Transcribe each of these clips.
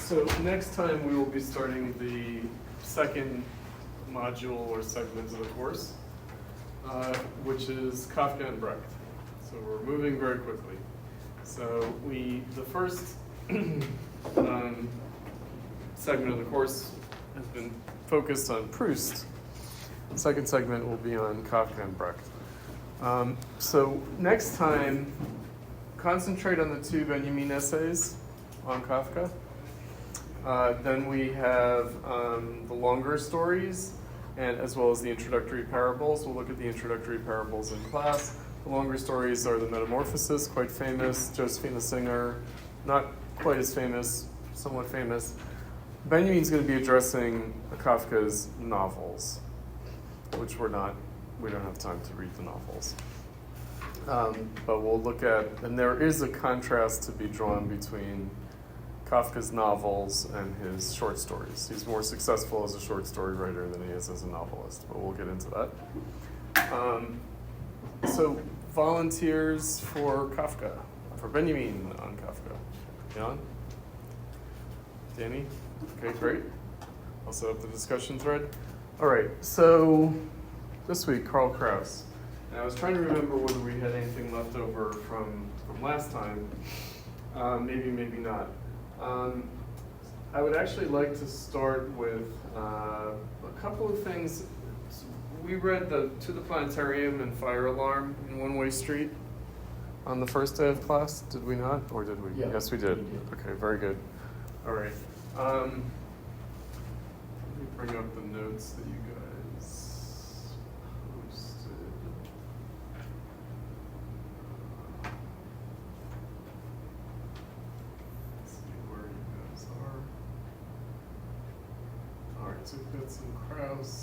So next time we will be starting the second module or segment of the course, which is Kafka and Brecht. So we're moving very quickly. So the first segment of the course has been focused on Proust. The second segment will be on Kafka and Brecht. So next time, concentrate on the two Benjamin essays on Kafka. Then we have the longer stories, and as well as the introductory parables. We'll look at the introductory parables in class. The longer stories are the Metamorphosis, quite famous. Josephine Singer, not quite as famous, somewhat famous. Benjamin's going to be addressing Kafka's novels, which we don't have time to read the novels. But we'll look at, and there is a contrast to be drawn between Kafka's novels and his short stories. He's more successful as a short story writer than he is as a novelist, but we'll get into that. So volunteers for Kafka, for Benjamin on Kafka. Jan? Danny? Okay, great. I'll set up the discussion thread. All right, so this week, Karl Kraus. And I was trying to remember whether we had anything left over from last time. Maybe not. I would actually like to start with a couple of things. We read To the Planetarium and Fire Alarm in One-Way Street on the first day of class, did we not? Or did we? Yeah, yes, we did. We did. Okay, very good. All right. Let me bring up the notes that you guys posted. Let's see where you guys are. All right, so we've got some Kraus.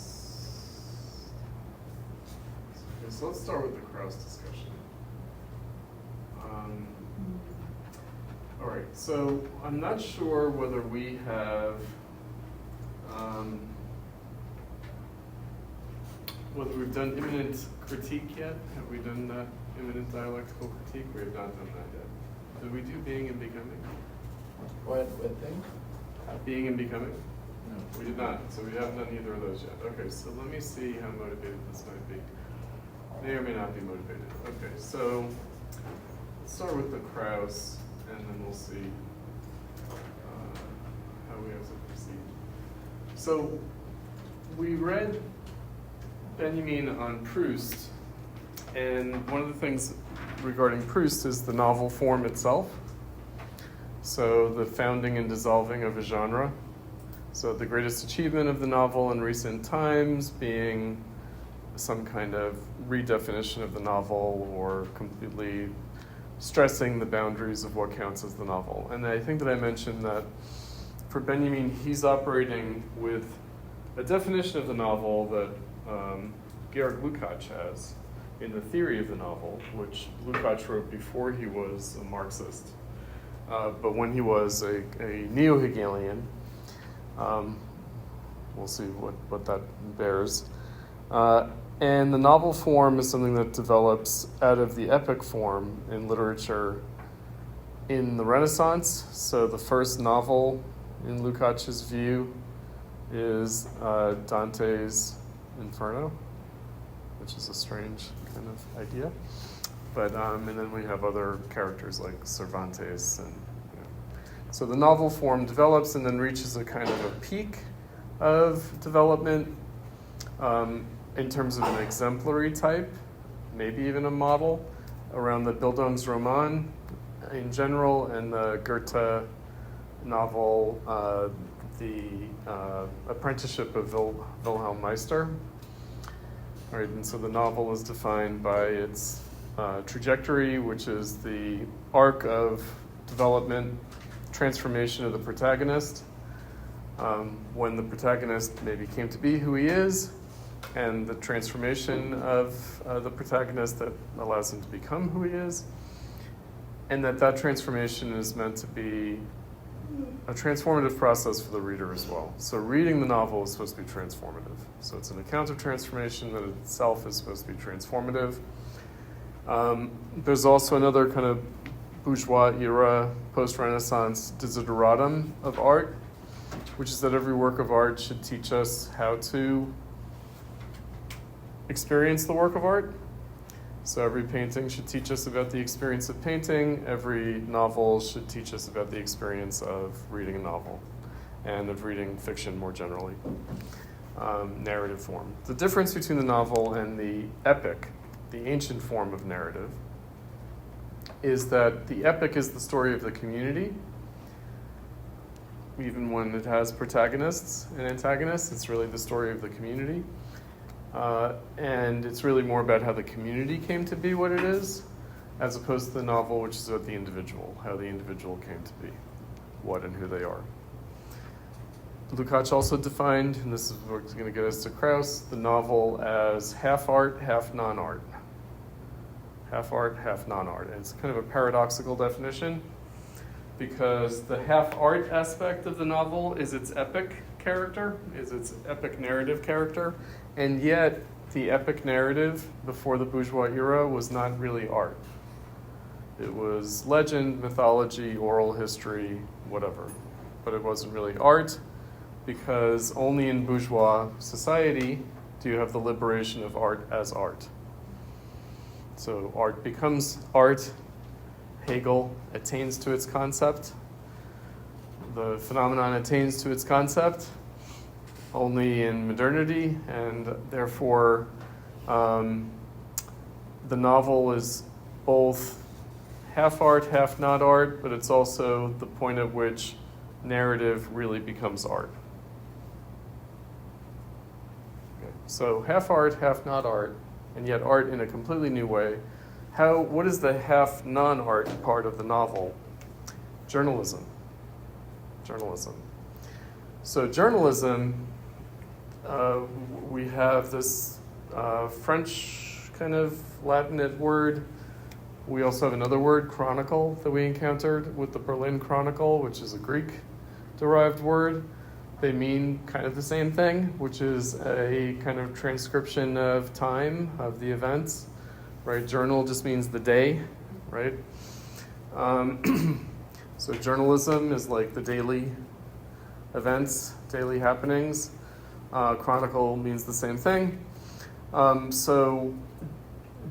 Okay, so let's start with the Kraus discussion. All right, so I'm not sure whether we have, whether we've done imminent critique yet. Have we done that imminent dialectical critique? We have not done that yet. Did we do being and becoming? What thing? Being and becoming? No. We did not, so we haven't done either of those yet. Okay, so let me see how motivated this might be. May or may not be motivated. Okay, so let's start with the Kraus, and then we'll see how we have to proceed. So we read Benjamin on Proust, and one of the things regarding Proust is the novel form itself. So the founding and dissolving of a genre. So the greatest achievement of the novel in recent times being some kind of redefinition of the novel or completely stressing the boundaries of what counts as the novel. And I think that I mentioned that for Benjamin, he's operating with a definition of the novel that Georg Lukács has in the theory of the novel, which Lukács wrote before he was a Marxist. But when he was a neo-Hegelian, we'll see what that bears. And the novel form is something that develops out of the epic form in literature in the Renaissance. So the first novel in Lukács' view is Dante's Inferno, which is a strange kind of idea. But and then we have other characters like Cervantes, and so the novel form develops and then reaches a kind of a peak of development in terms of an exemplary type, maybe even a model around the Bildungsroman in general and the Goethe novel, The Apprenticeship of Wilhelm Meister. All right, and so the novel is defined by its trajectory, which is the arc of development, transformation of the protagonist, when the protagonist maybe came to be who he is, and the transformation of the protagonist that allows him to become who he is, and that transformation is meant to be a transformative process for the reader as well. So reading the novel is supposed to be transformative. So it's an account of transformation that itself is supposed to be transformative. There's also another kind of bourgeois era, post-Renaissance desideratum of art, which is that every work of art should teach us how to experience the work of art. So every painting should teach us about the experience of painting. Every novel should teach us about the experience of reading a novel and of reading fiction more generally, narrative form. The difference between the novel and the epic, the ancient form of narrative, is that the epic is the story of the community. Even when it has protagonists and antagonists, it's really the story of the community. And it's really more about how the community came to be what it is, as opposed to the novel, which is about the individual, how the individual came to be, what and who they are. Lukács also defined, and this is what's going to get us to Kraus, the novel as half art, half non-art. Half art, half non-art. And it's kind of a paradoxical definition, because the half art aspect of the novel is its epic character, is its epic narrative character, and yet the epic narrative before the bourgeois era was not really art. It was legend, mythology, oral history, whatever. But it wasn't really art, because only in bourgeois society do you have the liberation of art as art. So art becomes art. Hegel attains to its concept. The phenomenon attains to its concept only in modernity, and therefore the novel is both half art, half not art, but it's also the point at which narrative really becomes art. Okay. So half art, half not art, and yet art in a completely new way. What is the half non-art part of the novel? Journalism. Journalism. So journalism, we have this French kind of Latinate word. We also have another word, chronicle, that we encountered with the Berlin Chronicle, which is a Greek-derived word. They mean kind of the same thing, which is a kind of transcription of time, of the events. Right, journal just means the day, right? So journalism is like the daily events, daily happenings. Chronicle means the same thing. So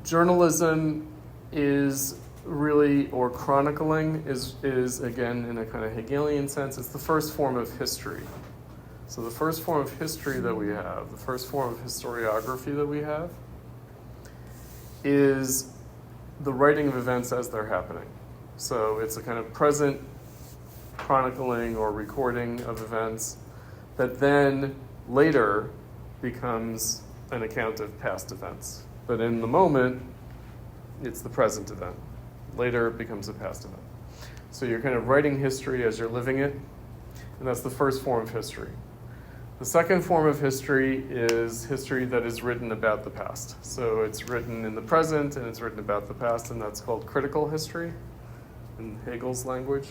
journalism is really, or chronicling is again in a kind of Hegelian sense, it's the first form of history. So the first form of history that we have, the first form of historiography that we have, is the writing of events as they're happening. So it's a kind of present chronicling or recording of events that then later becomes an account of past events. But in the moment, it's the present event. Later it becomes a past event. So you're kind of writing history as you're living it, and that's the first form of history. The second form of history is history that is written about the past. So it's written in the present and it's written about the past, and that's called critical history in Hegel's language,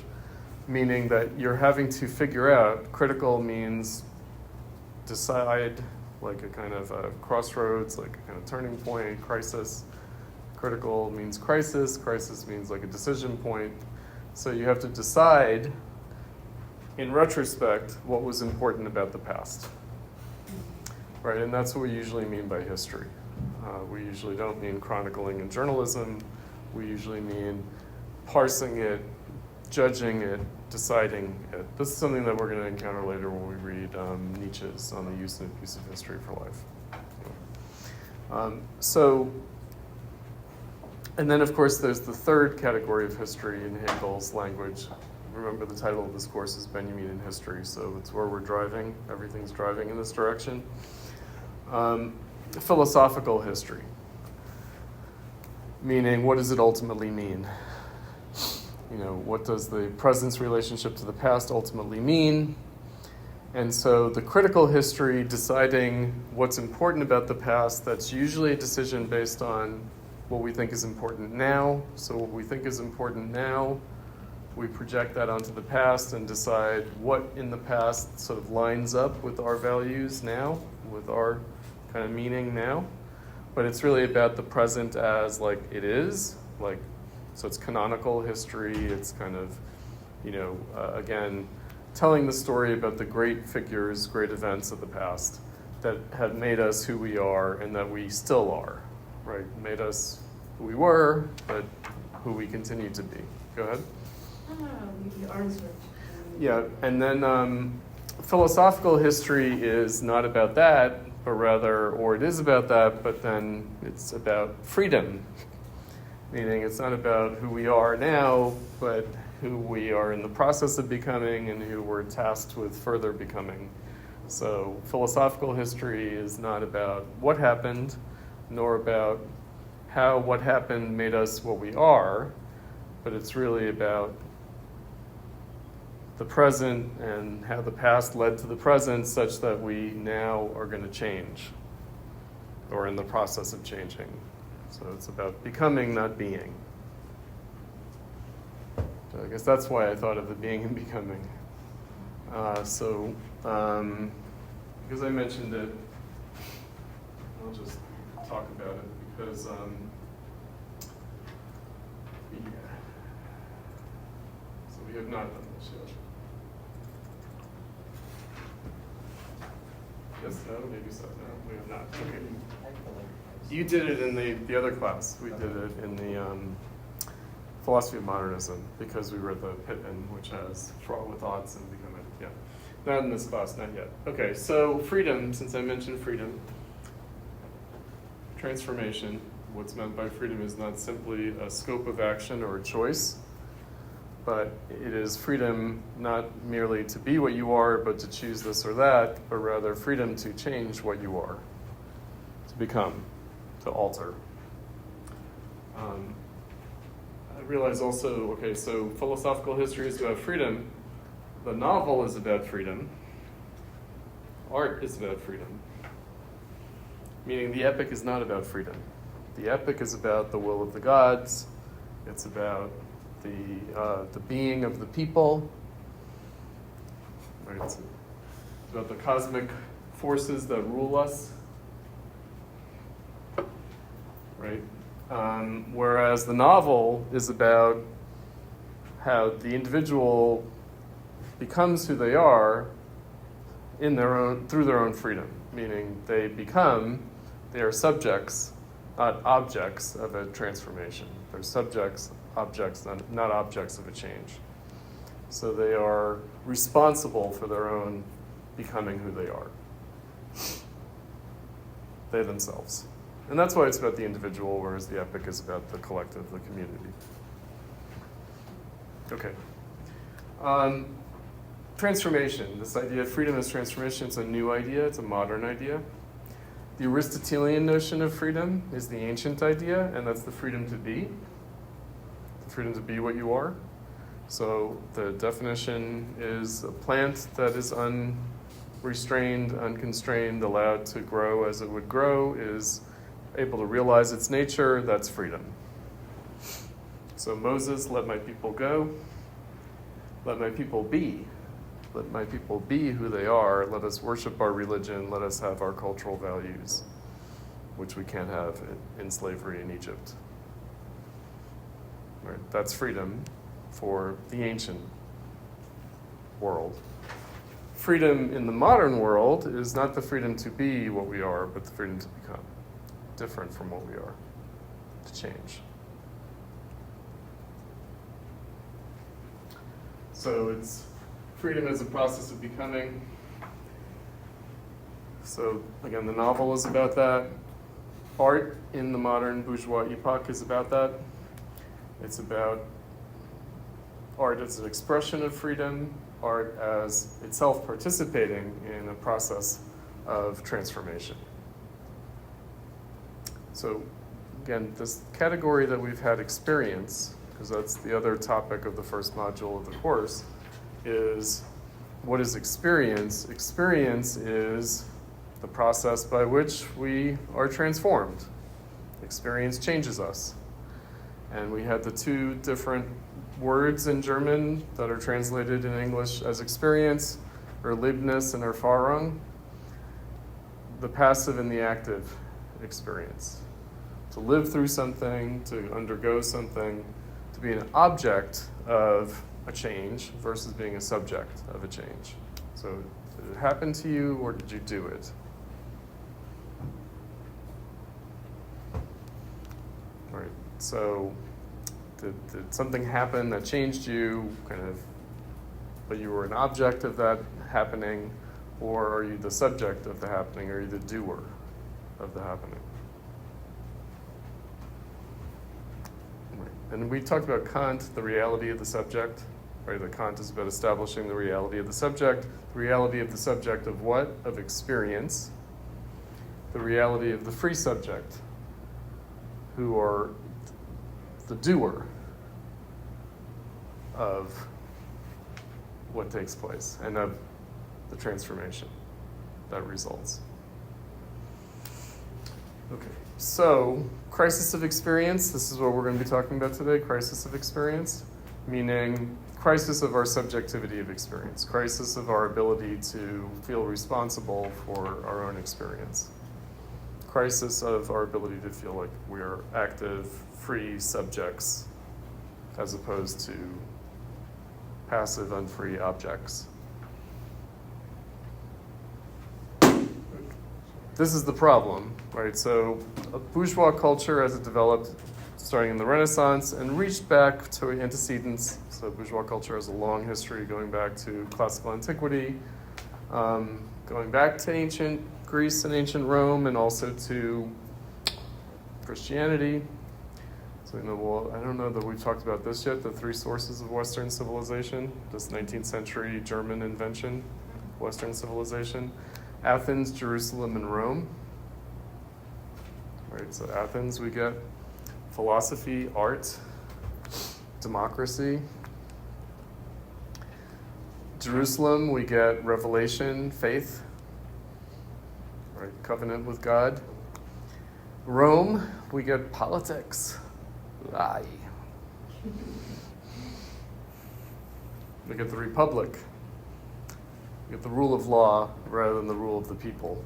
meaning that you're having to figure out, critical means decide, like a kind of a crossroads, like a kind of turning point, crisis. Critical means crisis, crisis means like a decision point. So you have to decide in retrospect, what was important about the past, right? And that's what we usually mean by history. We usually don't mean chronicling in journalism. We usually mean parsing it, judging it, deciding it. This is something that we're going to encounter later when we read Nietzsche's On the Use and Abuse of History for Life. And then of course there's the third category of history in Hegel's language. Remember, the title of this course is Benjamin in History, so it's where we're driving. Everything's driving in this direction. Philosophical history, meaning what does it ultimately mean? You know, what does the present's relationship to the past ultimately mean? And so the critical history, deciding what's important about the past, that's usually a decision based on what we think is important now. So what we think is important now, we project that onto the past and decide what in the past sort of lines up with our values now, with our kind of meaning now. But it's really about the present as like it is, like So it's canonical history. It's kind of, again, telling the story about the great figures, great events of the past that have made us who we are and that we still are, right? Made us who we were, but who we continue to be. Go ahead. You answered. Yeah, and then philosophical history is not about that, but rather, or it is about that, but then it's about freedom. Meaning it's not about who we are now, but who we are in the process of becoming and who we're tasked with further becoming. So philosophical history is not about what happened, nor about how what happened made us what we are, but it's really about the present and how the past led to the present such that we now are going to change or in the process of changing. So it's about becoming, not being. So I guess that's why I thought of the being and becoming. Because I mentioned it, I'll just talk about it because we have not done this yet. Yes, no, maybe so. No, we have not. Okay. You did it in the other class. We did it in the philosophy of modernism because we read the Pittman, which has fraught with thoughts and becoming. Yeah, not in this class, not yet. Okay, so freedom. Since I mentioned freedom, transformation. What's meant by freedom is not simply a scope of action or a choice, but it is freedom not merely to be what you are, but to choose this or that, but rather freedom to change what you are, to become, to alter. I realize also, okay, so philosophical history is about freedom. The novel is about freedom. Art is about freedom. Meaning the epic is not about freedom. The epic is about the will of the gods. It's about the being of the people. Right? It's about the cosmic forces that rule us. Right? Whereas the novel is about how the individual becomes who they are through their own freedom. Meaning they are subjects, not objects of a transformation. They're subjects, objects, not objects of a change. So they are responsible for their own becoming who they are. They themselves. And that's why it's about the individual, whereas the epic is about the collective, the community. Okay. Transformation. This idea of freedom as transformation is a new idea. It's a modern idea. The Aristotelian notion of freedom is the ancient idea, and that's the freedom to be. The freedom to be what you are. So the definition is a plant that is unrestrained, unconstrained, allowed to grow as it would grow, is able to realize its nature. That's freedom. So Moses, let my people go. Let my people be. Let my people be who they are. Let us worship our religion. Let us have our cultural values, which we can't have in slavery in Egypt. Right? That's freedom for the ancient world. Freedom in the modern world is not the freedom to be what we are, but the freedom to become different from what we are, to change. So it's freedom as a process of becoming. So again, the novel is about that. Art in the modern bourgeois epoch is about that. It's about art as an expression of freedom, art as itself participating in a process of transformation. So again, this category that we've had experience, because that's the other topic of the first module of the course, is what is experience? Experience is the process by which we are transformed. Experience changes us. And we had the two different words in German that are translated in English as experience, Erlebnis and Erfahrung, the passive and the active experience. To live through something, to undergo something, be an object of a change versus being a subject of a change. So did it happen to you or did you do it? All right, so did something happen that changed you, but you were an object of that happening, or are you the subject of the happening, or are you the doer of the happening? Right. And we talked about Kant, the reality of the subject, right? That Kant is about establishing the reality of the subject. The reality of the subject of what? Of experience. The reality of the free subject, who are the doer of what takes place and of the transformation that results. Okay, so crisis of experience, this is what we're going to be talking about today, crisis of experience, meaning crisis of our subjectivity of experience, crisis of our ability to feel responsible for our own experience, crisis of our ability to feel like we are active, free subjects as opposed to passive, unfree objects. This is the problem, right? So a bourgeois culture as it developed starting in the Renaissance and reached back to antecedents. So bourgeois culture has a long history going back to classical antiquity, going back to ancient Greece and ancient Rome, and also to Christianity. So, I don't know that we've talked about this yet, the three sources of Western civilization, this 19th century German invention, Western civilization. Athens, Jerusalem, and Rome. All right, so Athens, we get philosophy, art, democracy. Jerusalem, we get revelation, faith, right, covenant with God. Rome, we get politics, lie. We get the republic. We get the rule of law rather than the rule of the people.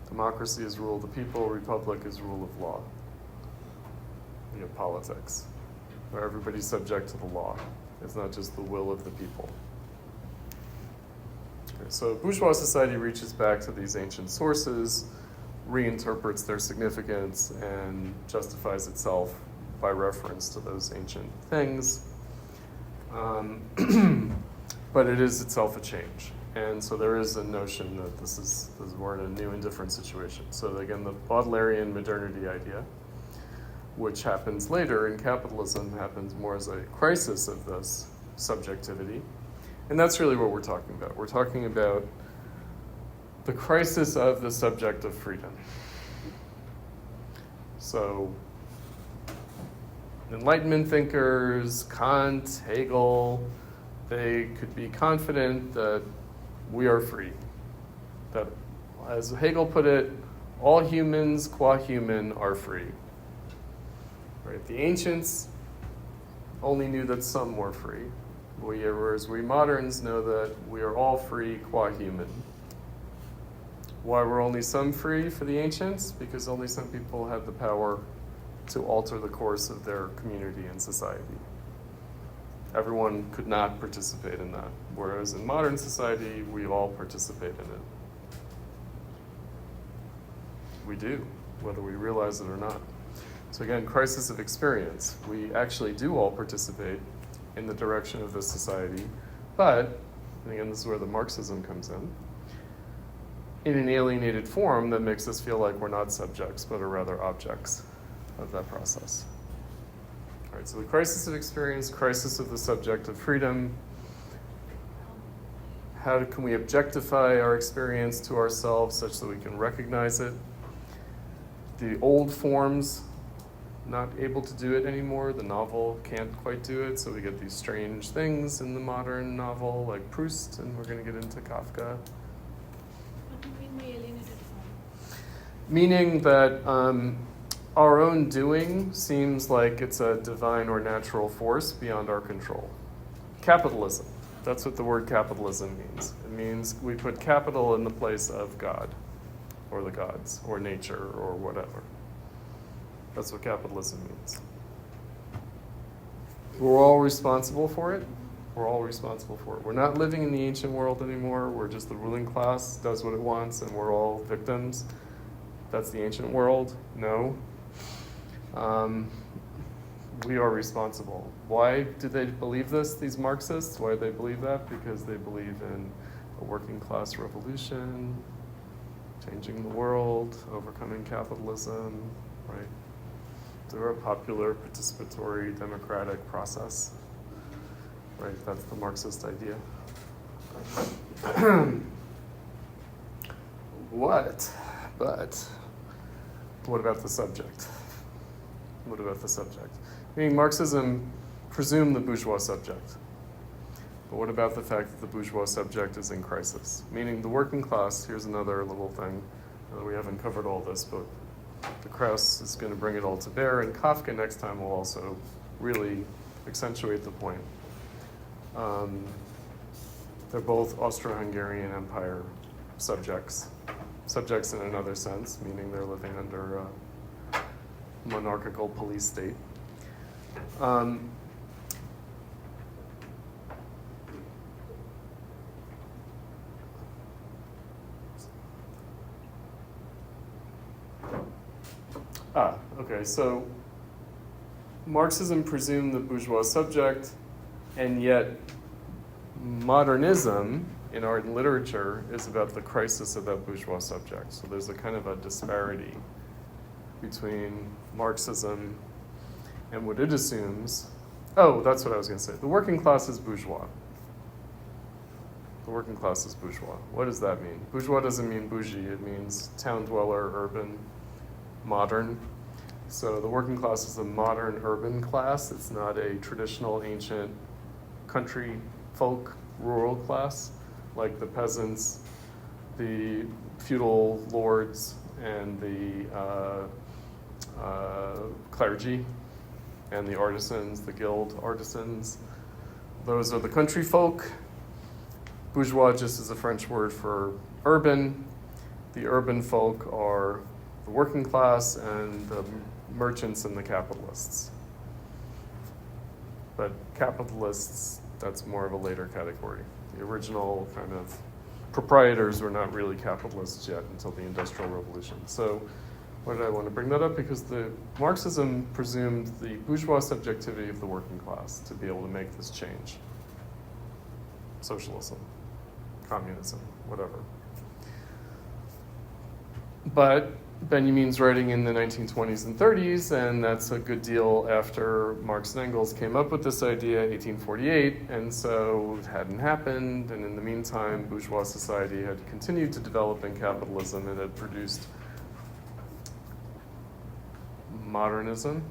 Democracy is rule of the people, republic is rule of law. We get politics, where everybody's subject to the law. It's not just the will of the people. Okay, so bourgeois society reaches back to these ancient sources, reinterprets their significance, and justifies itself by reference to those ancient things. But it is itself a change. And so there is a notion that we're in a new and different situation. So again, the Baudelairean modernity idea, which happens later in capitalism, happens more as a crisis of this subjectivity. And that's really what we're talking about. We're talking about the crisis of the subject of freedom. So Enlightenment thinkers, Kant, Hegel, they could be confident that we are free. That, as Hegel put it, all humans qua human are free. Right? The ancients only knew that some were free, whereas we moderns know that we are all free qua human. Why were only some free for the ancients? Because only some people had the power to alter the course of their community and society. Everyone could not participate in that, whereas in modern society, we all participate in it. We do, whether we realize it or not. So again, crisis of experience. We actually do all participate in the direction of this society, but, and again, this is where the Marxism comes in an alienated form that makes us feel like we're not subjects, but are rather objects of that process. All right, so the crisis of experience, crisis of the subject of freedom. How can we objectify our experience to ourselves such that we can recognize it? The old forms, not able to do it anymore. The novel can't quite do it, so we get these strange things in the modern novel, like Proust, and we're going to get into Kafka. What do you mean by alienated form? Meaning that our own doing seems like it's a divine or natural force beyond our control. Capitalism, that's what the word capitalism means. It means we put capital in the place of God, or the gods, or nature, or whatever. That's what capitalism means. We're all responsible for it. We're all responsible for it. We're not living in the ancient world anymore. We're just the ruling class does what it wants, and we're all victims. That's the ancient world. No. We are responsible. Why do they believe this, these Marxists? Why do they believe that? Because they believe in a working class revolution, changing the world, overcoming capitalism, right? They're a popular, participatory, democratic process, right? That's the Marxist idea. But what about the subject? What about the subject? Meaning Marxism presumed the bourgeois subject. But what about the fact that the bourgeois subject is in crisis? Meaning the working class, here's another little thing. We haven't covered all this, but the Kraus is going to bring it all to bear, and Kafka next time will also really accentuate the point. They're both Austro-Hungarian Empire subjects. Subjects in another sense, meaning they're living under a monarchical police state. Okay, so Marxism presumed the bourgeois subject, and yet modernism in art and literature is about the crisis of that bourgeois subject. So there's a kind of a disparity between Marxism and what it assumes. Oh, that's what I was going to say. The working class is bourgeois. The working class is bourgeois. What does that mean? Bourgeois doesn't mean bougie. It means town dweller, urban, modern. So the working class is a modern urban class. It's not a traditional ancient country folk rural class like the peasants, the feudal lords, and the clergy, and the artisans, the guild artisans. Those are the country folk. Bourgeois just is a French word for urban. The urban folk are the working class and the merchants and the capitalists. But capitalists, that's more of a later category. The original kind of proprietors were not really capitalists yet until the Industrial Revolution. So why did I want to bring that up? Because the Marxism presumed the bourgeois subjectivity of the working class to be able to make this change. Socialism, communism, whatever. But Benjamin's writing in the 1920s and 30s, and that's a good deal after Marx and Engels came up with this idea, 1848, and so it hadn't happened, and in the meantime, bourgeois society had continued to develop in capitalism. It had produced modernism.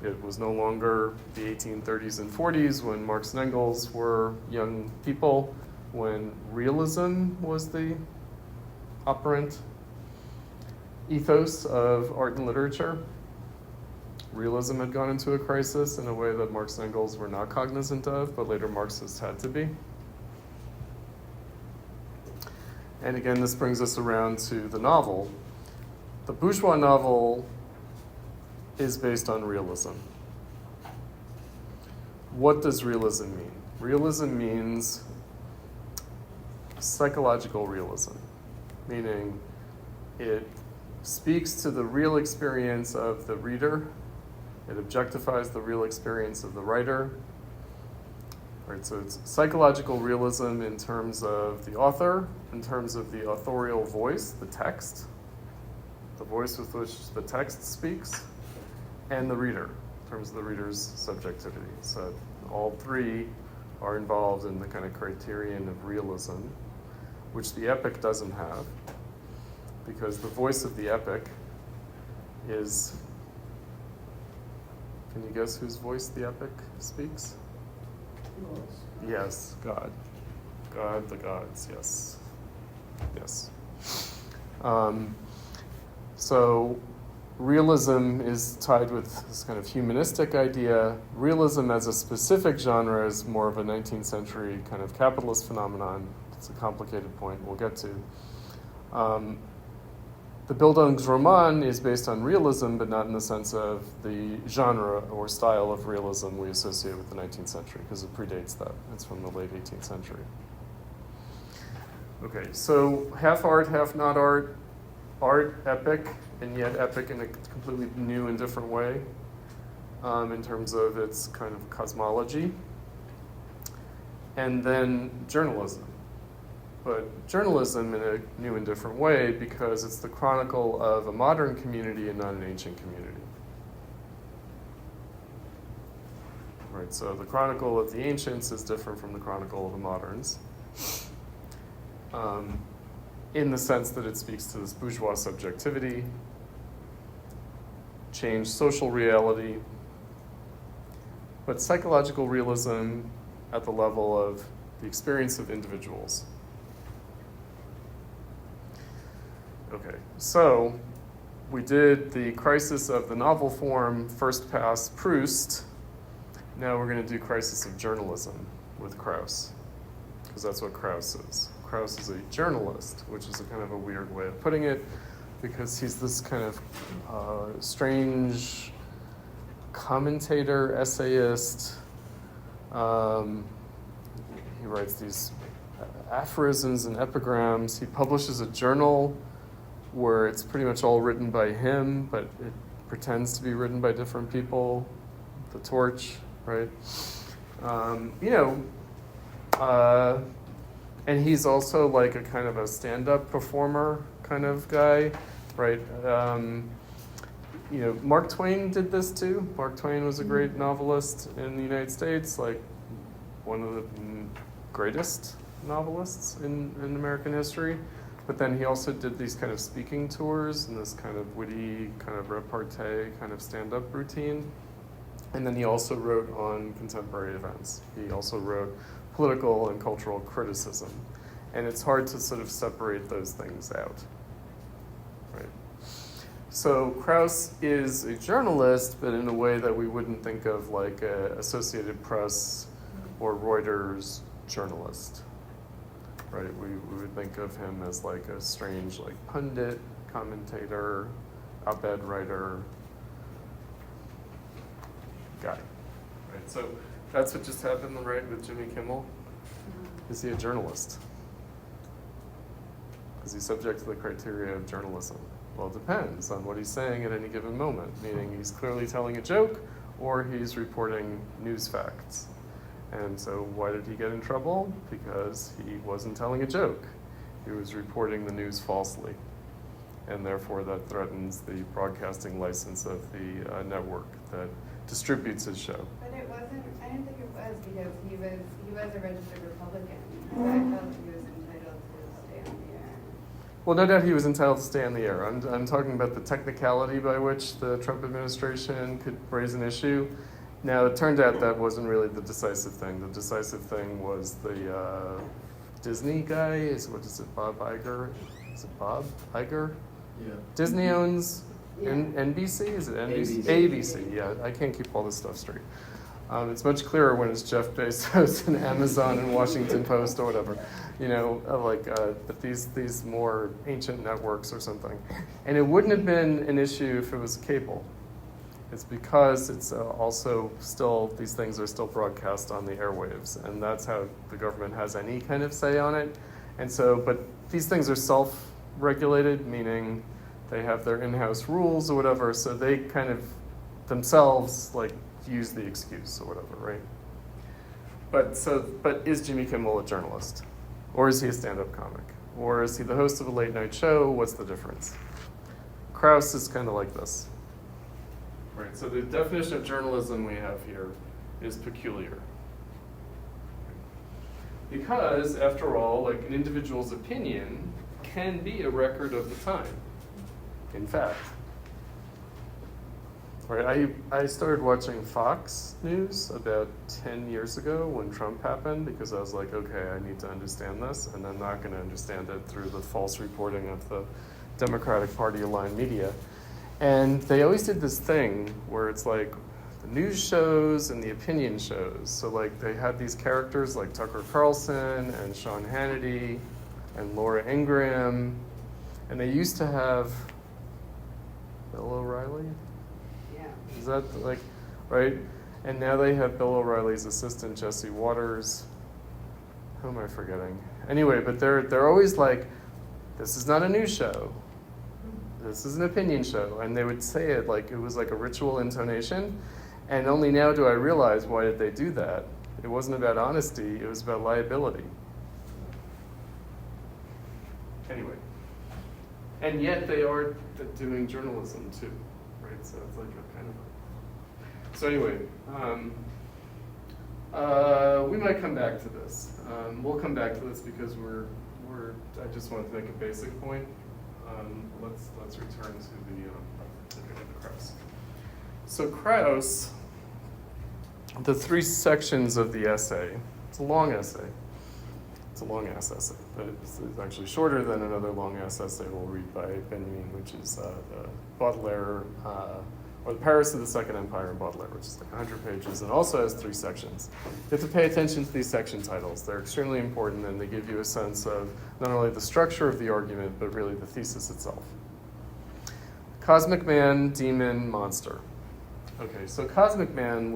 It was no longer the 1830s and 40s when Marx and Engels were young people, when realism was the operant ethos of art and literature. Realism had gone into a crisis in a way that Marx and Engels were not cognizant of, but later Marxists had to be. And again, this brings us around to the novel. The bourgeois novel is based on realism. What does realism mean? Realism means psychological realism, meaning it speaks to the real experience of the reader. It objectifies the real experience of the writer. Right, so it's psychological realism in terms of the author, in terms of the authorial voice, the text, the voice with which the text speaks, and the reader, in terms of the reader's subjectivity. So all three are involved in the kind of criterion of realism, which the epic doesn't have, because the voice of the epic is, can you guess whose voice the epic speaks? Yes, God. God, the gods, yes. Yes. So realism is tied with this kind of humanistic idea. Realism as a specific genre is more of a 19th century kind of capitalist phenomenon. It's a complicated point we'll get to. The Bildungsroman is based on realism, but not in the sense of the genre or style of realism we associate with the 19th century, because it predates that. It's from the late 18th century. Okay, so half art, half not art. Art, epic, and yet epic in a completely new and different way in terms of its kind of cosmology. And then journalism. But journalism in a new and different way because it's the chronicle of a modern community and not an ancient community. Right, so the chronicle of the ancients is different from the chronicle of the moderns. In the sense that it speaks to this bourgeois subjectivity, changed social reality, but psychological realism at the level of the experience of individuals. Okay, so we did the crisis of the novel form, first pass Proust. Now we're going to do crisis of journalism with Kraus, because that's what Kraus is. Kraus is a journalist, which is a kind of a weird way of putting it, because he's this kind of strange commentator, essayist. He writes these aphorisms and epigrams. He publishes a journal where it's pretty much all written by him, but it pretends to be written by different people. The Torch, right? And he's also like a kind of a stand-up performer kind of guy, right? Mark Twain did this too. Mark Twain was a great novelist in the United States, like one of the greatest novelists in American history. But then he also did these kind of speaking tours and this kind of witty, kind of repartee, kind of stand-up routine. And then he also wrote on contemporary events. He also wrote political and cultural criticism. And it's hard to sort of separate those things out, right? So Kraus is a journalist, but in a way that we wouldn't think of like a Associated Press or Reuters journalist, right? We would think of him as like a strange like pundit, commentator, op-ed writer guy, right? So that's what just happened, right, with Jimmy Kimmel? Is he a journalist? Is he subject to the criteria of journalism? Well, it depends on what he's saying at any given moment, meaning he's clearly telling a joke or he's reporting news facts. And so why did he get in trouble? Because he wasn't telling a joke. He was reporting the news falsely. And therefore that threatens the broadcasting license of the network that distributes his show. But it wasn't, I didn't think it was because he was a registered Republican. So I felt he was entitled to stay on the air. Well, no doubt he was entitled to stay on the air. I'm talking about the technicality by which the Trump administration could raise an issue. Now, it turned out that wasn't really the decisive thing. The decisive thing was the Disney guy. What is it, Bob Iger? Is it Bob Iger? Yeah. Disney owns Yeah. NBC? Is it NBC? ABC. ABC, yeah. I can't keep all this stuff straight. It's much clearer when it's Jeff Bezos and Amazon and Washington Post or whatever, but these more ancient networks or something. And it wouldn't have been an issue if it was cable. It's because it's also still, these things are still broadcast on the airwaves, and that's how the government has any kind of say on it. And so, but these things are self-regulated, meaning they have their in-house rules or whatever, so they kind of themselves like use the excuse or whatever, right? But is Jimmy Kimmel a journalist? Or is he a stand-up comic? Or is he the host of a late-night show? What's the difference? Kraus is kind of like this. Right, so the definition of journalism we have here is peculiar. Because, after all, like an individual's opinion can be a record of the time. In fact. Right, I started watching Fox News about 10 years ago when Trump happened because I was like, okay, I need to understand this, and I'm not going to understand it through the false reporting of the Democratic Party-aligned media. And they always did this thing where it's like the news shows and the opinion shows. So like they had these characters like Tucker Carlson and Sean Hannity and Laura Ingraham, and they used to have Bill O'Reilly? Yeah. Is that like, right? And now they have Bill O'Reilly's assistant, Jesse Waters. Who am I forgetting? Anyway, but they're always like, this is not a news show. This is an opinion show. And they would say it like it was like a ritual intonation. And only now do I realize why did they do that. It wasn't about honesty, it was about liability. Anyway. And yet they are doing journalism too, right? So it's like a kind of a... So anyway, we might come back to this. We'll come back to this because I just wanted to make a basic point. Let's return to the Kraus. So Kraus, the three sections of the essay, it's a long essay. It's a long-ass essay, but it's actually shorter than another long-ass essay we'll read by Benjamin, which is the Baudelaire, or the Paris of the Second Empire in Baudelaire, which is like 100 pages, and also has 3 sections. You have to pay attention to these section titles. They're extremely important, and they give you a sense of not only the structure of the argument, but really the thesis itself. Cosmic man, demon, monster. Okay, so cosmic man,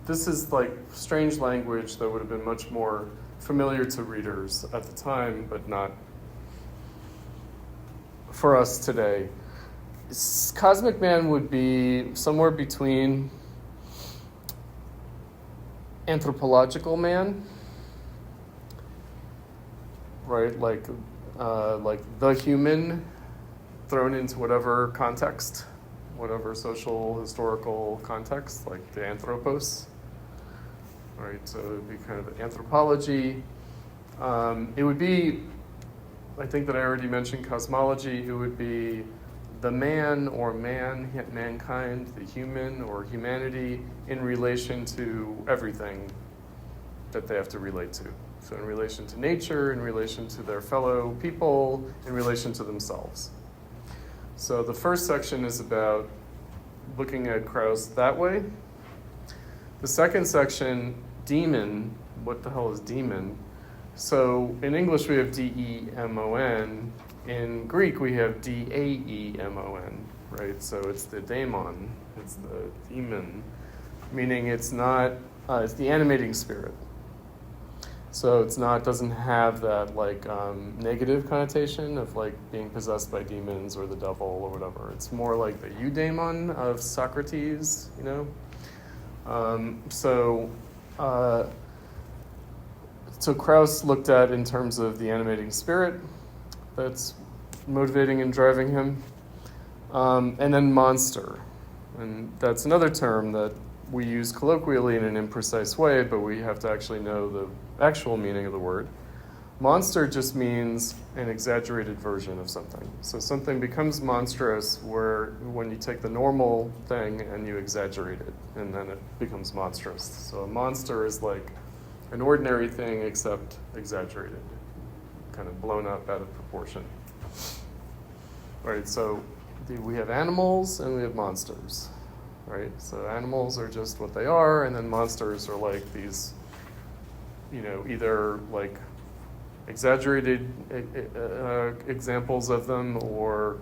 this is like strange language that would have been much more familiar to readers at the time, but not for us today. Cosmic man would be somewhere between anthropological man, right? Like the human thrown into whatever context, whatever social, historical context, like the anthropos. Right, so it would be kind of anthropology. It would be, I think that I already mentioned cosmology. It would be the man or mankind, the human or humanity in relation to everything that they have to relate to. So in relation to nature, in relation to their fellow people, in relation to themselves. So the first section is about looking at Kraus that way. The second section, demon, what the hell is demon? So in English we have D-E-M-O-N. In Greek we have D-A-E-M-O-N, right? So it's the daemon, it's the demon, meaning it's not, it's the animating spirit. So it's not, doesn't have that like negative connotation of like being possessed by demons or the devil or whatever. It's more like the eudaimon of Socrates, you know? So Kraus looked at in terms of the animating spirit that's motivating and driving him, and then monster, and that's another term that we use colloquially in an imprecise way, but we have to actually know the actual meaning of the word. Monster just means an exaggerated version of something. So something becomes monstrous when you take the normal thing and you exaggerate it, and then it becomes monstrous. So a monster is like an ordinary thing except exaggerated, kind of blown up out of proportion. Right, so we have animals and we have monsters, right? So animals are just what they are, and then monsters are like these, you know, either like exaggerated examples of them or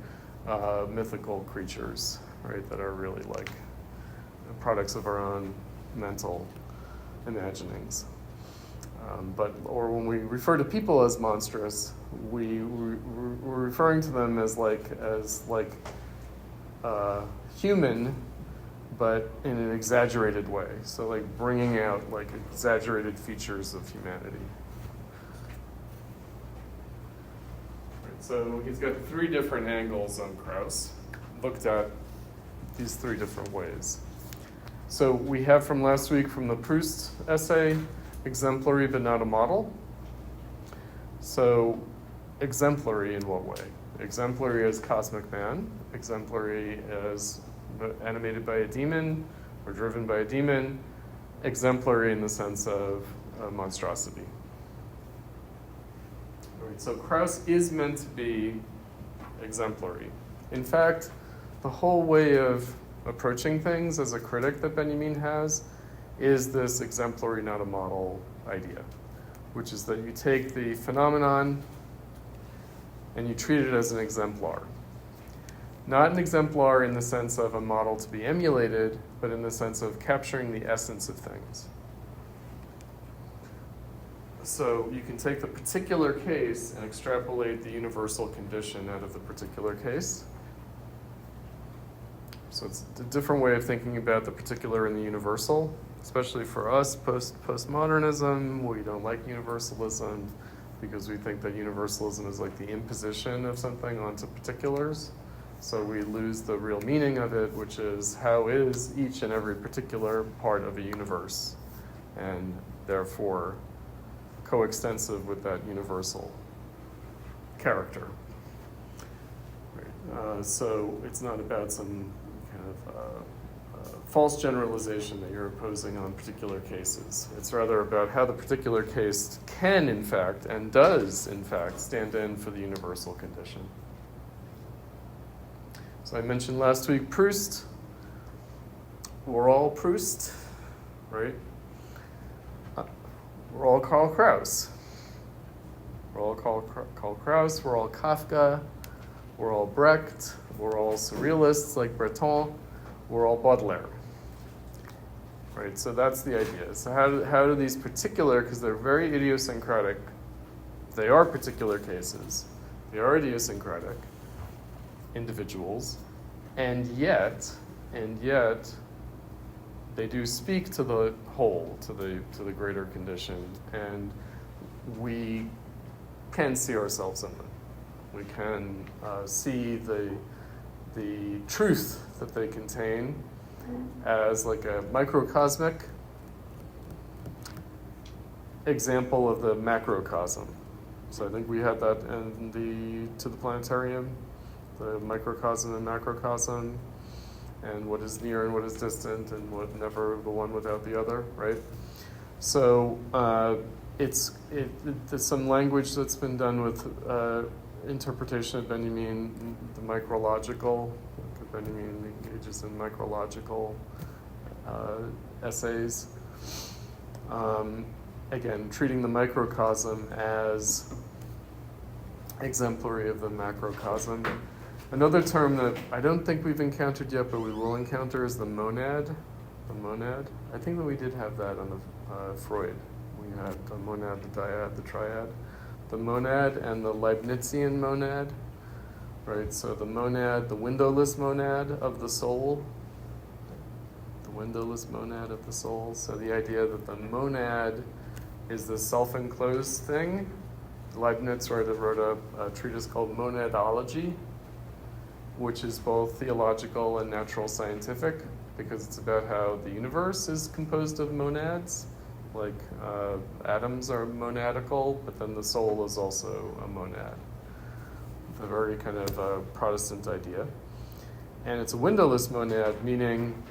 mythical creatures, right, that are really like products of our own mental imaginings. Or when we refer to people as monstrous, we're referring to them as human, but in an exaggerated way. So like bringing out like exaggerated features of humanity. So he's got 3 different angles on Kraus, looked at these 3 different ways. So we have from last week from the Proust essay, exemplary but not a model. So exemplary in what way? Exemplary as cosmic man, exemplary as animated by a demon or driven by a demon, exemplary in the sense of monstrosity. So Kraus is meant to be exemplary. In fact, the whole way of approaching things as a critic that Benjamin has is this exemplary, not a model idea, which is that you take the phenomenon and you treat it as an exemplar. Not an exemplar in the sense of a model to be emulated, but in the sense of capturing the essence of things. So you can take the particular case and extrapolate the universal condition out of the particular case. So it's a different way of thinking about the particular and the universal, especially for us, postmodernism. We don't like universalism because we think that universalism is like the imposition of something onto particulars. So we lose the real meaning of it, which is how is each and every particular part of a universe, and therefore coextensive with that universal character. Right. So it's not about some kind of false generalization that you're imposing on particular cases. It's rather about how the particular case can, in fact, and does, in fact, stand in for the universal condition. So I mentioned last week Proust. We're all Proust, right? We're all Karl Kraus. We're all Karl Kraus. We're all Kafka. We're all Brecht. We're all surrealists like Breton. We're all Baudelaire. Right, so that's the idea. So how do these particular, because they're very idiosyncratic, they are particular cases, they are idiosyncratic individuals, and yet they do speak to the whole, to the greater condition, and we can see ourselves in them. We can see the truth that they contain as like a microcosmic example of the macrocosm. So I think we had that in To the Planetarium, the microcosm and macrocosm, and what is near and what is distant, and what never the one without the other, right? So there's some language that's been done with interpretation of Benjamin, the micro-logical. Benjamin engages in micro-logical essays. Again, treating the microcosm as exemplary of the macrocosm. Another term that I don't think we've encountered yet, but we will encounter, is the monad. The monad. I think that we did have that on the Freud. We had the monad, the dyad, the triad. The monad and the Leibnizian monad. Right, so the monad, the windowless monad of the soul. The windowless monad of the soul. So the idea that the monad is the self-enclosed thing. Leibniz wrote a treatise called Monadology, which is both theological and natural scientific, because it's about how the universe is composed of monads. Like atoms are monadical, but then the soul is also a monad. A very kind of Protestant idea. And it's a windowless monad, meaning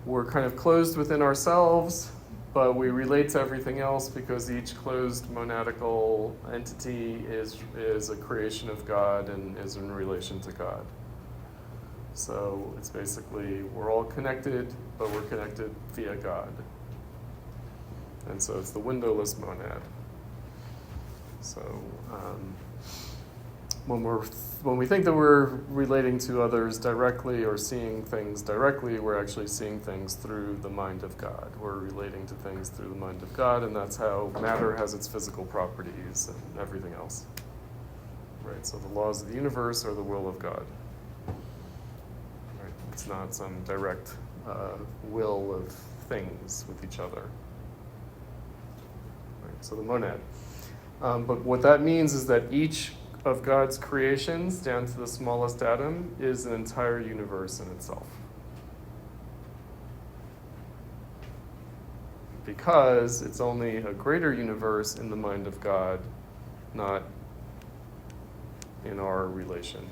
we're kind of closed within ourselves, but we relate to everything else because each closed monadical entity is a creation of God and is in relation to God. So it's basically, we're all connected, but we're connected via God. And so it's the windowless monad. So when we think that we're relating to others directly or seeing things directly, we're actually seeing things through the mind of God. We're relating to things through the mind of God, and that's how matter has its physical properties and everything else. Right, so the laws of the universe are the will of God. Right, it's not some direct will of things with each other. Right, so the monad. But what that means is that each of God's creations, down to the smallest atom, is an entire universe in itself. Because it's only a greater universe in the mind of God, not in our relation.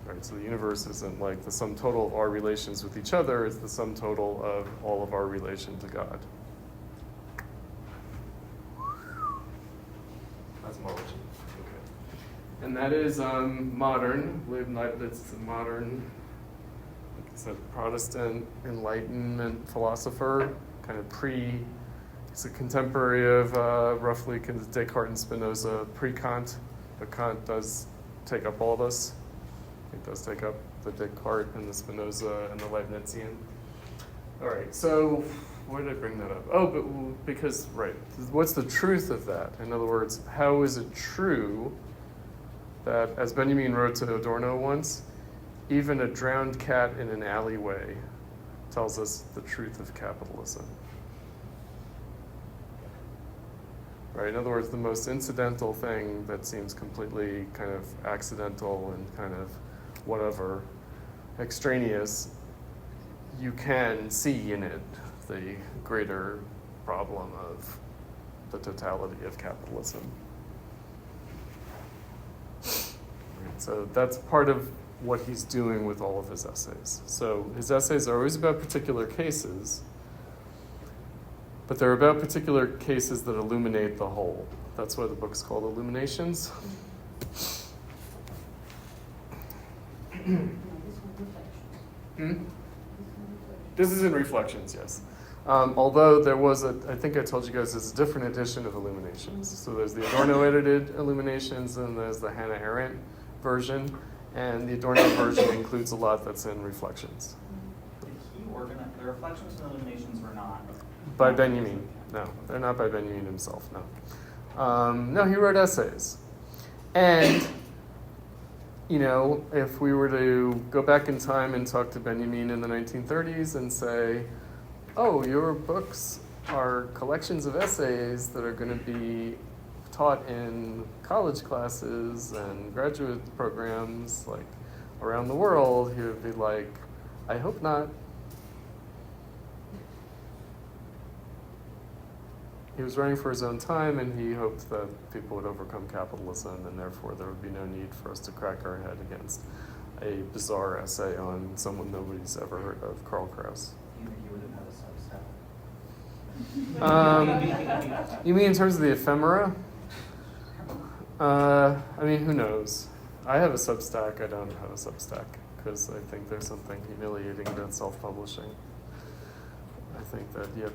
Right, so the universe isn't like the sum total of our relations with each other, it's the sum total of all of our relation to God. Cosmology. And that is modern. Leibniz is a modern, like I said, Protestant Enlightenment philosopher, kind of he's a contemporary of roughly Descartes and Spinoza, pre-Kant, but Kant does take up all this. It does take up the Descartes and the Spinoza and the Leibnizian. All right, so why did I bring that up? Oh, but because, right, what's the truth of that? In other words, how is it true that, as Benjamin wrote to Adorno once, even a drowned cat in an alleyway tells us the truth of capitalism? Right, in other words, the most incidental thing that seems completely kind of accidental and kind of whatever, extraneous, you can see in it the greater problem of the totality of capitalism. Right, so that's part of what he's doing with all of his essays. So his essays are always about particular cases, but they're about particular cases that illuminate the whole. That's why the book's called Illuminations. This is in Reflections, yes. Although there was I think I told you guys, there's a different edition of Illuminations. So there's the Adorno edited Illuminations, and there's the Hannah Arendt version. And the Adorno version includes a lot that's in Reflections. Did he organize, the Reflections and Illuminations were not? By Benjamin. No, they're not by Benjamin himself, no. No, he wrote essays. And, you know, if we were to go back in time and talk to Benjamin in the 1930s and say, oh, your books are collections of essays that are going to be taught in college classes and graduate programs, like, around the world, he would be like, I hope not. He was running for his own time, and he hoped that people would overcome capitalism, and therefore there would be no need for us to crack our head against a bizarre essay on someone nobody's ever heard of, Karl Kraus. You would have had a subset. You mean in terms of the ephemera? I mean, who knows? I have a Substack. I don't have a Substack because I think there's something humiliating about self-publishing. I think that you have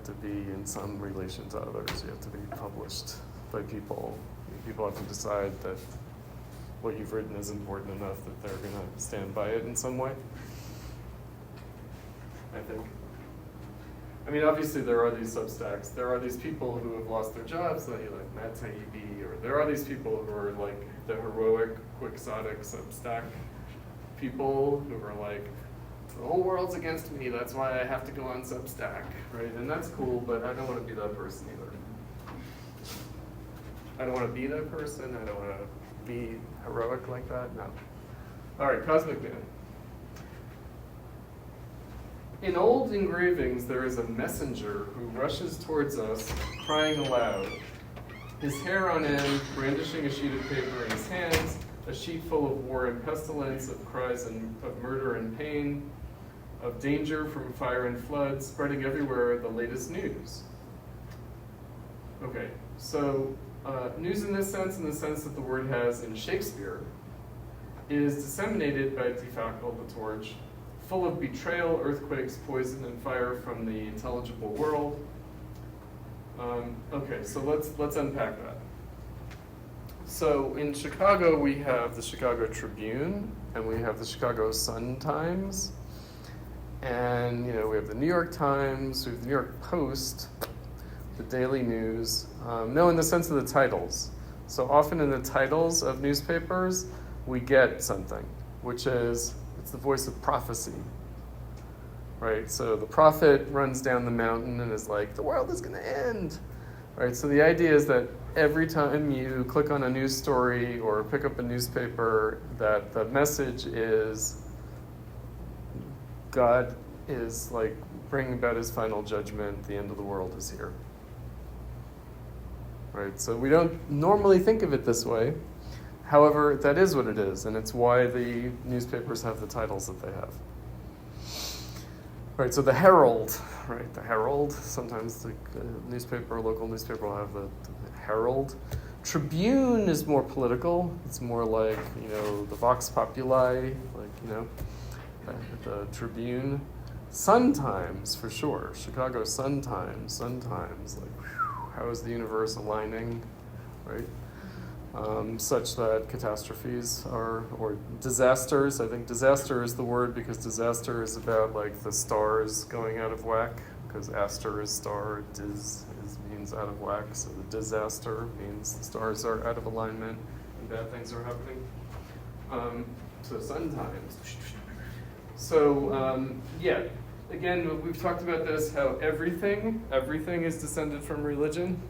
to be in some relation to others. You have to be published by people. People have to decide that what you've written is important enough that they're going to stand by it in some way, I think. I mean, obviously there are these Substacks. There are these people who have lost their jobs, like Matt Taibbi, or there are these people who are like the heroic, quixotic Substack people who are like, the whole world's against me, that's why I have to go on Substack, right? And that's cool, but I don't want to be that person either. I don't want to be that person. I don't want to be heroic like that. No. All right, Cosmic Man. In old engravings, there is a messenger who rushes towards us, crying aloud. His hair on end, brandishing a sheet of paper in his hands, a sheet full of war and pestilence, of cries of murder and pain, of danger from fire and flood, spreading everywhere the latest news. Okay, so news in this sense, in the sense that the word has in Shakespeare, is disseminated by de facto the torch, full of betrayal, earthquakes, poison, and fire from the intelligible world. Okay, so let's unpack that. So in Chicago, we have the Chicago Tribune, and we have the Chicago Sun-Times, and we have the New York Times, we have the New York Post, the Daily News. No, in the sense of the titles. So often in the titles of newspapers, we get something, which is, it's the voice of prophecy, right? So the prophet runs down the mountain and is like, the world is going to end, right? So the idea is that every time you click on a news story or pick up a newspaper, that the message is God is like bringing about his final judgment, the end of the world is here, right? So we don't normally think of it this way. However, that is what it is, and it's why the newspapers have the titles that they have. Right, so the Herald, right, the Herald, sometimes the newspaper, local newspaper will have the Herald. Tribune is more political. It's more like, the Vox Populi, like, the Tribune. Sun-Times, for sure. Chicago Sun-Times, like, whew, how is the universe aligning, right? such that catastrophes or disasters. I think disaster is the word because disaster is about like the stars going out of whack, because aster is star, means out of whack, so the disaster means the stars are out of alignment and bad things are happening. So sun times. So yeah, again, we've talked about this, how everything is descended from religion.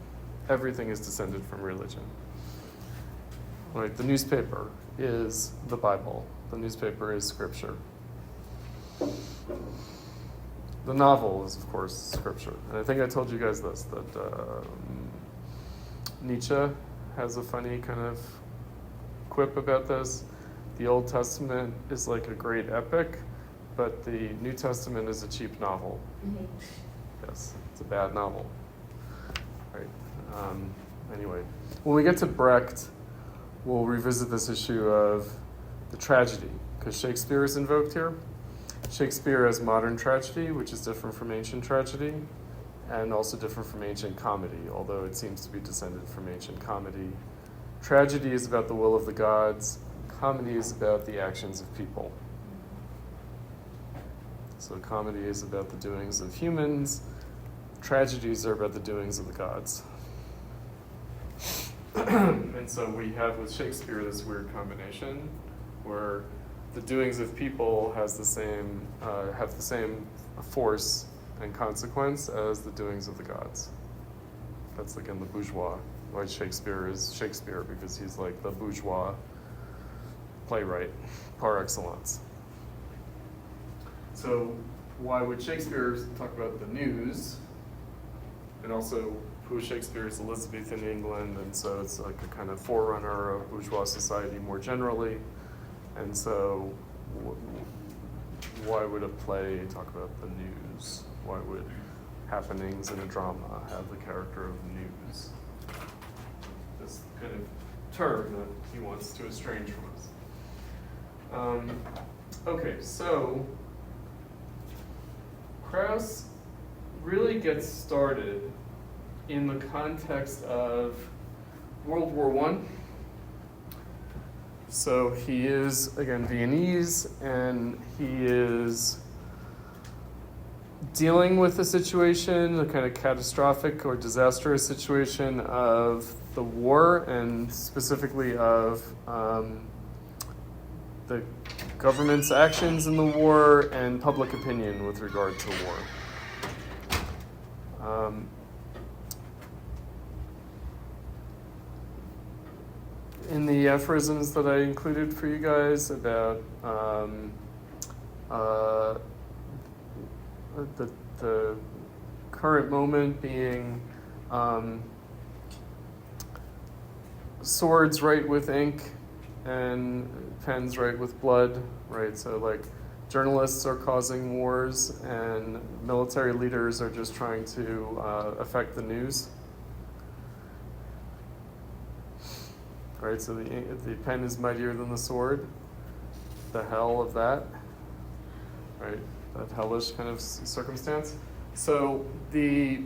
Everything is descended from religion. Right, the newspaper is the Bible. The newspaper is scripture. The novel is, of course, scripture. And I think I told you guys this, that Nietzsche has a funny kind of quip about this. The Old Testament is like a great epic, but the New Testament is a cheap novel. Yes, it's a bad novel. Right. Anyway, when we get to Brecht, we'll revisit this issue of the tragedy, because Shakespeare is invoked here. Shakespeare has modern tragedy, which is different from ancient tragedy, and also different from ancient comedy, although it seems to be descended from ancient comedy. Tragedy is about the will of the gods. Comedy is about the actions of people. So comedy is about the doings of humans. Tragedies are about the doings of the gods. And so we have with Shakespeare this weird combination where the doings of people have the same force and consequence as the doings of the gods. That's again the bourgeois. Why Shakespeare is Shakespeare, because he's like the bourgeois playwright par excellence. So why would Shakespeare talk about the news? And also, who Shakespeare is Elizabethan England, and so it's like a kind of forerunner of bourgeois society more generally. And so why would a play talk about the news? Why would happenings in a drama have the character of news? This kind of term that he wants to estrange from us. Okay, so Kraus really gets started in the context of World War I. So he is, again, Viennese, and he is dealing with the situation, the kind of catastrophic or disastrous situation of the war, and specifically of the government's actions in the war and public opinion with regard to war. In the aphorisms that I included for you guys about the current moment being swords write with ink and pens write with blood, right? So like journalists are causing wars and military leaders are just trying to affect the news. Right, so the pen is mightier than the sword. The hell of that, right? That hellish kind of circumstance. So the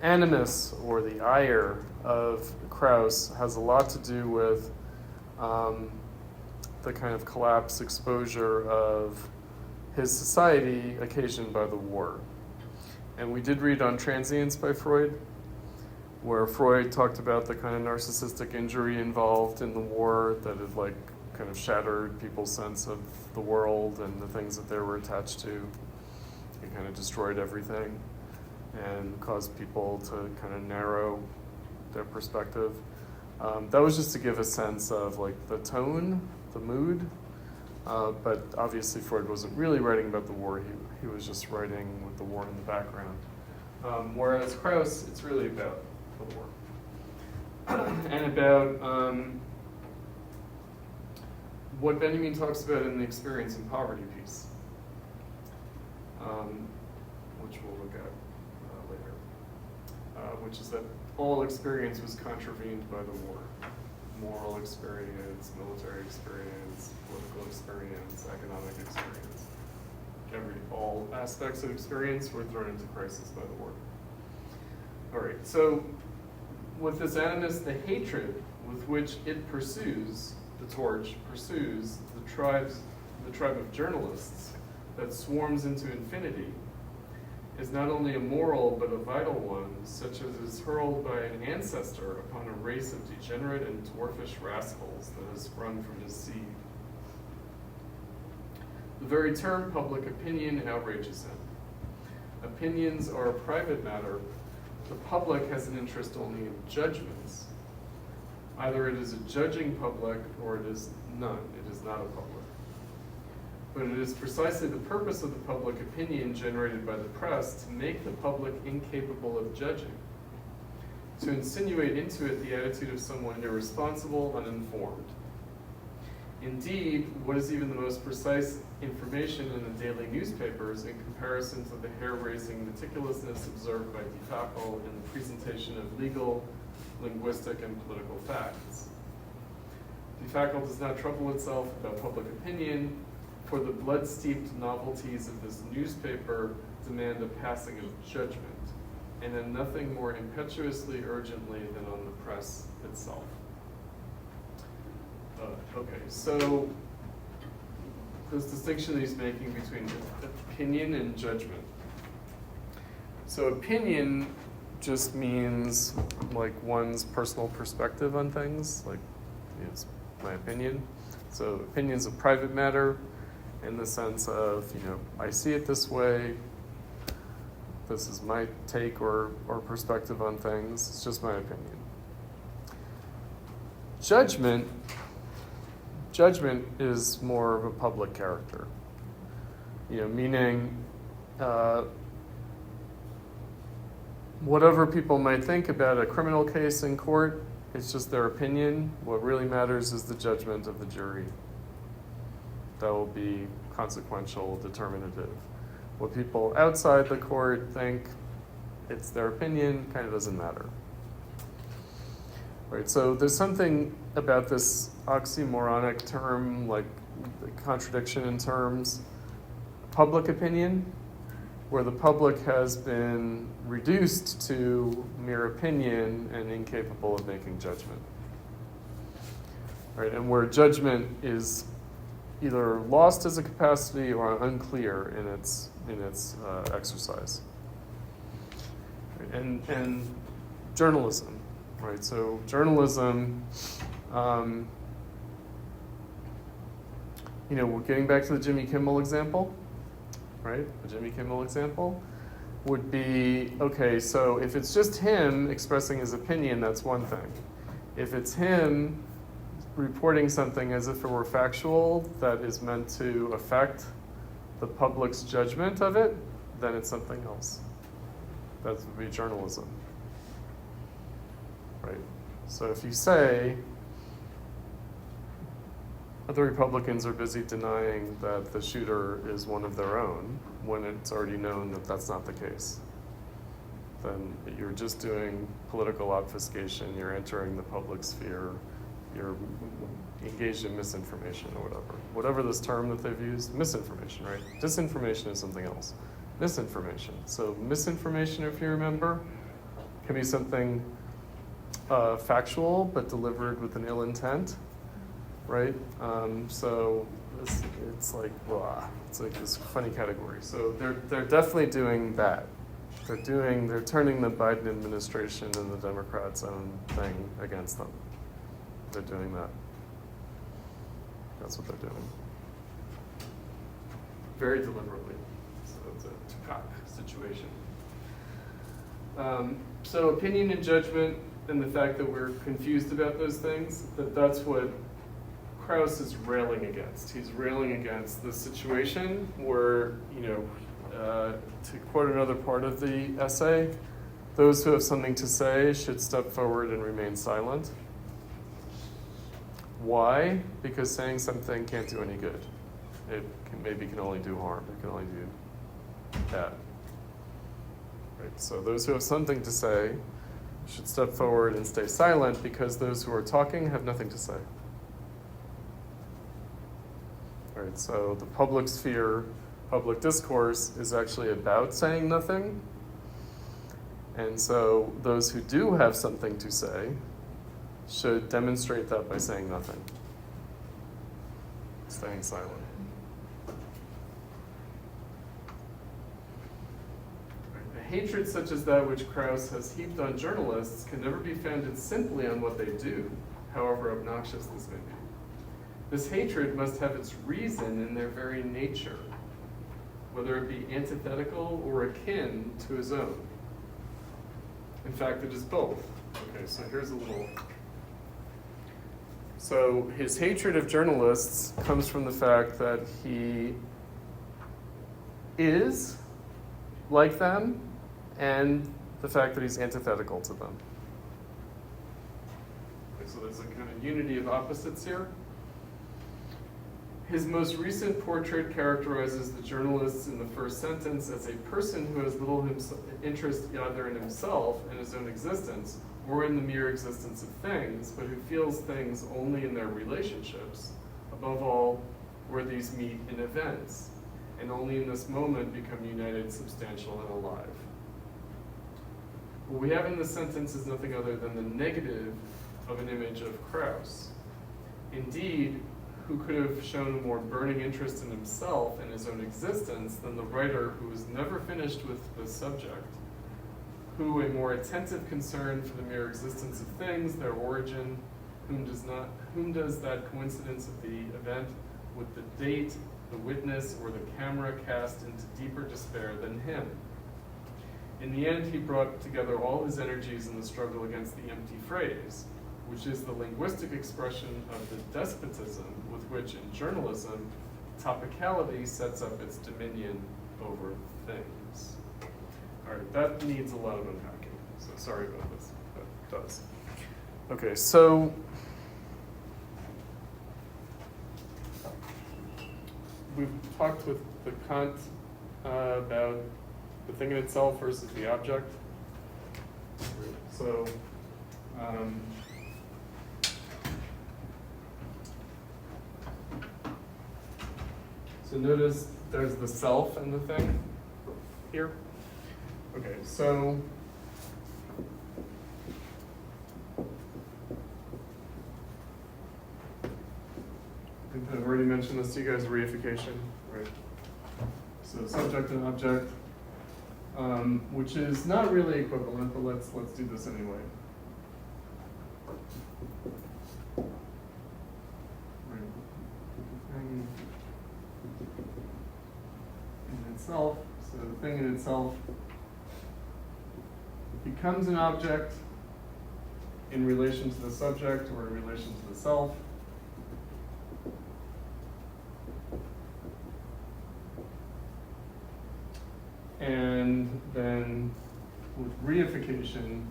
animus or the ire of Kraus has a lot to do with the kind of collapse exposure of his society occasioned by the war. And we did read on Transience by Freud, where Freud talked about the kind of narcissistic injury involved in the war that had like kind of shattered people's sense of the world and the things that they were attached to. It kind of destroyed everything and caused people to kind of narrow their perspective. That was just to give a sense of like the tone, the mood, but obviously Freud wasn't really writing about the war, he was just writing with the war in the background. Whereas Kraus, it's really about the war. And about what Benjamin talks about in the Experience in Poverty piece, which we'll look at later, which is that all experience was contravened by the war. Moral experience, military experience, political experience, economic experience. All aspects of experience were thrown into crisis by the war. All right, so with this animus, the hatred with which it pursues, the torch pursues the tribe of journalists that swarms into infinity, is not only a moral but a vital one, such as is hurled by an ancestor upon a race of degenerate and dwarfish rascals that has sprung from his seed. The very term public opinion outrages him. Opinions are a private matter. The public has an interest only in judgments. Either it is a judging public or it is none. It is not a public. But it is precisely the purpose of the public opinion generated by the press to make the public incapable of judging, to insinuate into it the attitude of someone irresponsible, uninformed. Indeed, what is even the most precise information in the daily newspapers in comparison to the hair-raising meticulousness observed by dialectical in the presentation of legal, linguistic, and political facts? Dialectical does not trouble itself about public opinion, for the blood-steeped novelties of this newspaper demand a passing of judgment, and in nothing more impetuously urgently than on the press itself. Okay, so this distinction that he's making between opinion and judgment. So opinion just means like one's personal perspective on things, like it's my opinion. So opinion's a private matter in the sense of, I see it this way, this is my take or perspective on things, it's just my opinion. Judgment is more of a public character, meaning whatever people might think about a criminal case in court, it's just their opinion. What really matters is the judgment of the jury. That will be consequential, determinative. What people outside the court think, it's their opinion, kind of doesn't matter. Right, so there's something about this oxymoronic term, like the contradiction in terms, public opinion, where the public has been reduced to mere opinion and incapable of making judgment. Right, and where judgment is either lost as a capacity or unclear in its exercise. Right, and journalism, right? So journalism, we're getting back to the Jimmy Kimmel example, right? The Jimmy Kimmel example would be, okay, so if it's just him expressing his opinion, that's one thing. If it's him reporting something as if it were factual that is meant to affect the public's judgment of it, then it's something else. That would be journalism, right? So if you say, the Republicans are busy denying that the shooter is one of their own, when it's already known that that's not the case, then you're just doing political obfuscation, you're entering the public sphere, you're engaged in misinformation or whatever. Whatever this term that they've used, misinformation, right? Disinformation is something else. Misinformation. So misinformation, if you remember, can be something factual but delivered with an ill intent, right? So it's like, blah. It's like this funny category. So they're definitely doing that. They're turning the Biden administration and the Democrats' own thing against them. They're doing that. That's what they're doing. Very deliberately. So it's a Tukak situation. So opinion and judgment and the fact that we're confused about those things, that's what Kraus is railing against. He's railing against the situation where, to quote another part of the essay, those who have something to say should step forward and remain silent. Why? Because saying something can't do any good. It can only do harm. It can only do bad. Right? So those who have something to say should step forward and stay silent because those who are talking have nothing to say. Right? So the public sphere, public discourse is actually about saying nothing. And so those who do have something to say should demonstrate that by saying nothing, staying silent. A hatred such as that which Kraus has heaped on journalists can never be founded simply on what they do, however obnoxious this may be. This hatred must have its reason in their very nature, whether it be antithetical or akin to his own. In fact, it is both. Okay, so here's a little. So his hatred of journalists comes from the fact that he is like them and the fact that he's antithetical to them. Okay, so there's a kind of unity of opposites here. His most recent portrait characterizes the journalists in the first sentence as a person who has little interest either in himself and his own existence or in the mere existence of things, but who feels things only in their relationships, above all, where these meet in events, and only in this moment become united, substantial, and alive. What we have in this sentence is nothing other than the negative of an image of Kraus. Indeed, who could have shown a more burning interest in himself and his own existence than the writer who was never finished with the subject, who a more attentive concern for the mere existence of things, their origin, whom does that coincidence of the event with the date, the witness, or the camera cast into deeper despair than him? In the end, he brought together all his energies in the struggle against the empty phrase, which is the linguistic expression of the despotism with which, in journalism, topicality sets up its dominion over things. All right, that needs a lot of unpacking, so sorry about this. That does. Okay, so we've talked with the Kant about the thing in itself versus the object. So, so notice there's the self and the thing here. Okay, so I think I've already mentioned this to you guys, reification, right? So subject and object, which is not really equivalent, but let's do this anyway. Right. Thing in itself, so the thing in itself becomes an object in relation to the subject or in relation to the self. And then with reification,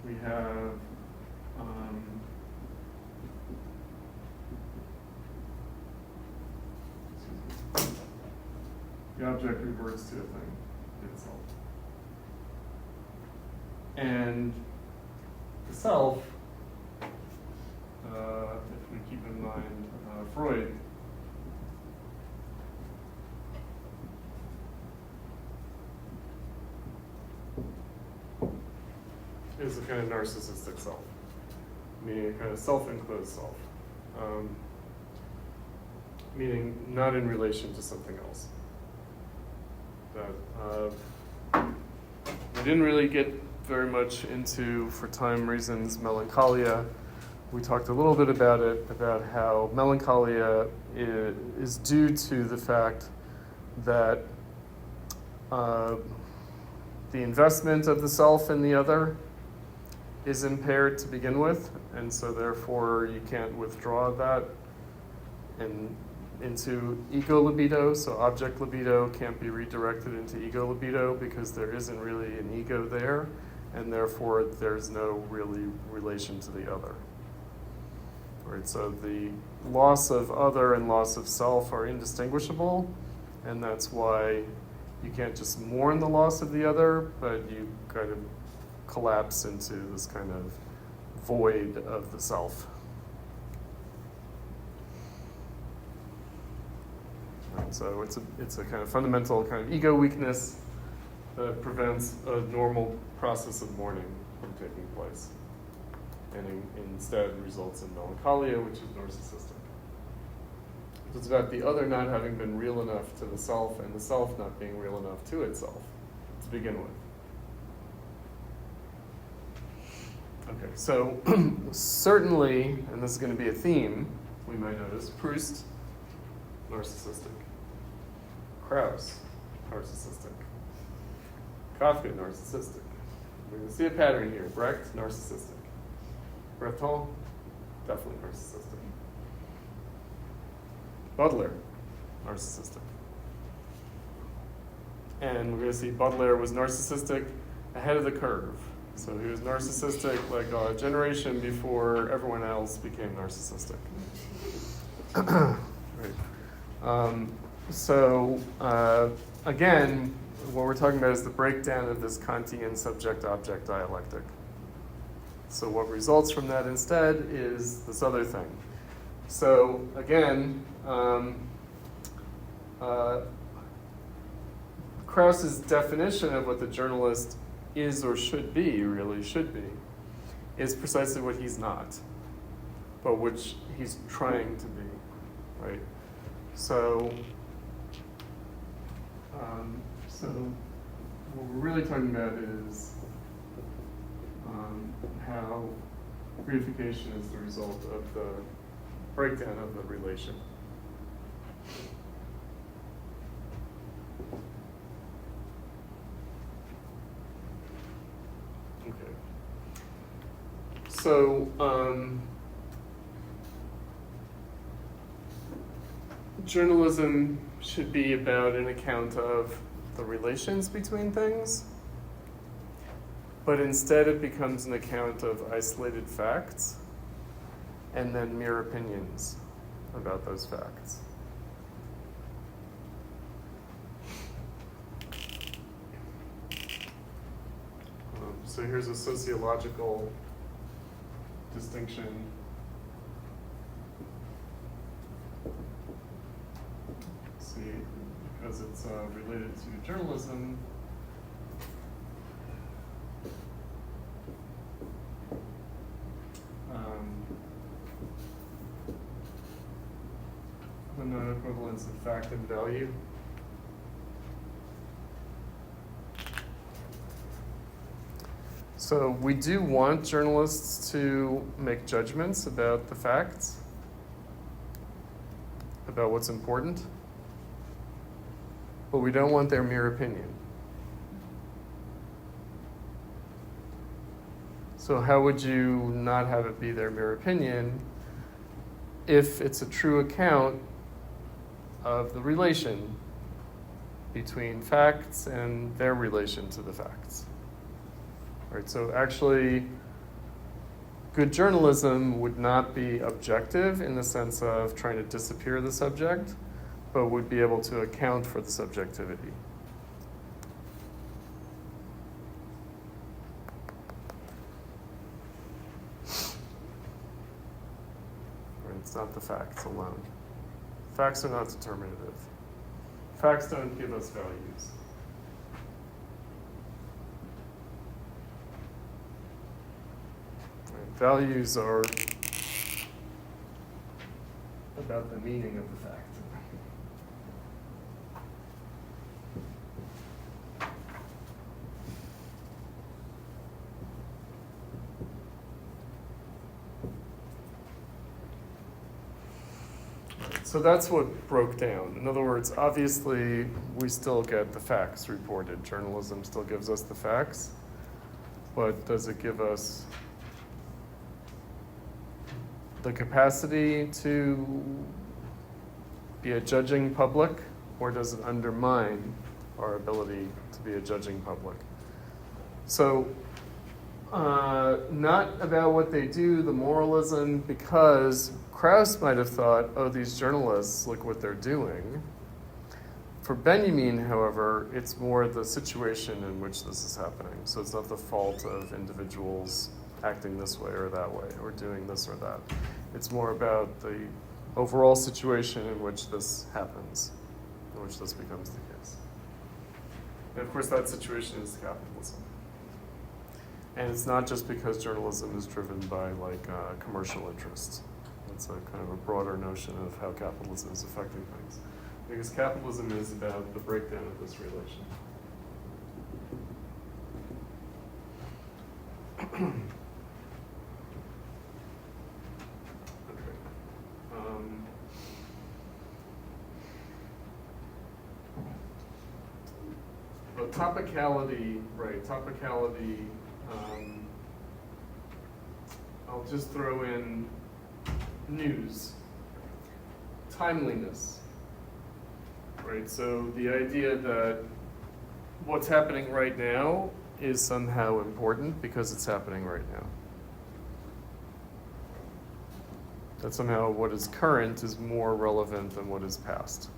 we have the object reverts to a thing in itself. And the self, if we keep in mind Freud, is a kind of narcissistic self, meaning a kind of self-enclosed self, meaning not in relation to something else. That we didn't really get very much into, for time reasons, melancholia. We talked a little bit about it, about how melancholia is due to the fact that the investment of the self in the other is impaired to begin with, and so therefore you can't withdraw that into ego libido, so object libido can't be redirected into ego libido because there isn't really an ego there, and therefore there's no really relation to the other. Right, so the loss of other and loss of self are indistinguishable, and that's why you can't just mourn the loss of the other, but you kind of collapse into this kind of void of the self. Right, so it's a kind of fundamental kind of ego weakness that prevents a normal process of mourning from taking place, and instead results in melancholia, which is narcissistic. It's about the other not having been real enough to the self, and the self not being real enough to itself to begin with. Okay, so certainly, and this is going to be a theme, we might notice, Proust, narcissistic. Kraus, narcissistic. Kafka, narcissistic. We're going to see a pattern here. Brecht, narcissistic. Breton, definitely narcissistic. Baudelaire, narcissistic. And we're going to see Baudelaire was narcissistic ahead of the curve. So he was narcissistic like a generation before everyone else became narcissistic. Right. Again, what we're talking about is the breakdown of this Kantian subject-object dialectic. So what results from that instead is this other thing. So again, Kraus's definition of what the journalist is or should be, really should be, is precisely what he's not, but which he's trying to be, right? So what we're really talking about is how reification is the result of the breakdown of the relation. Okay. So, journalism should be about an account of the relations between things, but instead it becomes an account of isolated facts and then mere opinions about those facts. So here's a sociological distinction. See, because it's related to journalism. The non-equivalence of fact and value. So we do want journalists to make judgments about the facts, about what's important, but we don't want their mere opinion. So how would you not have it be their mere opinion if it's a true account of the relation between facts and their relation to the facts? Right, so actually, good journalism would not be objective in the sense of trying to disappear the subject, but would be able to account for the subjectivity. Right, it's not the facts alone. Facts are not determinative. Facts don't give us values. Values are about the meaning of the fact. So that's what broke down. In other words, obviously, we still get the facts reported. Journalism still gives us the facts, but does it give us the capacity to be a judging public, or does it undermine our ability to be a judging public? So, not about what they do, the moralism, because Kraus might have thought, oh, these journalists, look what they're doing. For Benjamin, however, it's more the situation in which this is happening. So it's not the fault of individuals acting this way or that way, or doing this or that. It's more about the overall situation in which this happens, in which this becomes the case. And of course, that situation is capitalism. And it's not just because journalism is driven by commercial interests. It's a kind of a broader notion of how capitalism is affecting things. Because capitalism is about the breakdown of this relation. But topicality, right, topicality, I'll just throw in news, timeliness, right? So the idea that what's happening right now is somehow important because it's happening right now. That somehow what is current is more relevant than what is past.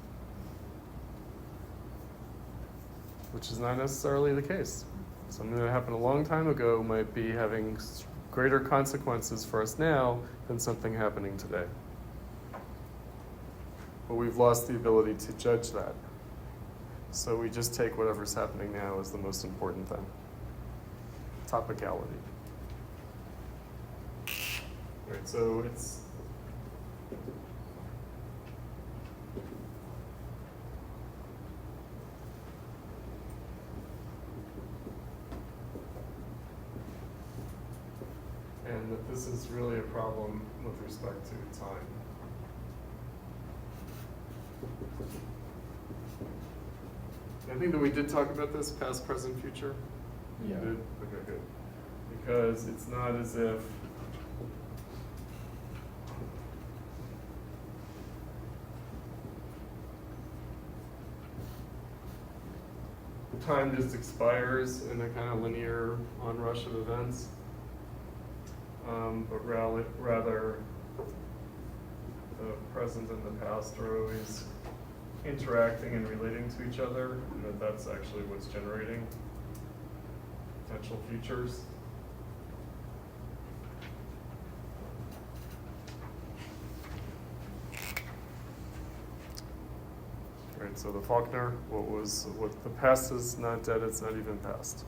Which is not necessarily the case. Something that happened a long time ago might be having greater consequences for us now than something happening today. But we've lost the ability to judge that. So we just take whatever's happening now as the most important thing. Topicality. Right, so it's and that this is really a problem with respect to time. I think that we did talk about this, past, present, future. Yeah. We did? Okay, good. Because it's not as if time just expires in a kind of linear onrush of events. But rather the present and the past are always interacting and relating to each other, and that's actually what's generating potential futures. Right, so the Faulkner, what the past is not dead, it's not even past.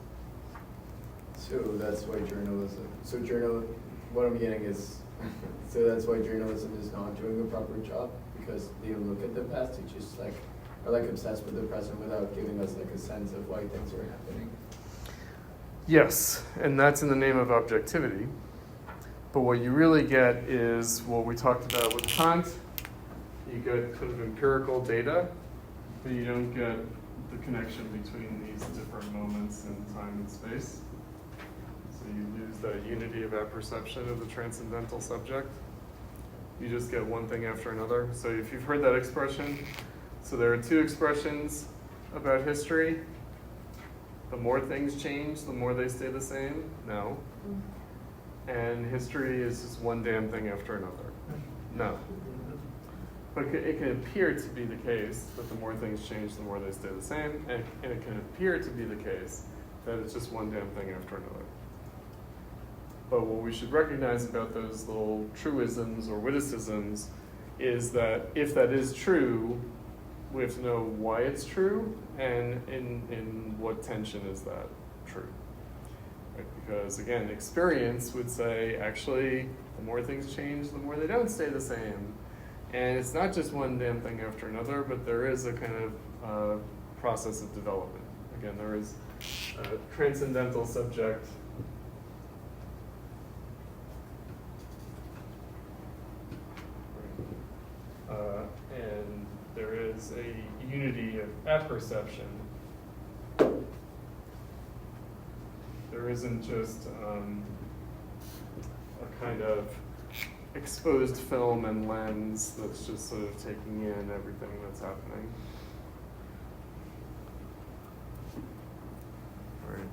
So that's why journalism, what I'm getting is, so that's why journalism is not doing a proper job, because they look at the past, they just are obsessed with the present without giving us a sense of why things are happening. Yes, and that's in the name of objectivity. But what you really get is what we talked about with Kant. You get kind of empirical data, but you don't get the connection between these different moments in time and space. So you lose that unity of apperception of the transcendental subject. You just get one thing after another. So if you've heard that expression, so there are two expressions about history. The more things change, the more they stay the same. No. And history is just one damn thing after another. No. But it can appear to be the case that the more things change, the more they stay the same. And it can appear to be the case that it's just one damn thing after another. But what we should recognize about those little truisms or witticisms is that if that is true, we have to know why it's true and in what tension is that true. Right? Because again, experience would say, actually, the more things change, the more they don't stay the same. And it's not just one damn thing after another, but there is a kind of process of development. Again, there is a transcendental subject. And there is a unity of apperception. There isn't just a kind of exposed film and lens that's just sort of taking in everything that's happening. Right.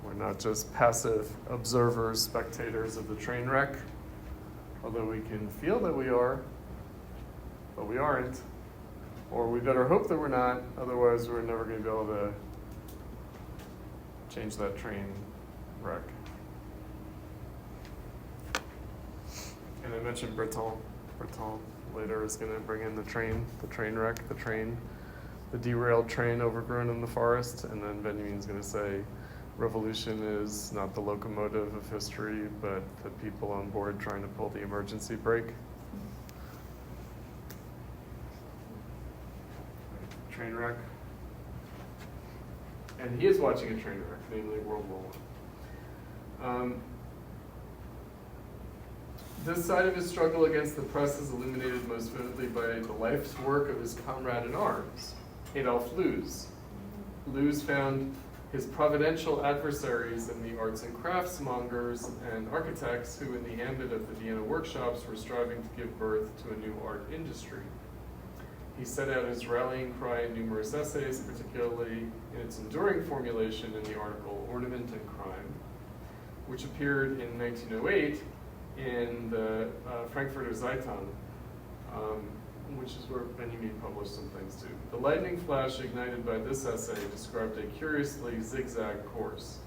We're not just passive observers, spectators of the train wreck, although we can feel that we are, but we aren't. Or we better hope that we're not, otherwise we're never going to be able to change that train wreck. And I mentioned Breton. Breton later is going to bring in the train wreck, the train the derailed train overgrown in the forest, and then Benjamin's going to say, revolution is not the locomotive of history, but the people on board trying to pull the emergency brake. Train wreck. And he is watching a train wreck, namely World War I. This side of his struggle against the press is illuminated most vividly by the life's work of his comrade in arms, Adolf Loos. Loos found his providential adversaries in the arts and crafts mongers and architects who, in the ambit of the Vienna workshops, were striving to give birth to a new art industry. He set out his rallying cry in numerous essays, particularly in its enduring formulation in the article Ornament and Crime, which appeared in 1908 in the Frankfurter Zeitung, which is where Benjamin published some things too. The lightning flash ignited by this essay described a curiously zigzag course.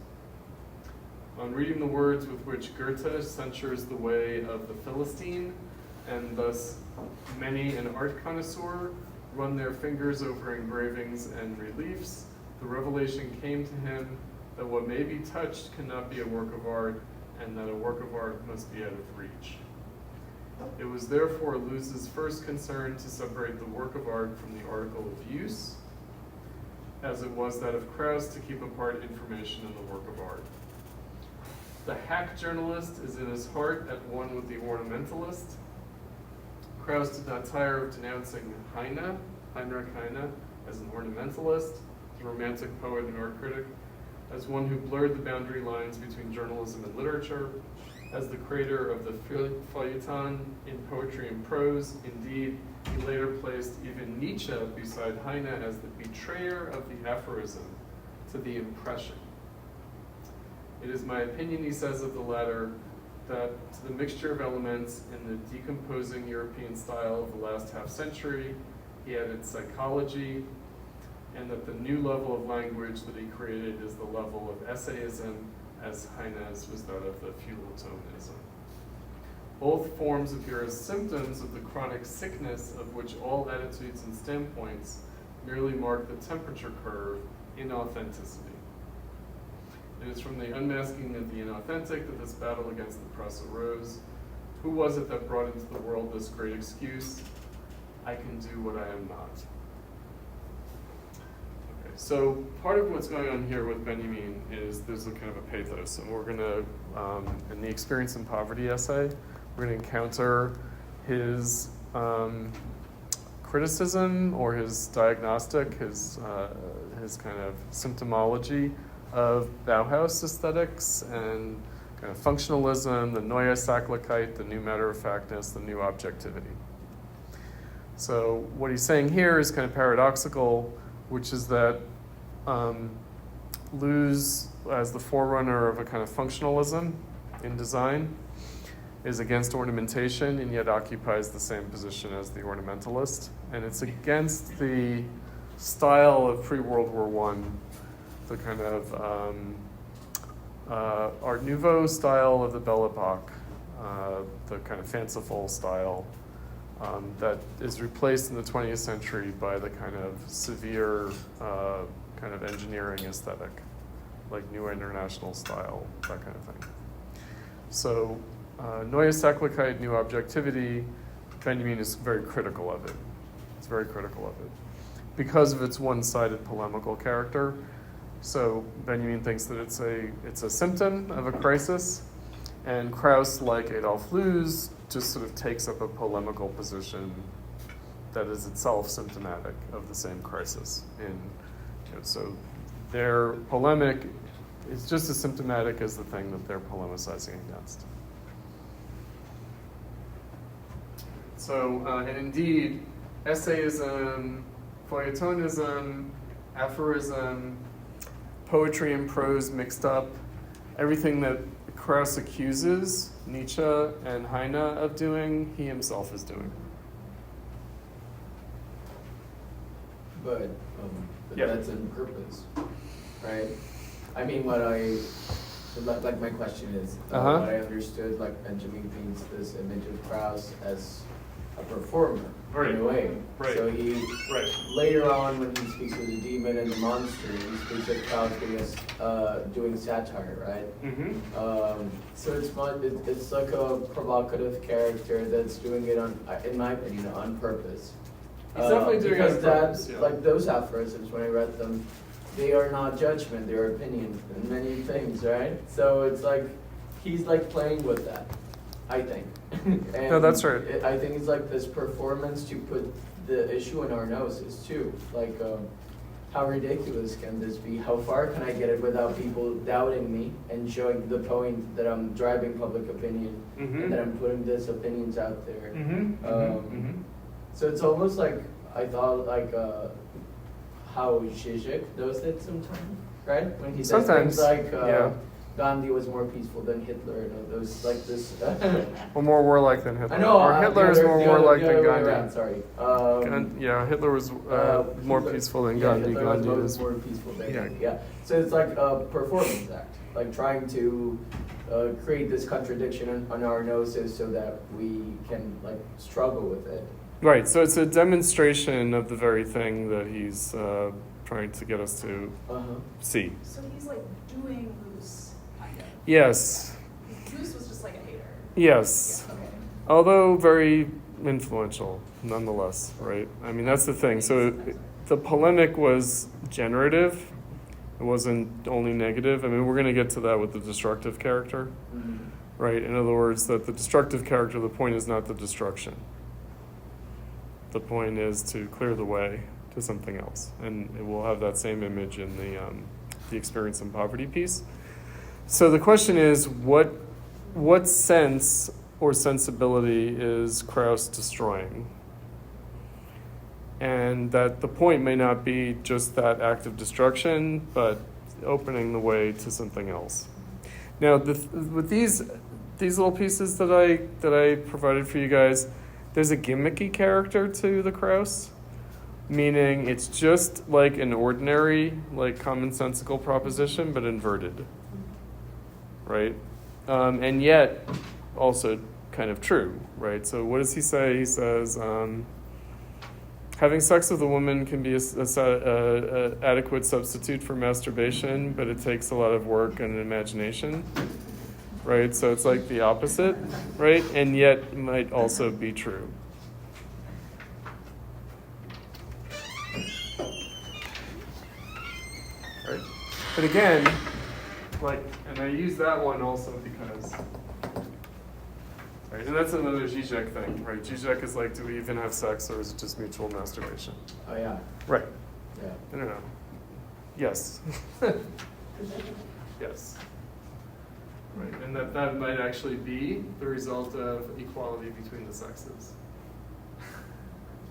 On reading the words with which Goethe censures the way of the Philistine, and thus many an art connoisseur run their fingers over engravings and reliefs, the revelation came to him that what may be touched cannot be a work of art, and that a work of art must be out of reach. It was therefore Loos's first concern to separate the work of art from the article of use, as it was that of Kraus to keep apart information and the work of art. The hack journalist is in his heart at one with the ornamentalist. Kraus did not tire of denouncing Heinrich Heine, as an ornamentalist, the romantic poet and art critic, as one who blurred the boundary lines between journalism and literature, as the creator of the feuilleton in poetry and prose. Indeed, he later placed even Nietzsche beside Heine as the betrayer of the aphorism to the impression. It is my opinion, he says of the latter, that to the mixture of elements in the decomposing European style of the last half-century, he added psychology, and that the new level of language that he created is the level of essayism, as Heine's was that of the feuilletonism. Both forms appear as symptoms of the chronic sickness of which all attitudes and standpoints merely mark the temperature curve in authenticity. It is from the unmasking of the inauthentic that this battle against the press arose. Who was it that brought into the world this great excuse? I can do what I am not. Okay, so part of what's going on here with Benjamin is there's a kind of a pathos, and we're going to, in the Experience in Poverty essay, we're going to encounter his criticism or his diagnostic, his kind of symptomology of Bauhaus aesthetics and kind of functionalism, the Neue Sachlichkeit, the new matter-of-factness, the new objectivity. So what he's saying here is kind of paradoxical, which is that Loos, as the forerunner of a kind of functionalism in design, is against ornamentation and yet occupies the same position as the ornamentalist. And it's against the style of pre-World War I, the kind of Art Nouveau style of the Belle Epoque, the kind of fanciful style that is replaced in the 20th century by the kind of severe kind of engineering aesthetic, like New International style, that kind of thing. So Neue Sachlichkeit, new objectivity, Benjamin is very critical of it. It's very critical of it because of its one-sided polemical character. So Benjamin thinks that it's a symptom of a crisis, and Kraus, like Adolf Loos, just sort of takes up a polemical position that is itself symptomatic of the same crisis. So their polemic is just as symptomatic as the thing that they're polemicizing against. So, and indeed, essayism, feuilletonism, aphorism, poetry and prose mixed up, everything that Kraus accuses Nietzsche and Heine of doing, he himself is doing. But Yep. that's on purpose, right? I mean, like my question is, what I understood, like Benjamin paints this image of Kraus as a performer Right. in a way. Right. So he Right. later on when he speaks of the demon and the monster, he speaks of Kraus doing satire, right? Mm-hmm. So it's fun. It's like a provocative character that's doing it in my opinion, on purpose. He's definitely doing it because on purpose, that, yeah. like those aphorisms, when I read them, they are not judgment; they are opinion in many things, right? So it's like he's like playing with that, I think. And No, that's right. I think it's like this performance to put the issue in our noses too. Like, how ridiculous can this be? How far can I get it without people doubting me and showing the point that I'm driving public opinion Mm-hmm. and that I'm putting these opinions out there? Mm-hmm. So it's almost like I thought like how Zizek does it sometimes, right? When he says Sometimes, things like yeah. Gandhi was more peaceful than Hitler, and those like this. Well, more warlike than Hitler. I know. Or Hitler is more warlike than Gandhi. Around, sorry. Yeah, Hitler was more peaceful than Gandhi. Hitler Gandhi was is more peaceful than yeah. Gandhi. Yeah. So it's like a performance act, like trying to create this contradiction on our noses so that we can like struggle with it. right. So it's a demonstration of the very thing that he's trying to get us to see. So he's like doing loose, kind of. Yes. Loose was just like a hater. Yes. Yeah, okay. Although very influential, nonetheless, right? I mean, that's the thing. So the polemic was generative. It wasn't only negative. I mean, we're going to get to that with the destructive character, right? In other words, that the destructive character, the point is not the destruction. The point is to clear the way to something else. And it will have that same image in the experience in poverty piece. So the question is, what sense or sensibility is Kraus destroying? And that the point may not be just that act of destruction, but opening the way to something else. Now, with these little pieces that I provided for you guys, there's a gimmicky character to the Kraus, meaning it's just like an ordinary, like commonsensical proposition, but inverted, right? And yet also kind of true, right? So what does he say? He says, having sex with a woman can be a adequate substitute for masturbation, but it takes a lot of work and imagination, right? So it's like the opposite, right? And yet might also be true. Right? But again, like, and I use that one also because, right, and that's another Zizek thing, right? Zizek is like, do we even have sex or is it just mutual masturbation? Oh yeah. Right. Yeah. I don't know. Yes. Yes. Right, and that might actually be the result of equality between the sexes.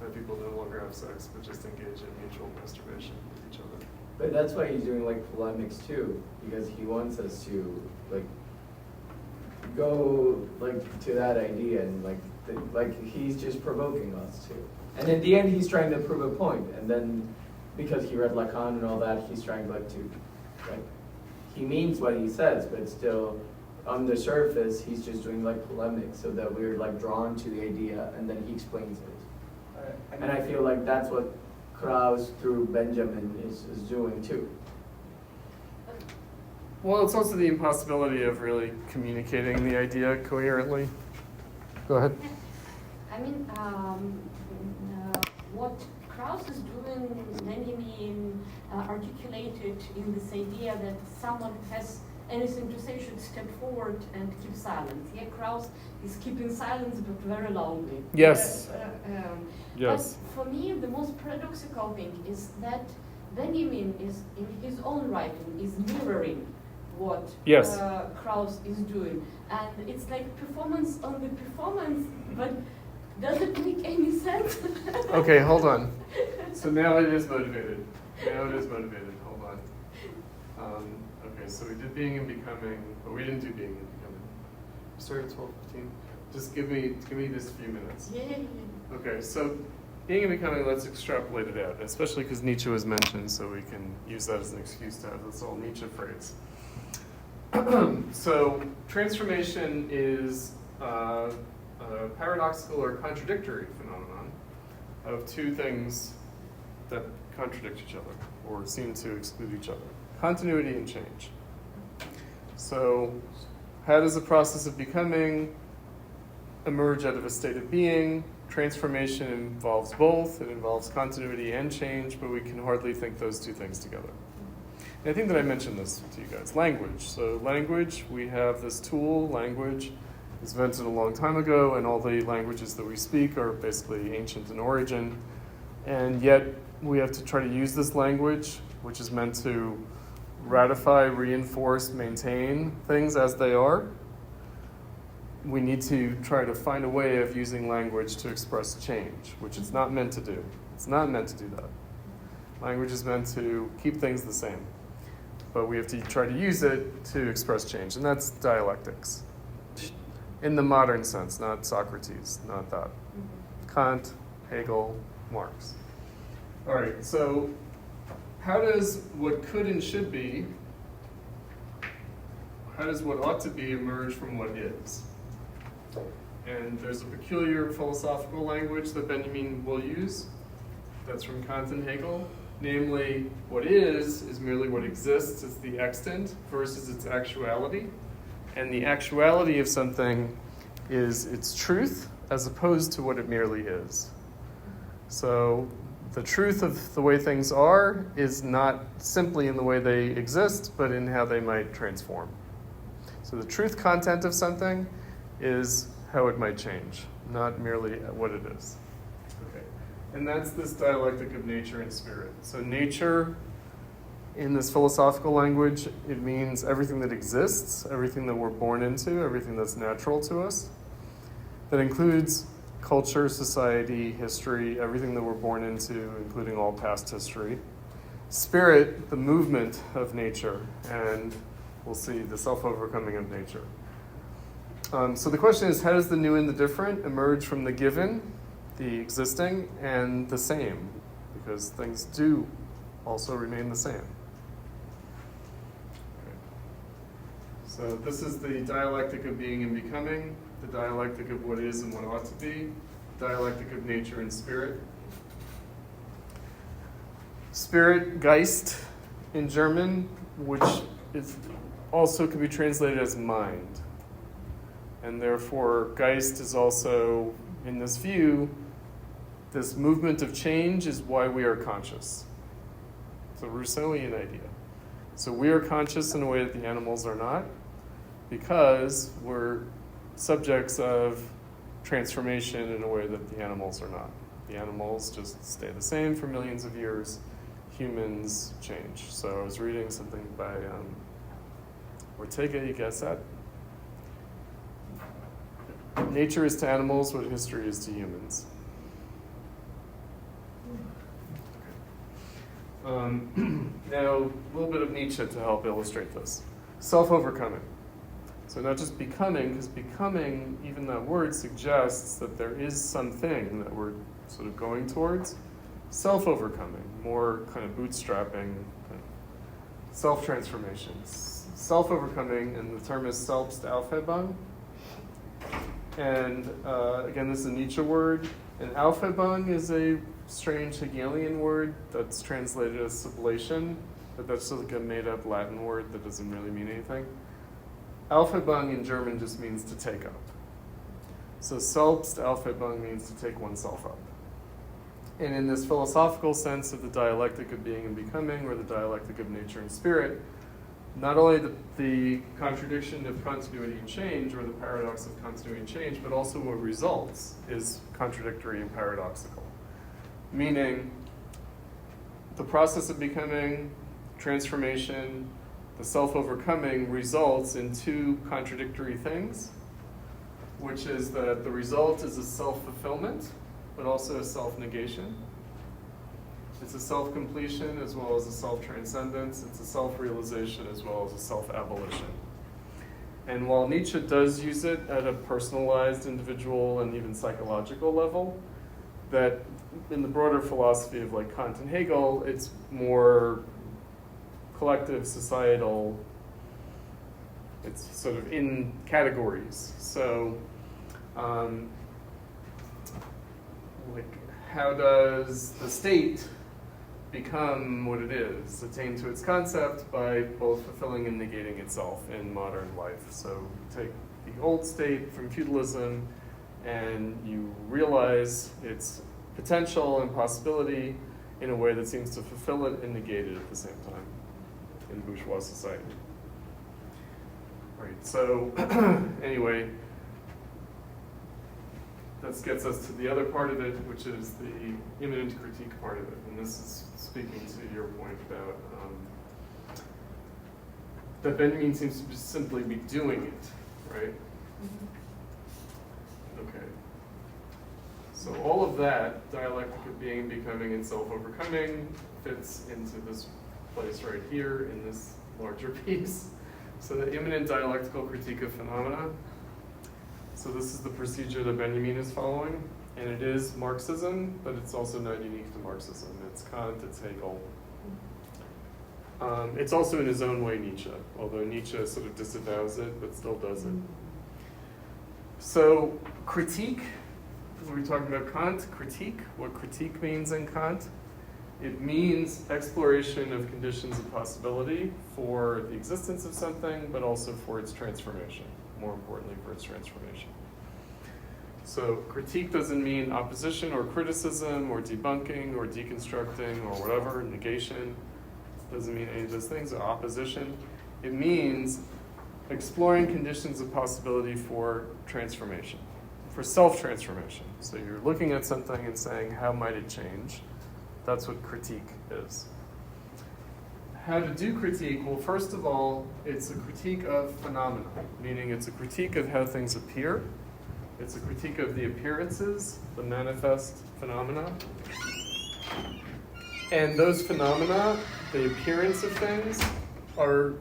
That people no longer have sex, but just engage in mutual masturbation with each other. But that's why he's doing like polemics too, because he wants us to like go like to that idea and like he's just provoking us to. And in the end, he's trying to prove a point, and then because he read Lacan and all that, he's trying like to like he means what he says, but still on the surface, he's just doing like polemics so that we're like drawn to the idea, and then he explains it. And I feel like that's what Kraus through Benjamin is doing too. Well, it's also the impossibility of really communicating the idea coherently. Go ahead. I mean, what Kraus is doing, Benjamin articulated in this idea that someone has anything to say should step forward and keep silence. Yeah, Kraus is keeping silence, but very loudly. Yes. Yes. But for me, the most paradoxical thing is that Benjamin is, in his own writing, is mirroring what Yes. Kraus is doing. And it's like performance on the performance, but does it make any sense? Okay, hold on. So now it is motivated. Hold on. Okay, so we did Being and Becoming, but we didn't do Being and Becoming. We started at 12:15. Just give me this few minutes. Yeah. Okay, so Being and Becoming, let's extrapolate it out, especially because Nietzsche was mentioned, so we can use that as an excuse to have this whole Nietzsche phrase. So transformation is a paradoxical or contradictory phenomenon of two things that contradict each other or seem to exclude each other. Continuity and change. So how does the process of becoming emerge out of a state of being? Transformation involves both. It involves continuity and change, but we can hardly think those two things together. And I think that I mentioned this to you guys. Language. So language, we have this tool, language. It was invented a long time ago, and all the languages that we speak are basically ancient in origin. And yet we have to try to use this language, which is meant to ratify, reinforce, maintain things as they are. We need to try to find a way of using language to express change, which it's not meant to do. It's not meant to do that. Language is meant to keep things the same, but we have to try to use it to express change, and that's dialectics. In the modern sense, not Socrates, not that. Kant, Hegel, Marx. All right, so how does what could and should be, how does what ought to be emerge from what is? And there's a peculiar philosophical language that Benjamin will use. That's from Kant and Hegel. Namely, what is merely what exists. It's the extant versus its actuality. And the actuality of something is its truth as opposed to what it merely is. So the truth of the way things are is not simply in the way they exist, but in how they might transform. So the truth content of something is how it might change, not merely what it is. Okay. And that's this dialectic of nature and spirit. So nature, in this philosophical language, it means everything that exists, everything that we're born into, everything that's natural to us. That includes culture, society, history, everything that we're born into, including all past history. Spirit, the movement of nature, and we'll see the self-overcoming of nature. So the question is, how does the new and the different emerge from the given, the existing, and the same? Because things do also remain the same. Okay. So this is the dialectic of being and becoming, the dialectic of what is and what ought to be, dialectic of nature and spirit. Spirit, Geist, in German, which is also can be translated as mind. And therefore, Geist is also, in this view, this movement of change is why we are conscious. It's a Rousseauian idea. So we are conscious in a way that the animals are not, because we're subjects of transformation in a way that the animals are not. The animals just stay the same for millions of years. Humans change. So I was reading something by Ortega y Gasset. Nature is to animals what history is to humans. Now, a little bit of Nietzsche to help illustrate this. Self-overcoming. So not just becoming, because becoming, even that word suggests that there is something that we're sort of going towards. Self-overcoming, more kind of bootstrapping, kind of self-transformation. Self-overcoming, and the term is Selbstaufhebung. And again, this is a Nietzsche word. And Aufhebung is a strange Hegelian word that's translated as sublation, but that's like a made-up Latin word that doesn't really mean anything. Aufhebung in German just means to take up. So Selbstaufhebung means to take oneself up. And in this philosophical sense of the dialectic of being and becoming, or the dialectic of nature and spirit, not only the contradiction of continuity and change, or the paradox of continuity and change, but also what results is contradictory and paradoxical. Meaning, the process of becoming, transformation, the self-overcoming results in two contradictory things, which is that the result is a self-fulfillment, but also a self-negation. It's a self-completion as well as a self-transcendence. It's a self-realization as well as a self-abolition. And while Nietzsche does use it at a personalized, individual, and even psychological level, that in the broader philosophy of like Kant and Hegel, it's more collective, societal, it's sort of in categories. So Like, how does the state become what it is, attain to its concept by both fulfilling and negating itself in modern life? So take the old state from feudalism, and you realize its potential and possibility in a way that seems to fulfill it and negate it at the same time in bourgeois society. Right, so anyway, that gets us to the other part of it, which is the imminent critique part of it. And this is speaking to your point about that Benjamin seems to just simply be doing it, right? Okay. So all of that, dialectic of being, becoming, and self-overcoming, fits into this place right here in this larger piece. So the imminent dialectical critique of phenomena. So this is the procedure that Benjamin is following, and it is Marxism, but it's also not unique to Marxism. It's Kant, it's Hegel. It's also in his own way Nietzsche, although Nietzsche sort of disavows it, but still does it. So critique, when we're talking about Kant, critique, what critique means in Kant, it means exploration of conditions of possibility for the existence of something, but also for its transformation, more importantly for its transformation. So critique doesn't mean opposition or criticism or debunking or deconstructing or whatever, negation. Doesn't mean any of those things, or opposition. It means exploring conditions of possibility for transformation, for self-transformation. So you're looking at something and saying, how might it change? That's what critique is. How to do critique? Well, first of all, it's a critique of phenomena, meaning it's a critique of how things appear. It's a critique of the appearances, the manifest phenomena. And those phenomena, the appearance of things, are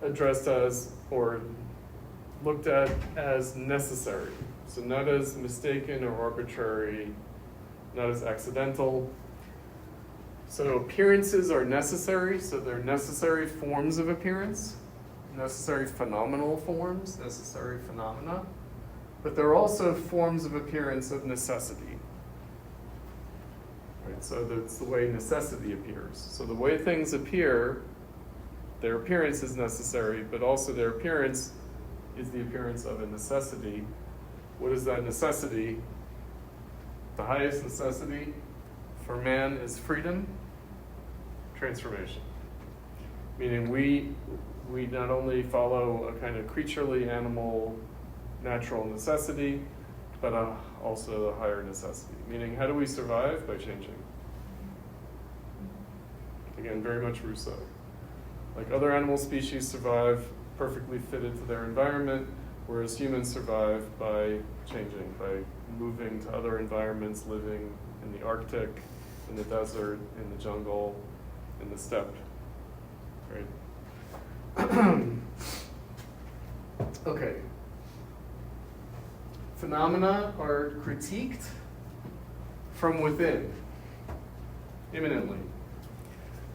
addressed as, or looked at as necessary. So not as mistaken or arbitrary, not as accidental. So appearances are necessary, so they're necessary forms of appearance, necessary phenomenal forms, necessary phenomena, but they're also forms of appearance of necessity. Right, so that's the way necessity appears. So the way things appear, their appearance is necessary, but also their appearance is the appearance of a necessity. What is that necessity? The highest necessity for man is freedom, transformation. Meaning we not only follow a kind of creaturely animal natural necessity, but also a higher necessity. Meaning, how do we survive? By changing. Again, very much Rousseau. Like other animal species survive perfectly fitted to their environment, whereas humans survive by changing, by moving to other environments, living in the Arctic, in the desert, in the jungle, in the steppe. Right? Okay. Phenomena are critiqued from within, imminently.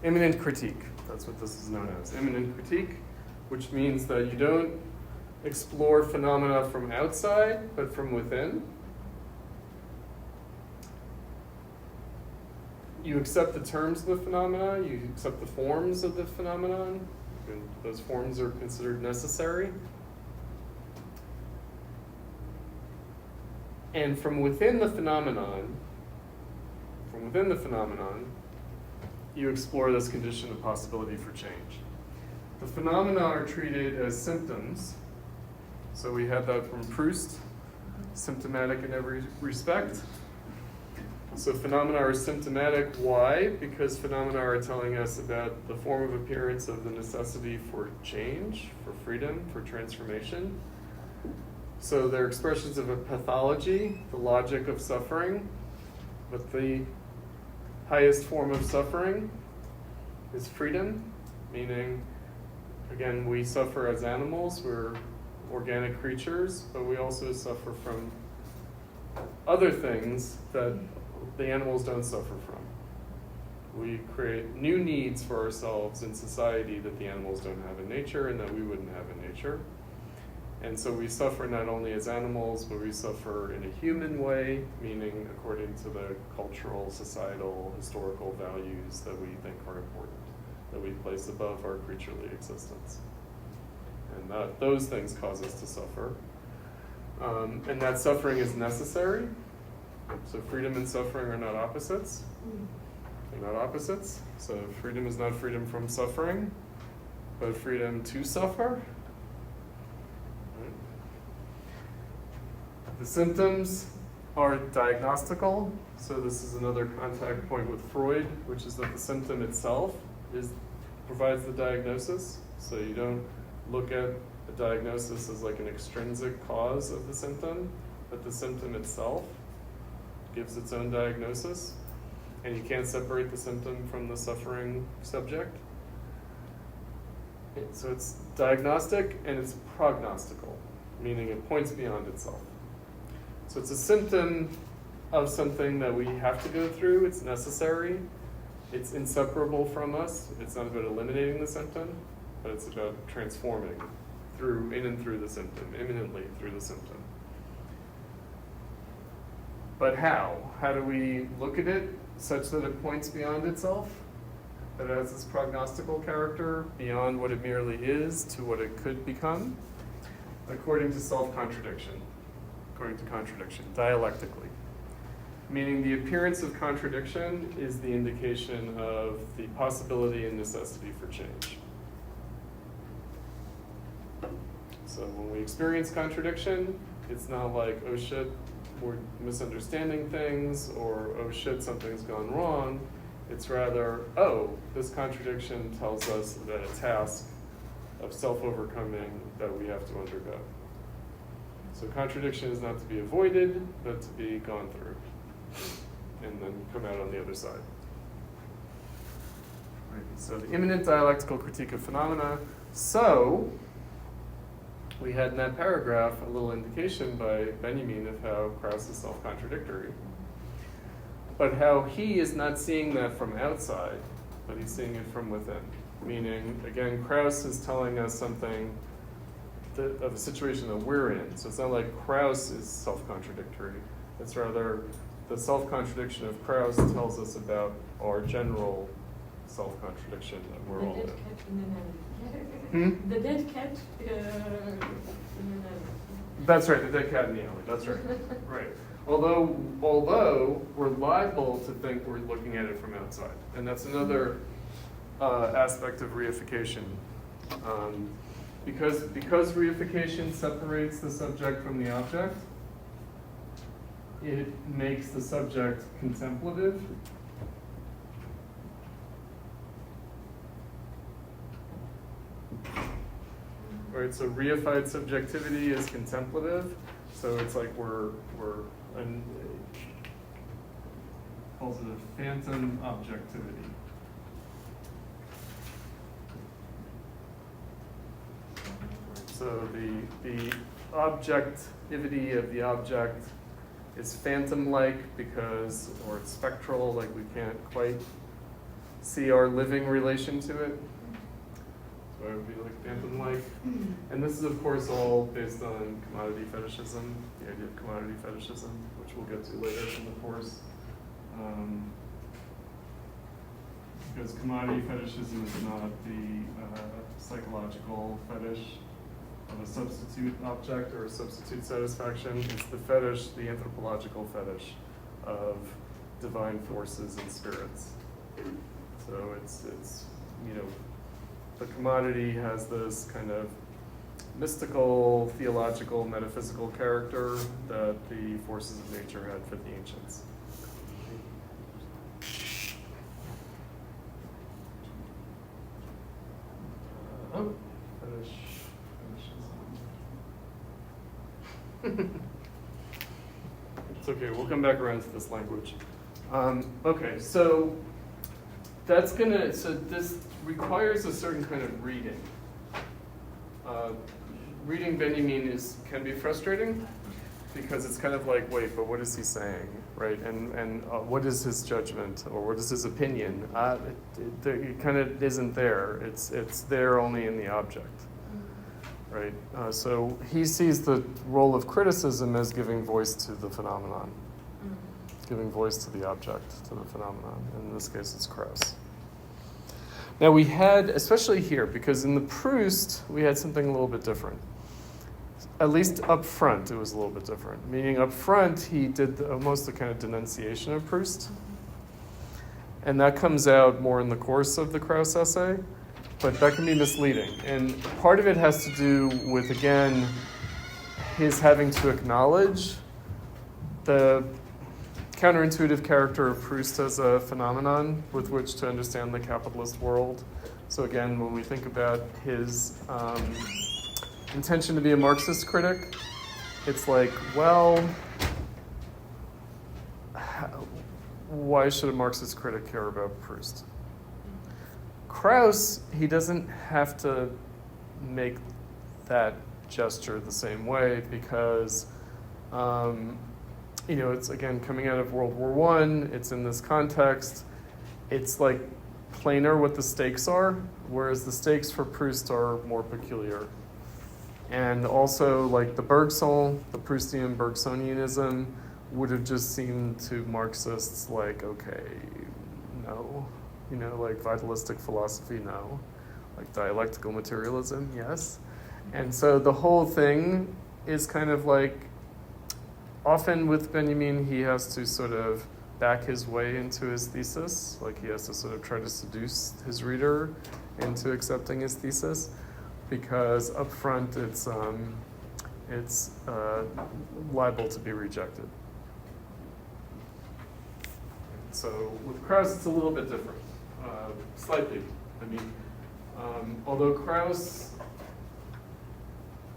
Imminent critique, that's what this is known as. Imminent critique, which means that you don't explore phenomena from outside, but from within. You accept the terms of the phenomena, you accept the forms of the phenomenon, and those forms are considered necessary. And from within the phenomenon, you explore this condition of possibility for change. The phenomena are treated as symptoms. So we had that from Proust, symptomatic in every respect. So phenomena are symptomatic. Why? Because phenomena are telling us about the form of appearance of the necessity for change, for freedom, for transformation. So they're expressions of a pathology, the logic of suffering, but the highest form of suffering is freedom, meaning, again, we suffer as animals, we're organic creatures, but we also suffer from other things that the animals don't suffer from. We create new needs for ourselves in society that the animals don't have in nature and that we wouldn't have in nature. And so we suffer not only as animals, but we suffer in a human way, meaning according to the cultural, societal, historical values that we think are important, that we place above our creaturely existence. And those things cause us to suffer. And that suffering is necessary. So freedom and suffering are not opposites. They're not opposites. So freedom is not freedom from suffering, but freedom to suffer. The symptoms are diagnostical. So this is another contact point with Freud, which is that the symptom itself provides the diagnosis. So you don't look at a diagnosis as like an extrinsic cause of the symptom, but the symptom itself gives its own diagnosis. And you can't separate the symptom from the suffering subject. So it's diagnostic and it's prognostical, meaning it points beyond itself. So it's a symptom of something that we have to go through. It's necessary. It's inseparable from us. It's not about eliminating the symptom, but it's about transforming in and through the symptom, imminently through the symptom. But how? How do we look at it such that it points beyond itself? That it has this prognostical character beyond what it merely is to what it could become? According to self-contradiction. According to contradiction, dialectically. Meaning the appearance of contradiction is the indication of the possibility and necessity for change. So when we experience contradiction, it's not like, oh shit, we're misunderstanding things, or oh shit, something's gone wrong. It's rather, oh, this contradiction tells us that a task of self-overcoming that we have to undergo. So contradiction is not to be avoided, but to be gone through, and then come out on the other side. Right. So the imminent dialectical critique of phenomena. So we had in that paragraph a little indication by Benjamin of how Kraus is self-contradictory, but how he is not seeing that from outside, but he's seeing it from within. Meaning, again, Kraus is telling us something of a situation that we're in. So it's not like Kraus is self-contradictory. It's rather the self-contradiction of Kraus tells us about our general self-contradiction that we're all in. The dead cat in the alley. The dead cat in the alley. That's right, the dead cat in the alley. That's right. Right. Although we're liable to think we're looking at it from outside, and that's another aspect of reification. Because reification separates the subject from the object, it makes the subject contemplative. Right, so reified subjectivity is contemplative, so it's like we're calls it a phantom objectivity. So the objectivity of the object is phantom-like or it's spectral, like we can't quite see our living relation to it. So it would be like phantom-like. And this is, of course, all based on commodity fetishism, the idea of commodity fetishism, which we'll get to later in the course. Because commodity fetishism is not the psychological fetish of a substitute object or a substitute satisfaction. It's the fetish, the anthropological fetish of divine forces and spirits. So it's the commodity has this kind of mystical, theological, metaphysical character that the forces of nature had for the ancients. Fetish. It's okay, we'll come back around to this language. Okay, so this requires a certain kind of reading. Reading Benjamin can be frustrating because it's kind of like, wait, but what is he saying, right? And what is his judgment or what is his opinion? It kind of isn't there. It's there only in the object, right? So he sees the role of criticism as giving voice to the phenomenon, giving voice to the object, to the phenomenon. In this case, it's Kraus. Now we had, especially here, because in the Proust, we had something a little bit different. At least up front, it was a little bit different. Meaning up front, he did almost a kind of denunciation of Proust. And that comes out more in the course of the Kraus essay, but that can be misleading. And part of it has to do with, again, his having to acknowledge the counterintuitive character of Proust as a phenomenon with which to understand the capitalist world. So again, when we think about his intention to be a Marxist critic, it's like, well, why should a Marxist critic care about Proust? Kraus, he doesn't have to make that gesture the same way because, it's again coming out of World War I, it's in this context, it's like plainer what the stakes are, whereas the stakes for Proust are more peculiar. And also, like the Bergson, the Proustian Bergsonianism would have just seemed to Marxists like, okay, no. Like vitalistic philosophy, no. Like dialectical materialism, yes. And so the whole thing is kind of like, often with Benjamin, he has to sort of back his way into his thesis. Like he has to sort of try to seduce his reader into accepting his thesis, because up front it's liable to be rejected. So with Kraus, it's a little bit different, slightly. Although Kraus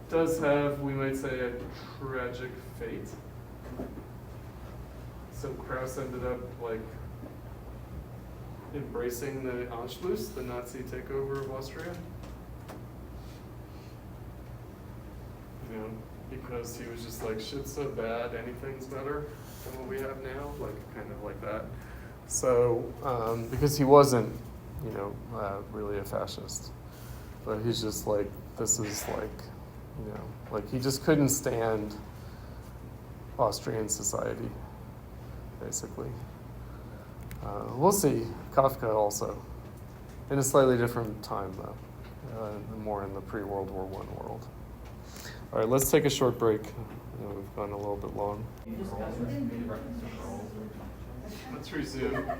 does have, we might say, a tragic fate. So Kraus ended up like embracing the Anschluss, the Nazi takeover of Austria. Because he was just like, shit's so bad, anything's better than what we have now, like kind of like that. So, because he wasn't, really a fascist, but he's just like, this is like, like he just couldn't stand Austrian society, basically. We'll see. Kafka also, in a slightly different time though, more in the pre-World War I world. All right, let's take a short break. We've gone a little bit long. Let's resume.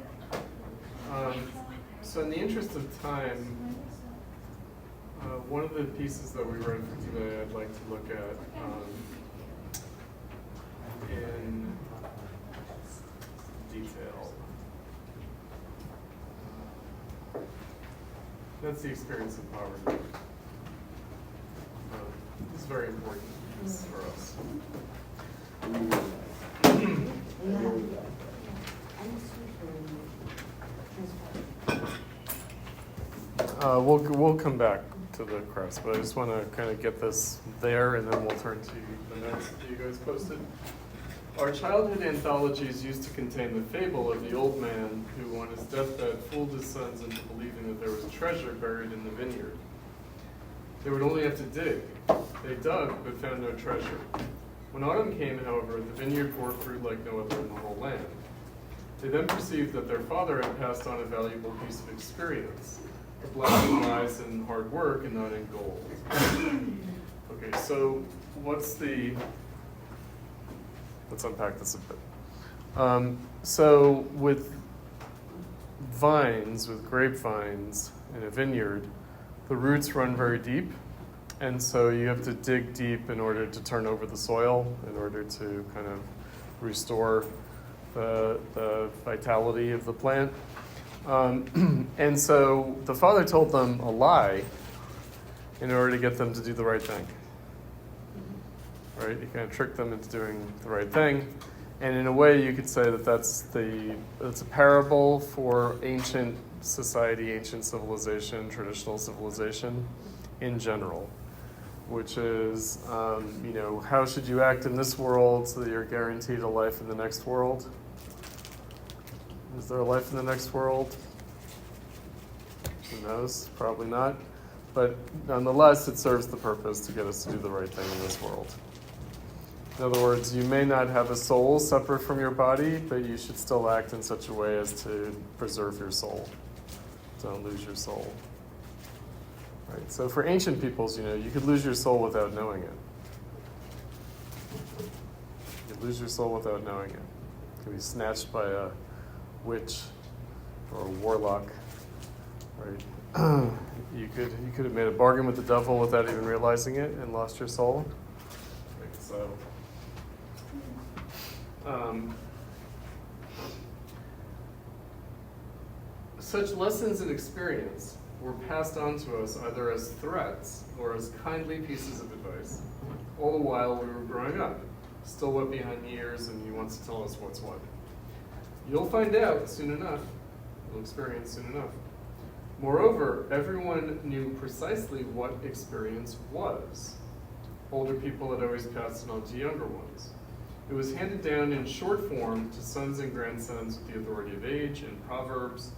So in the interest of time, one of the pieces that we read for today I'd like to look at in detail. That's the experience of poverty. It's very important for us. We'll come back to the Kraus, but I just want to kind of get this there, and then we'll turn to the notes that you guys posted. Our childhood anthologies used to contain the fable of the old man who, on his deathbed, fooled his sons into believing that there was treasure buried in the vineyard. They would only have to dig. They dug, but found no treasure. When autumn came, however, the vineyard bore fruit like no other in the whole land. They then perceived that their father had passed on a valuable piece of experience. The blessing lies in hard work and not in gold. Okay, so let's unpack this a bit. So with vines, with grapevines in a vineyard, the roots run very deep, and so you have to dig deep in order to turn over the soil, in order to kind of restore the vitality of the plant. And so the father told them a lie in order to get them to do the right thing. Right? He kind of tricked them into doing the right thing. And in a way, you could say that that's a parable for ancient society, ancient civilization, traditional civilization in general, which is, how should you act in this world so that you're guaranteed a life in the next world? Is there a life in the next world? Who knows? Probably not. But nonetheless, it serves the purpose to get us to do the right thing in this world. In other words, you may not have a soul separate from your body, but you should still act in such a way as to preserve your soul. Don't lose your soul. Right? So for ancient peoples, you could lose your soul without knowing it. You could lose your soul without knowing it. It could be snatched by a witch or a warlock. Right? You could have made a bargain with the devil without even realizing it and lost your soul. Right? So. Such lessons and experience were passed on to us either as threats or as kindly pieces of advice, all the while we were growing up, still wet behind the ears, and he wants to tell us what's what. You'll find out soon enough. You'll experience soon enough. Moreover, everyone knew precisely what experience was. Older people had always passed it on to younger ones. It was handed down in short form to sons and grandsons with the authority of age in proverbs,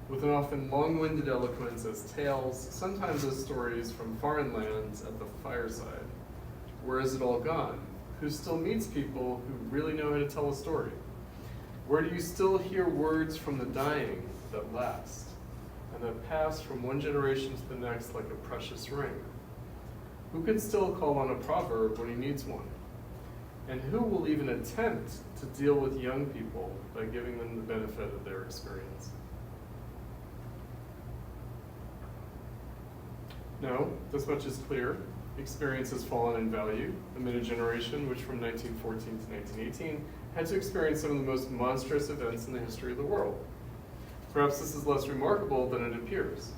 with an often long-winded eloquence as tales, sometimes as stories from foreign lands at the fireside. Where is it all gone? Who still meets people who really know how to tell a story? Where do you still hear words from the dying that last, and that pass from one generation to the next like a precious ring? Who can still call on a proverb when he needs one? And who will even attempt to deal with young people by giving them the benefit of their experience? No, this much is clear. Experience has fallen in value amid a generation which from 1914 to 1918 had to experience some of the most monstrous events in the history of the world. Perhaps this is less remarkable than it appears.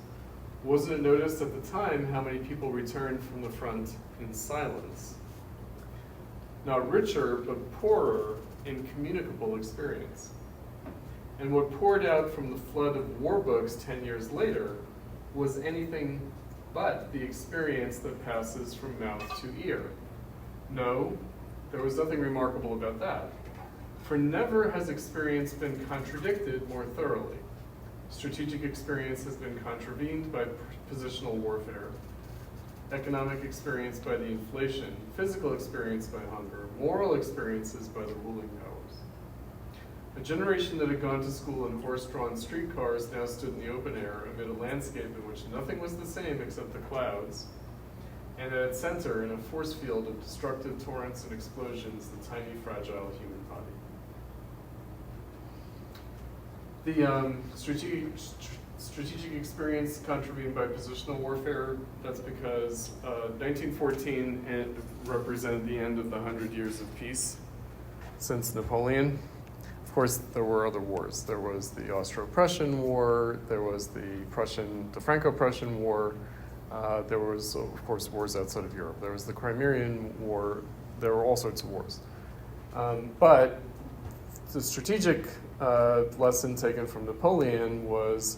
Wasn't it noticed at the time how many people returned from the front in silence? Not richer, but poorer in communicable experience. And what poured out from the flood of war books 10 years later was anything but the experience that passes from mouth to ear. No, there was nothing remarkable about that. For never has experience been contradicted more thoroughly. Strategic experience has been contravened by positional warfare. Economic experience by the inflation, physical experience by hunger, moral experiences by the ruling powers. A generation that had gone to school in horse-drawn streetcars now stood in the open air amid a landscape in which nothing was the same except the clouds, and at its center, in a force field of destructive torrents and explosions, the tiny, fragile human body. The strategic experience contravened by positional warfare, that's because 1914 represented the end of the 100 years of peace since Napoleon. Of course, there were other wars. There was the Austro-Prussian War, there was the Franco-Prussian War, there was, of course, wars outside of Europe. There was the Crimean War, there were all sorts of wars. But the strategic lesson taken from Napoleon was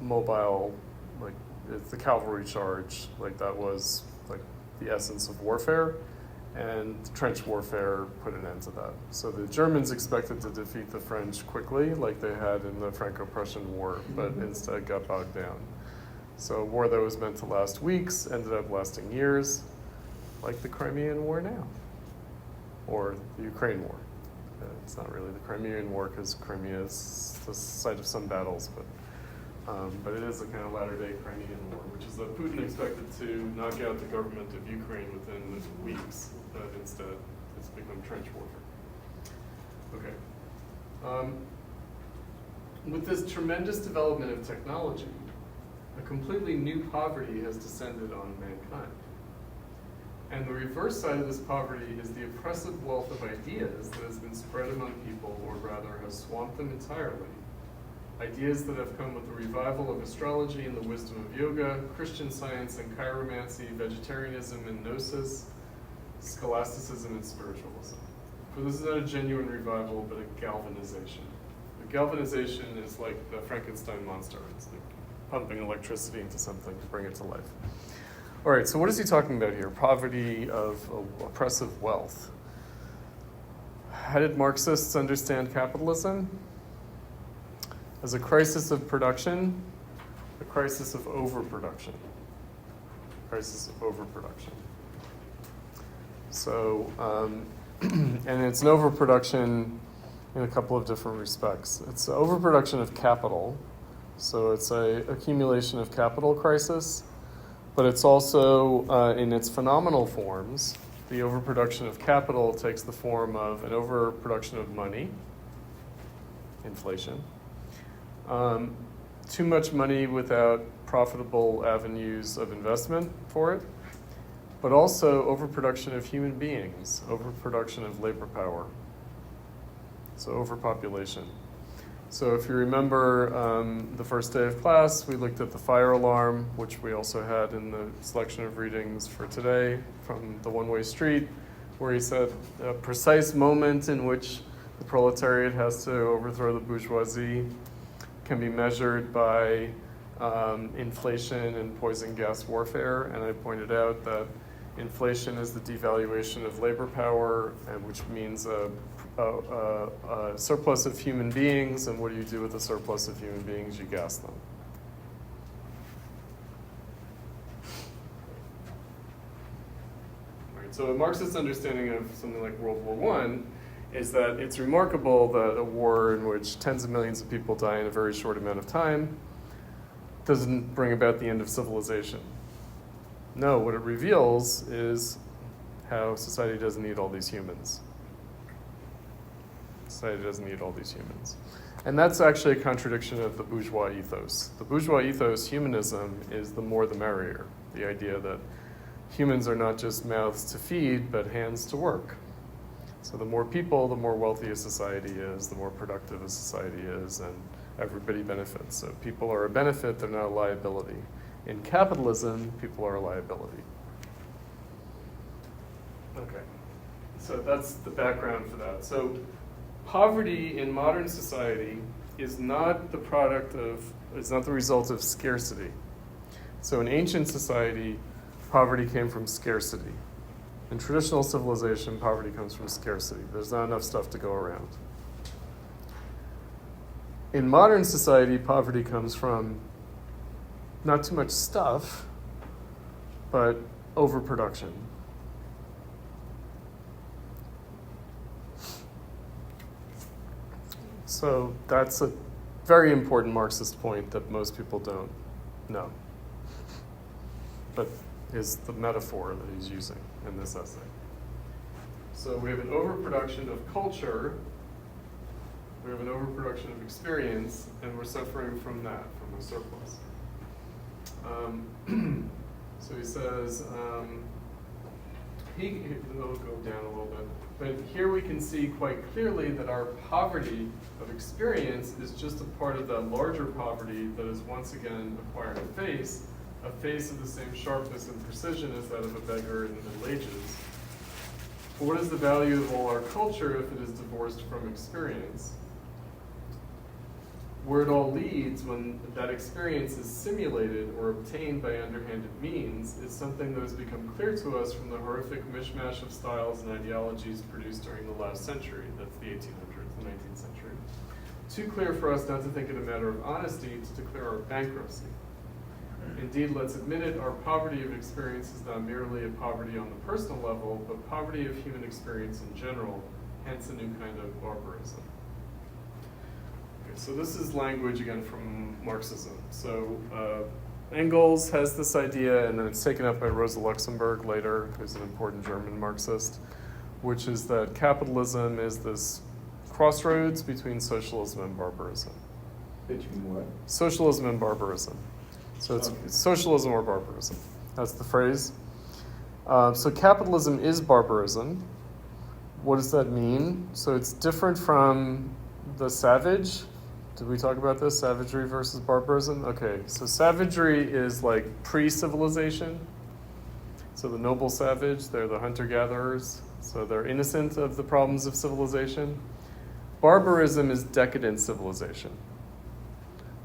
mobile, like it's the cavalry charge, like that was like the essence of warfare, and trench warfare put an end to that. So the Germans expected to defeat the French quickly, like they had in the Franco-Prussian War, but instead got bogged down. So a war that was meant to last weeks ended up lasting years, like the Crimean War now, or the Ukraine War. It's not really the Crimean War because Crimea is the site of some battles, but it is a kind of latter-day Crimean War, which is that Putin expected to knock out the government of Ukraine within weeks, but instead it's become trench warfare. Okay. With this tremendous development of technology, a completely new poverty has descended on mankind. And the reverse side of this poverty is the oppressive wealth of ideas that has been spread among people, or rather has swamped them entirely. Ideas that have come with the revival of astrology and the wisdom of yoga, Christian science and chiromancy, vegetarianism and gnosis, scholasticism and spiritualism. For this is not a genuine revival, but a galvanization. A galvanization is like the Frankenstein monster. It's like pumping electricity into something to bring it to life. All right, so what is he talking about here? Poverty of oppressive wealth. How did Marxists understand capitalism? As a crisis of production a crisis of overproduction. Crisis of overproduction. So, and it's an overproduction in a couple of different respects. It's an overproduction of capital, so it's a accumulation of capital crisis, but it's also, in its phenomenal forms, the overproduction of capital takes the form of an overproduction of money, inflation, too much money without profitable avenues of investment for it, but also overproduction of human beings, overproduction of labor power. So overpopulation. So if you remember the first day of class, we looked at the fire alarm, which we also had in the selection of readings for today from the One-Way Street, where he said a precise moment in which the proletariat has to overthrow the bourgeoisie can be measured by inflation and poison gas warfare. And I pointed out that inflation is the devaluation of labor power, and which means a surplus of human beings. And what do you do with a surplus of human beings? You gas them. Right, so a Marxist understanding of something like World War I is that it's remarkable that a war in which tens of millions of people die in a very short amount of time doesn't bring about the end of civilization. No, what it reveals is how society doesn't need all these humans. Society doesn't need all these humans. And that's actually a contradiction of the bourgeois ethos. The bourgeois ethos, humanism, is the more the merrier. The idea that humans are not just mouths to feed, but hands to work. So the more people, the more wealthy a society is, the more productive a society is, and everybody benefits. So people are a benefit, they're not a liability. In capitalism, people are a liability. Okay, so that's the background for that. So poverty in modern society is not the result of scarcity. So in ancient society, poverty came from scarcity. In traditional civilization, poverty comes from scarcity. There's not enough stuff to go around. In modern society, poverty comes from not too much stuff, but overproduction. So that's a very important Marxist point that most people don't know, but is the metaphor that he's using in this essay. So we have an overproduction of culture, we have an overproduction of experience, and we're suffering from that, from a surplus. So he says, he'll go down a little bit, but here we can see quite clearly that our poverty of experience is just a part of that larger poverty that is once again acquired a face of the same sharpness and precision as that of a beggar in the Middle Ages. But what is the value of all our culture if it is divorced from experience? Where it all leads when that experience is simulated or obtained by underhanded means is something that has become clear to us from the horrific mishmash of styles and ideologies produced during the last century. That's the 1800s, the 19th century. Too clear for us not to think it a matter of honesty to declare our bankruptcy. Indeed, let's admit it, our poverty of experience is not merely a poverty on the personal level, but poverty of human experience in general, hence a new kind of barbarism. So this is language, again, from Marxism. So Engels has this idea, and then it's taken up by Rosa Luxemburg later, who's an important German Marxist, which is that capitalism is this crossroads between socialism and barbarism. Between what? Socialism and barbarism. So it's socialism or barbarism. That's the phrase. So capitalism is barbarism. What does that mean? So it's different from the savage. Did we talk about this? Savagery versus barbarism? Okay, so savagery is like pre-civilization. So the noble savage, they're the hunter-gatherers. So they're innocent of the problems of civilization. Barbarism is decadent civilization.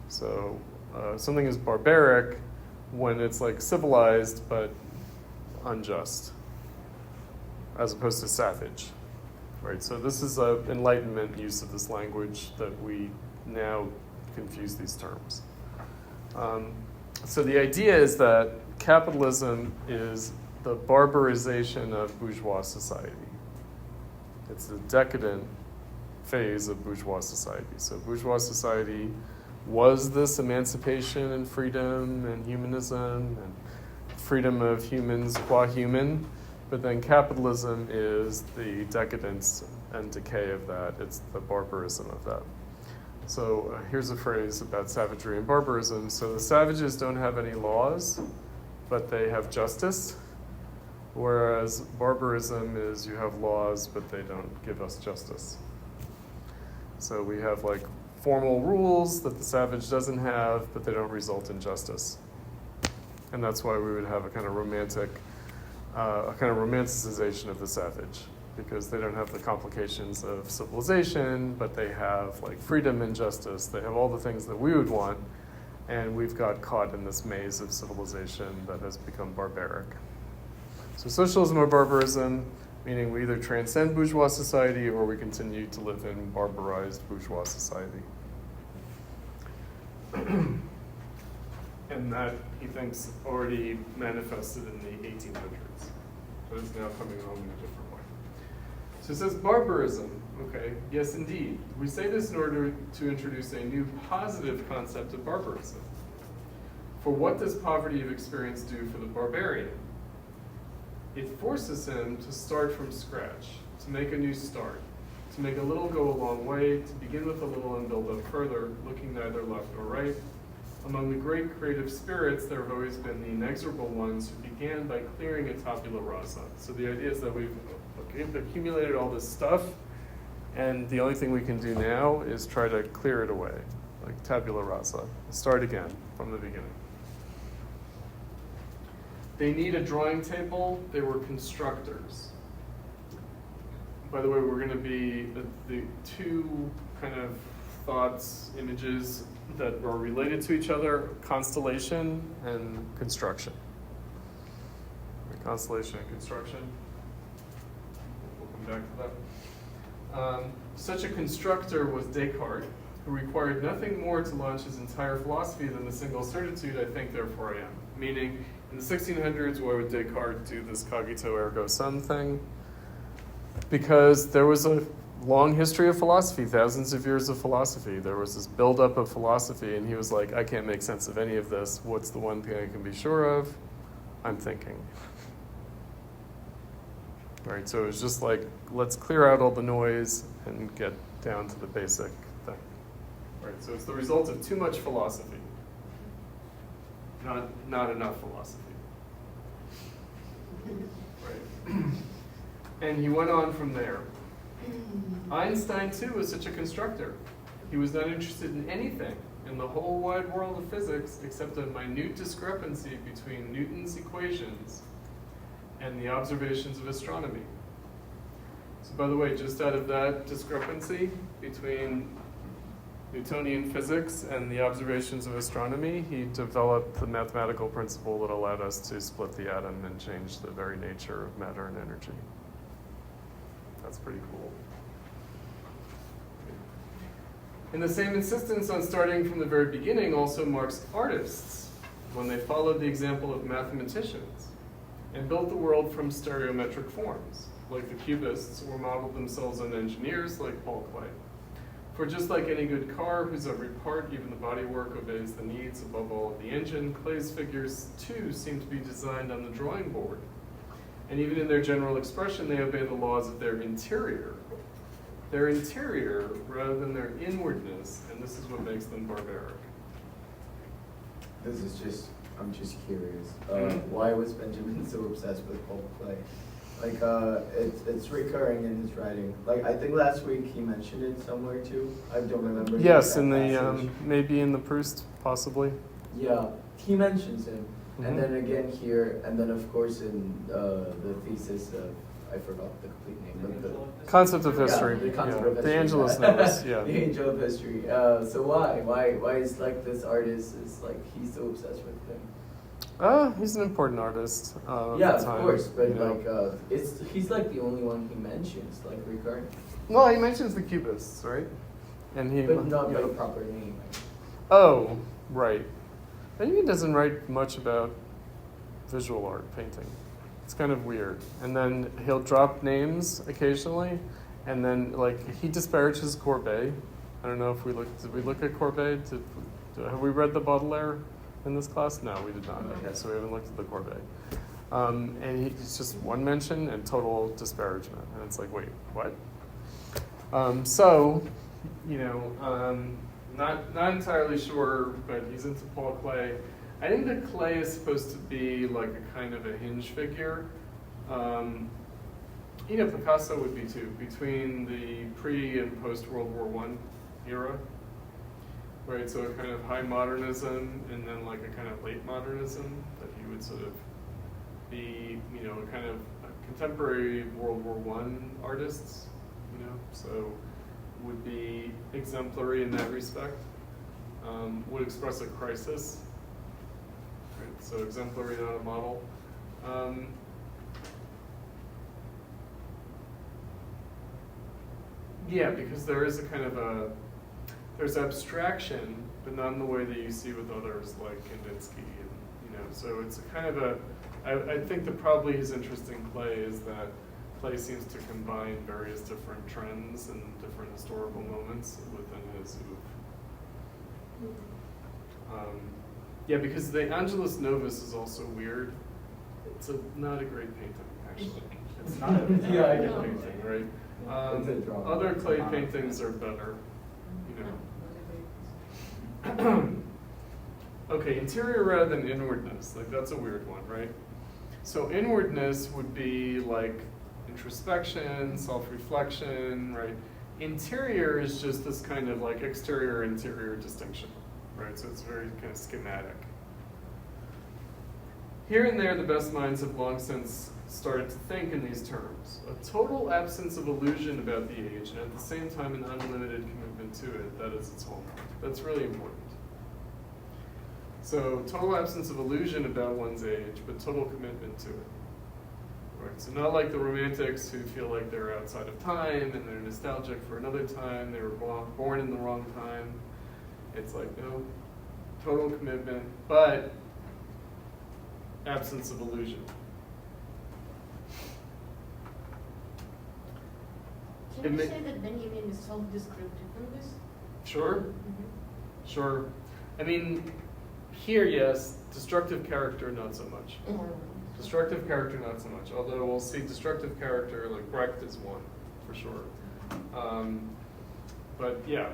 So something is barbaric when it's like civilized but unjust, as opposed to savage. Right, so this is an Enlightenment use of this language that we now confuse these terms. So the idea is that capitalism is the barbarization of bourgeois society. It's the decadent phase of bourgeois society. So bourgeois society was this emancipation and freedom and humanism and freedom of humans qua human, but then capitalism is the decadence and decay of that. It's the barbarism of that. So here's a phrase about savagery and barbarism. So the savages don't have any laws, but they have justice, whereas barbarism is you have laws, but they don't give us justice. So we have like formal rules that the savage doesn't have, but they don't result in justice. And that's why we would have a kind of romanticization of the savage, because they don't have the complications of civilization, but they have like freedom and justice. They have all the things that we would want, and we've got caught in this maze of civilization that has become barbaric. So socialism or barbarism, meaning we either transcend bourgeois society or we continue to live in barbarized bourgeois society. And that, he thinks, already manifested in the 1800s, but it's now coming home in a different way. So it says barbarism. Okay, yes, indeed. We say this in order to introduce a new positive concept of barbarism. For what does poverty of experience do for the barbarian? It forces him to start from scratch, to make a new start, to make a little go a long way, to begin with a little and build up further, looking neither left nor right. Among the great creative spirits, there have always been the inexorable ones who began by clearing a tabula rasa. So the idea is that we've accumulated all this stuff, and the only thing we can do now is try to clear it away, like tabula rasa. Start again from the beginning. They need a drawing table. They were constructors. By the way, we're going to be the two kind of thoughts, images that are related to each other, constellation and construction. Constellation and construction. We'll come back to that. Such a constructor was Descartes, who required nothing more to launch his entire philosophy than the single certitude, I think, therefore I am. Meaning, in the 1600s, why would Descartes do this cogito ergo sum thing? Because there was a long history of philosophy, thousands of years of philosophy. There was this buildup of philosophy, and he was like, I can't make sense of any of this. What's the one thing I can be sure of? I'm thinking. Right, so it was just like, let's clear out all the noise and get down to the basic thing. Right, so it's the result of too much philosophy, not enough philosophy. Right. And he went on from there. Einstein, too, was such a constructor. He was not interested in anything in the whole wide world of physics except a minute discrepancy between Newton's equations and the observations of astronomy. So by the way, just out of that discrepancy between Newtonian physics and the observations of astronomy, he developed the mathematical principle that allowed us to split the atom and change the very nature of matter and energy. That's pretty cool. And the same insistence on starting from the very beginning also marks artists when they followed the example of mathematicians and built the world from stereometric forms, like the Cubists, or modeled themselves on engineers like Paul Klee. For just like any good car, whose every part, even the bodywork, obeys the needs above all of the engine, Klee's figures too seem to be designed on the drawing board. And even in their general expression, they obey the laws of their interior. Their interior rather than their inwardness, and this is what makes them barbaric. This is just, I'm just curious. Why was Benjamin so obsessed with Paul Klee? Like, it's recurring in his writing. Like, I think last week he mentioned it somewhere too. I don't remember. Yes, in the, maybe in the Proust, possibly. Yeah, he mentions him. Mm-hmm. And then again here, and then of course in the thesis of, I forgot the complete name, but the Concept of history. Yeah, the concept yeah. of history. The Angelus Notice, yeah. The angel of history. So why is like this artist is like he's so obsessed with him? He's an important artist. Yeah, at the time, of course, but you know. like he's like the only one he mentions, like recurring. Well, he mentions the Cubists, right? And he, But not you by know. proper name. Oh, right. Benjamin doesn't write much about visual art, painting. It's kind of weird. And then he'll drop names occasionally, and then like he disparages Courbet. I don't know if did we look at Courbet? Have we read the Baudelaire in this class? No, we did not. Okay, so we haven't looked at the Courbet. And it's just one mention and total disparagement. And it's like, wait, what? So, not entirely sure, but he's into Paul Klee. I think that Klee is supposed to be like a kind of a hinge figure. Picasso would be too, between the pre and post World War I era, right? So a kind of high modernism and then like a kind of late modernism, that he would sort of be, a kind of a contemporary World War I artists, so would be exemplary in that respect, would express a crisis. Right, so exemplary, not a model. Yeah, because there is a kind of there's abstraction, but not in the way that you see with others like Kandinsky, and so it's a kind of I think that probably his interest in Klee is that Klee seems to combine various different trends and different historical moments within his oeuvre. Yeah, because the Angelus Novus is also weird. It's not a great painting, actually. It's not a good painting, right? Other Klee paintings are better, Okay, interior rather than inwardness. Like, that's a weird one, right? So inwardness would be like introspection, self-reflection, right? Interior is just this kind of like exterior-interior distinction, right? So it's very kind of schematic. Here and there, the best minds have long since started to think in these terms. A total absence of illusion about the age, and at the same time an unlimited commitment to it, that is its hallmark. That's really important. So total absence of illusion about one's age, but total commitment to it. Right? So not like the romantics who feel like they're outside of time and they're nostalgic for another time, they were born in the wrong time. It's like, no, total commitment, but absence of illusion. Can you say that Benjamin is self-descriptive in this? Sure. Mm-hmm. Sure. I mean, here, yes. Destructive character, not so much. Destructive character, not so much. Although we'll see destructive character, like Brecht is one, for sure. But yeah,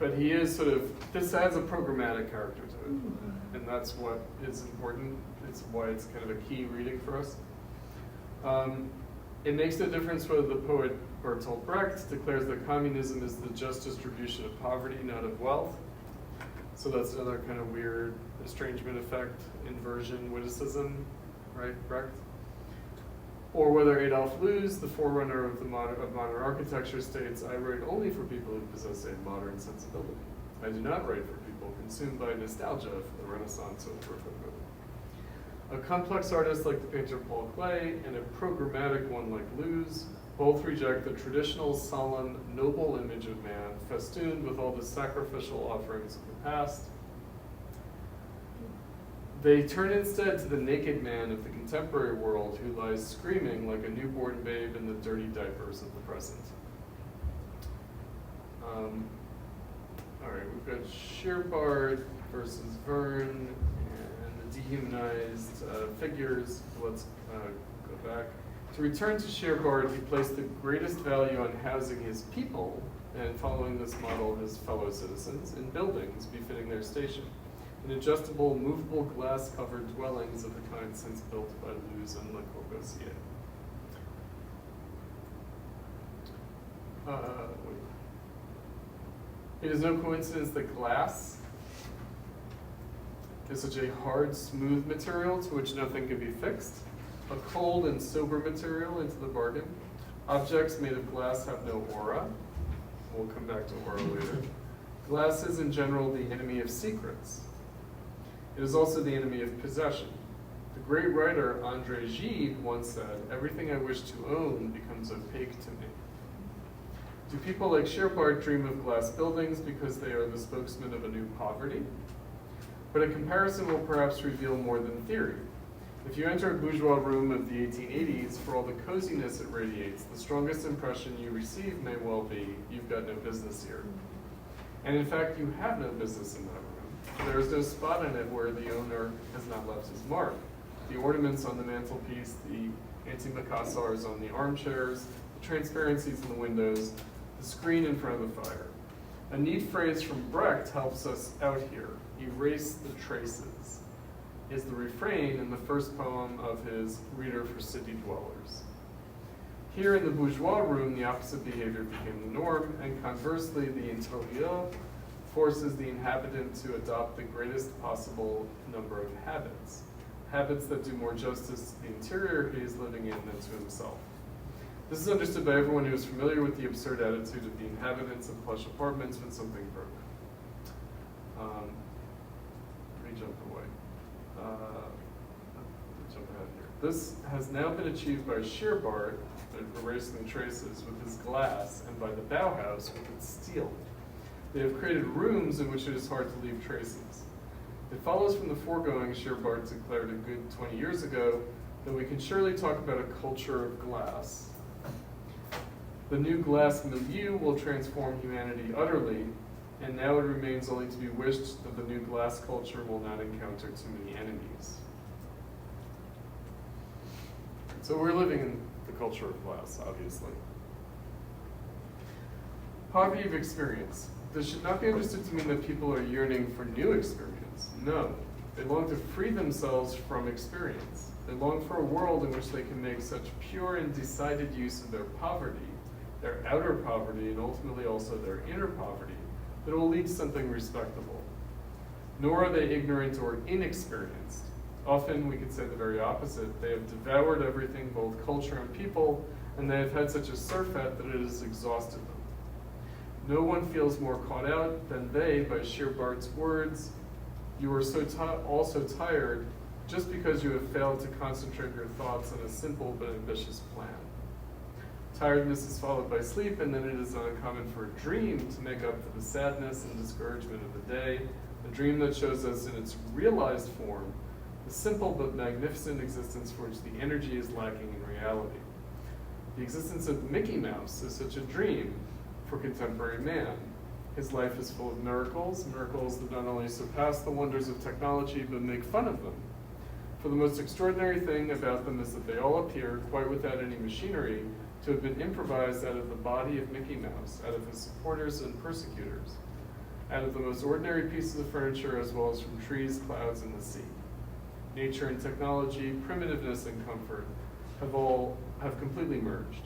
but he is sort of, this adds a programmatic character to it. And that's what is important. It's why it's kind of a key reading for us. It makes no difference whether the poet Bertolt Brecht declares that communism is the just distribution of poverty, not of wealth. So that's another kind of weird estrangement effect, inversion, witticism, right, Brecht? Or whether Adolf Loos, the forerunner of modern architecture, states, I write only for people who possess a modern sensibility. I do not write for people consumed by nostalgia for the Renaissance or the Rococo. A complex artist like the painter Paul Klee and a programmatic one like Loos both reject the traditional, solemn, noble image of man, festooned with all the sacrificial offerings of the past. They turn instead to the naked man of the contemporary world who lies screaming like a newborn babe in the dirty diapers of the present. All right, we've got Shearbard versus Verne and the dehumanized figures. Let's go back. To return to Shearbard, he placed the greatest value on housing his people and, following this model, his fellow citizens in buildings befitting their station, in adjustable, movable, glass-covered dwellings of the kind since built by Loos and Le Corbusier. It is no coincidence that glass is such a hard, smooth material to which nothing can be fixed, a cold and sober material into the bargain. Objects made of glass have no aura. We'll come back to aura later. Glass is in general the enemy of secrets. It is also the enemy of possession. The great writer André Gide once said, everything I wish to own becomes opaque to me. Do people like Shearbard dream of glass buildings because they are the spokesman of a new poverty? but a comparison will perhaps reveal more than theory. If you enter a bourgeois room of the 1880s, for all the coziness it radiates, the strongest impression you receive may well be, you've got no business here. And in fact, you have no business in that room. There is no spot in it where the owner has not left his mark. The ornaments on the mantelpiece, the antimacassars on the armchairs, the transparencies in the windows, the screen in front of the fire. A neat phrase from Brecht helps us out here. Erase the traces is the refrain in the first poem of his Reader for City Dwellers. Here in the bourgeois room, the opposite behavior became the norm, and conversely, the interieur forces the inhabitant to adopt the greatest possible number of habits. Habits that do more justice to the interior he is living in than to himself. This is understood by everyone who is familiar with the absurd attitude of the inhabitants of plush apartments when something broke. Let me jump away. Jump ahead here. This has now been achieved by Scheerbart, erasing the traces, with his glass, and by the Bauhaus with its steel. They have created rooms in which it is hard to leave traces. It follows from the foregoing, Scheerbart declared a good 20 years ago, that we can surely talk about a culture of glass. The new glass milieu will transform humanity utterly, and now it remains only to be wished that the new glass culture will not encounter too many enemies. So we're living in the culture of glass, obviously. Poverty of experience. This should not be understood to mean that people are yearning for new experience. No, they long to free themselves from experience. They long for a world in which they can make such pure and decided use of their poverty, their outer poverty, and ultimately also their inner poverty, that it will lead to something respectable. Nor are they ignorant or inexperienced. Often we could say the very opposite. They have devoured everything, both culture and people, and they have had such a surfeit that it has exhausted them. No one feels more caught out than they by Scheerbart's words, "You are also tired just because you have failed to concentrate your thoughts on a simple but ambitious plan." Tiredness is followed by sleep, and then it is uncommon for a dream to make up for the sadness and discouragement of the day, a dream that shows us in its realized form the simple but magnificent existence for which the energy is lacking in reality. The existence of Mickey Mouse is such a dream for contemporary man. His life is full of miracles, miracles that not only surpass the wonders of technology but make fun of them. For the most extraordinary thing about them is that they all appear, quite without any machinery, to have been improvised out of the body of Mickey Mouse, out of his supporters and persecutors, out of the most ordinary pieces of furniture as well as from trees, clouds, and the sea. Nature and technology, primitiveness and comfort have completely merged.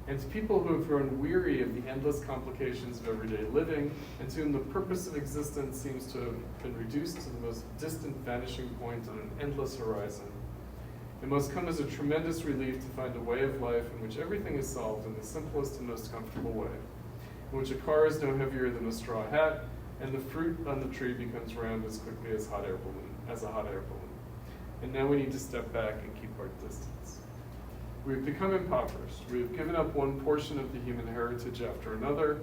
And to people who have grown weary of the endless complications of everyday living, and to whom the purpose of existence seems to have been reduced to the most distant vanishing point on an endless horizon, it must come as a tremendous relief to find a way of life in which everything is solved in the simplest and most comfortable way, in which a car is no heavier than a straw hat, and the fruit on the tree becomes round as quickly as a hot air balloon. And now we need to step back and keep our distance. We've become impoverished. We have given up one portion of the human heritage after another,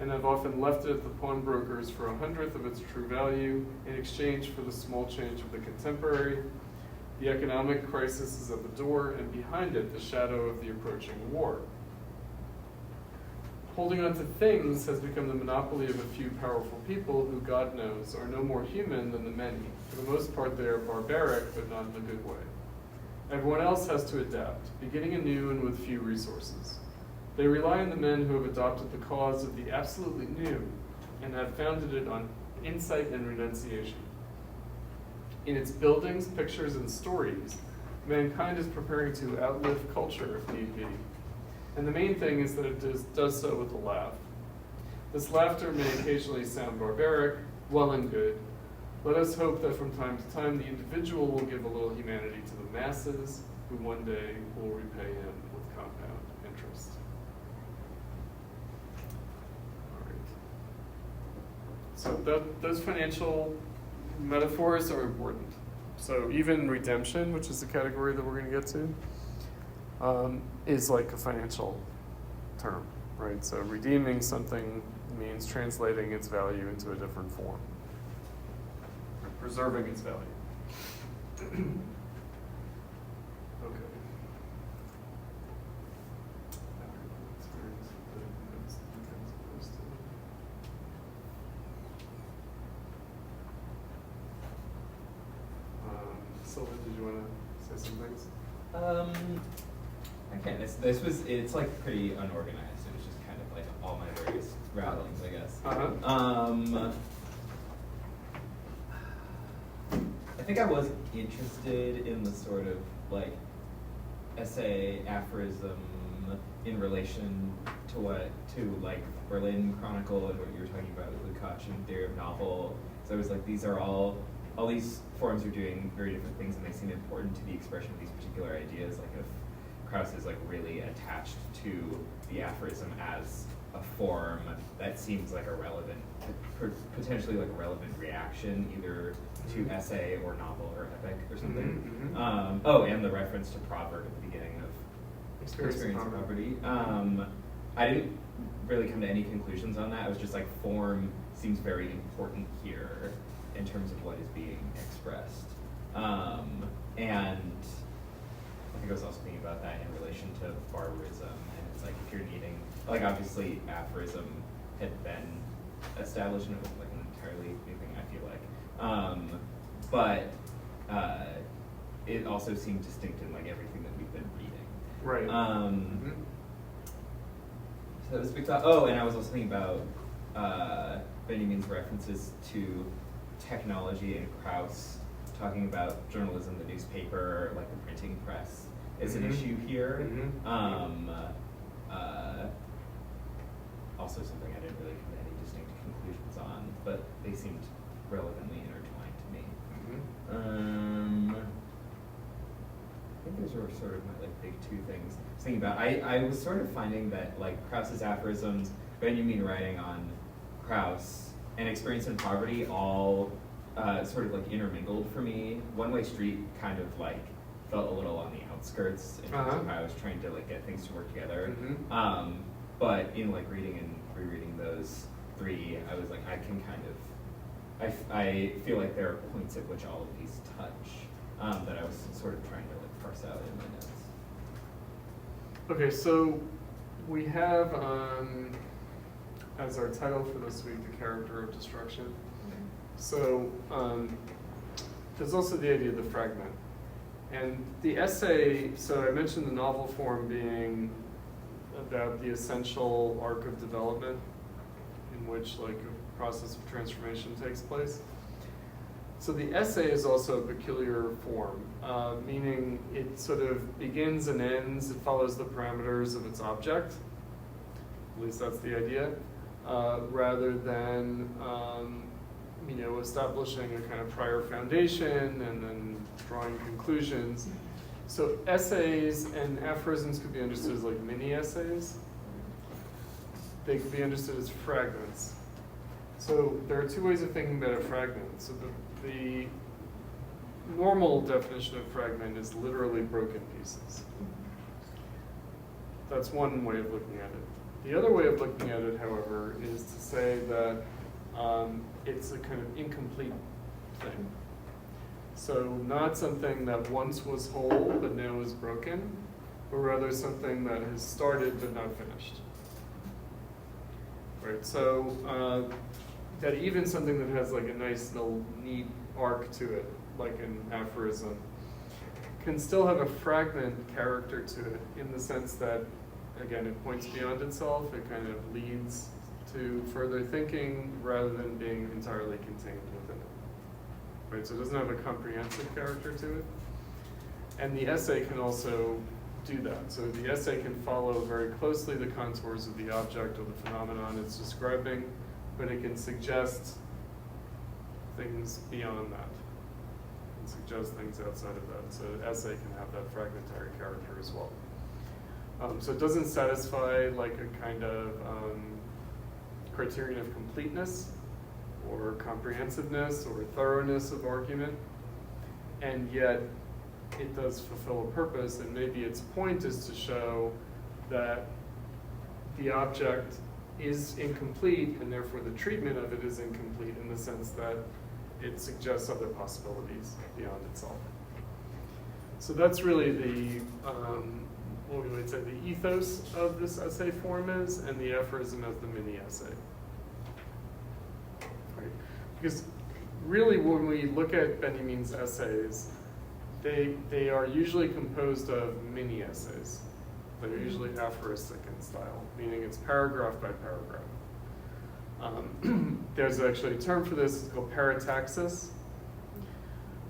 and have often left it at the pawnbrokers for 1/100th of its true value in exchange for the small change of the contemporary. The economic crisis is at the door, and behind it, the shadow of the approaching war. Holding on to things has become the monopoly of a few powerful people who, God knows, are no more human than the many. For the most part, they are barbaric, but not in a good way. Everyone else has to adapt, beginning anew and with few resources. They rely on the men who have adopted the cause of the absolutely new and have founded it on insight and renunciation. In its buildings, pictures, and stories, mankind is preparing to outlive culture if need be. And the main thing is that it does so with a laugh. This laughter may occasionally sound barbaric, well and good. Let us hope that from time to time the individual will give a little humanity to the masses, who one day will repay him with compound interest. All right. So those financial metaphors are important. So even redemption, which is the category that we're going to get to, is like a financial term, right? So redeeming something means translating its value into a different form. preserving its value. Okay. Sylvan, did you want to say some things? I can. It's like pretty unorganized. It was just kind of like all my various rattlings, I guess. I think I was interested in the sort of like essay aphorism in relation to like Berlin Chronicle and what you were talking about with the Kotchen theory of novel. So I was like, these are all these forms are doing very different things, and they seem important to the expression of these particular ideas. Like if Kraus is like really attached to the aphorism as a form that seems like a relevant, potentially like a relevant reaction, either to essay or novel or epic or something. And the reference to proverb at the beginning of Experience in Poverty. I didn't really come to any conclusions on that. I was just like, form seems very important here in terms of what is being expressed. And I think I was also thinking about that in relation to barbarism. And it's like, if you're needing, like obviously aphorism had been established and it wasn't like an entirely new thing, I feel like. But it also seemed distinct in like everything that we've been reading. Right. So that was a big thought. Oh, and I was also thinking about Benjamin's references to technology and Kraus talking about journalism, the newspaper, like the printing press is an issue here. Also something I didn't really come to any distinct conclusions on, but they seemed relevantly intertwined to me. I think those were sort of my like big two things I was thinking about. I was sort of finding that like Kraus's aphorisms, Benjamin writing on Kraus, and Experience in Poverty all sort of like intermingled for me. One Way Street kind of like felt a little on the outskirts in terms of how I was trying to like get things to work together. But in like reading and rereading those three, I was like, I can kind of, I feel like there are points at which all of these touch that I was sort of trying to like parse out in my notes. Okay, so we have as our title for this week, the character of destruction. So there's also the idea of the fragment. And the essay, so I mentioned the novel form being about the essential arc of development in which like a process of transformation takes place. So the essay is also a peculiar form, meaning it sort of begins and ends, it follows the parameters of its object, at least that's the idea, rather than establishing a kind of prior foundation and then drawing conclusions. So essays and aphorisms could be understood as like mini essays. They could be understood as fragments. So there are two ways of thinking about a fragment. So the normal definition of fragment is literally broken pieces. That's one way of looking at it. The other way of looking at it, however, is to say that it's a kind of incomplete thing. So not something that once was whole but now is broken, but rather something that has started but not finished. Right, so that even something that has like a nice little neat arc to it, like an aphorism, can still have a fragment character to it in the sense that, again, it points beyond itself, it kind of leads to further thinking rather than being entirely contained within it. Right, so it doesn't have a comprehensive character to it. And the essay can also do that. So the essay can follow very closely the contours of the object or the phenomenon it's describing, but it can suggest things beyond that, and suggest things outside of that. So the essay can have that fragmentary character as well. So it doesn't satisfy like a kind of criterion of completeness or comprehensiveness or thoroughness of argument, and yet it does fulfill a purpose, and maybe its point is to show that the object is incomplete, and therefore the treatment of it is incomplete in the sense that it suggests other possibilities beyond itself. So that's really the, what we would say the ethos of this essay form is, and the aphorism as the mini essay. Right? Because really when we look at Benjamin's essays, they are usually composed of mini essays. They're usually aphoristic in style, meaning it's paragraph by paragraph. There's actually a term for this, it's called parataxis.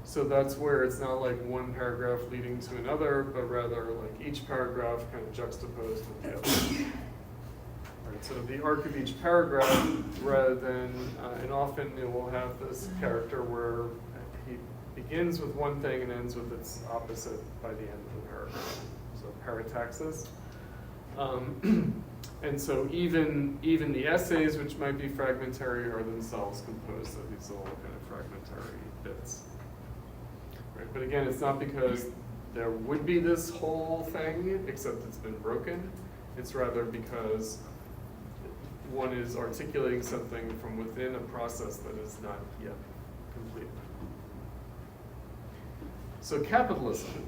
So that's where it's not like one paragraph leading to another, but rather like each paragraph kind of juxtaposed with the other. Right, so the arc of each paragraph, rather than, and often it will have this character where he begins with one thing and ends with its opposite by the end of the paragraph. So parataxis. And so even the essays, which might be fragmentary, are themselves composed of these little kind of fragmentary bits. Right? But again, it's not because there would be this whole thing, except it's been broken. It's rather because one is articulating something from within a process that is not yet complete. So capitalism,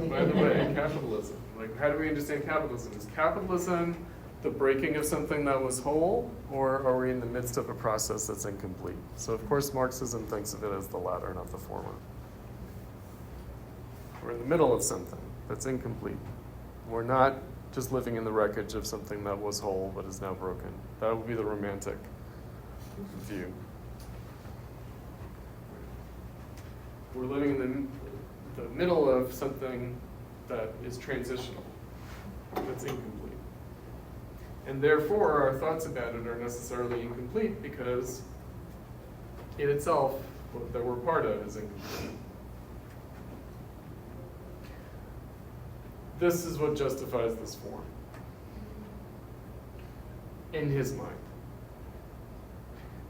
by the way, capitalism. Like, how do we understand capitalism? Is capitalism the breaking of something that was whole, or are we in the midst of a process that's incomplete? So of course Marxism thinks of it as the latter, not the former. We're in the middle of something that's incomplete. We're not just living in the wreckage of something that was whole but is now broken. That would be the romantic view. We're living in the middle of something that is transitional, that's incomplete. And therefore, our thoughts about it are necessarily incomplete because it itself, that we're part of, is incomplete. This is what justifies this form, in his mind.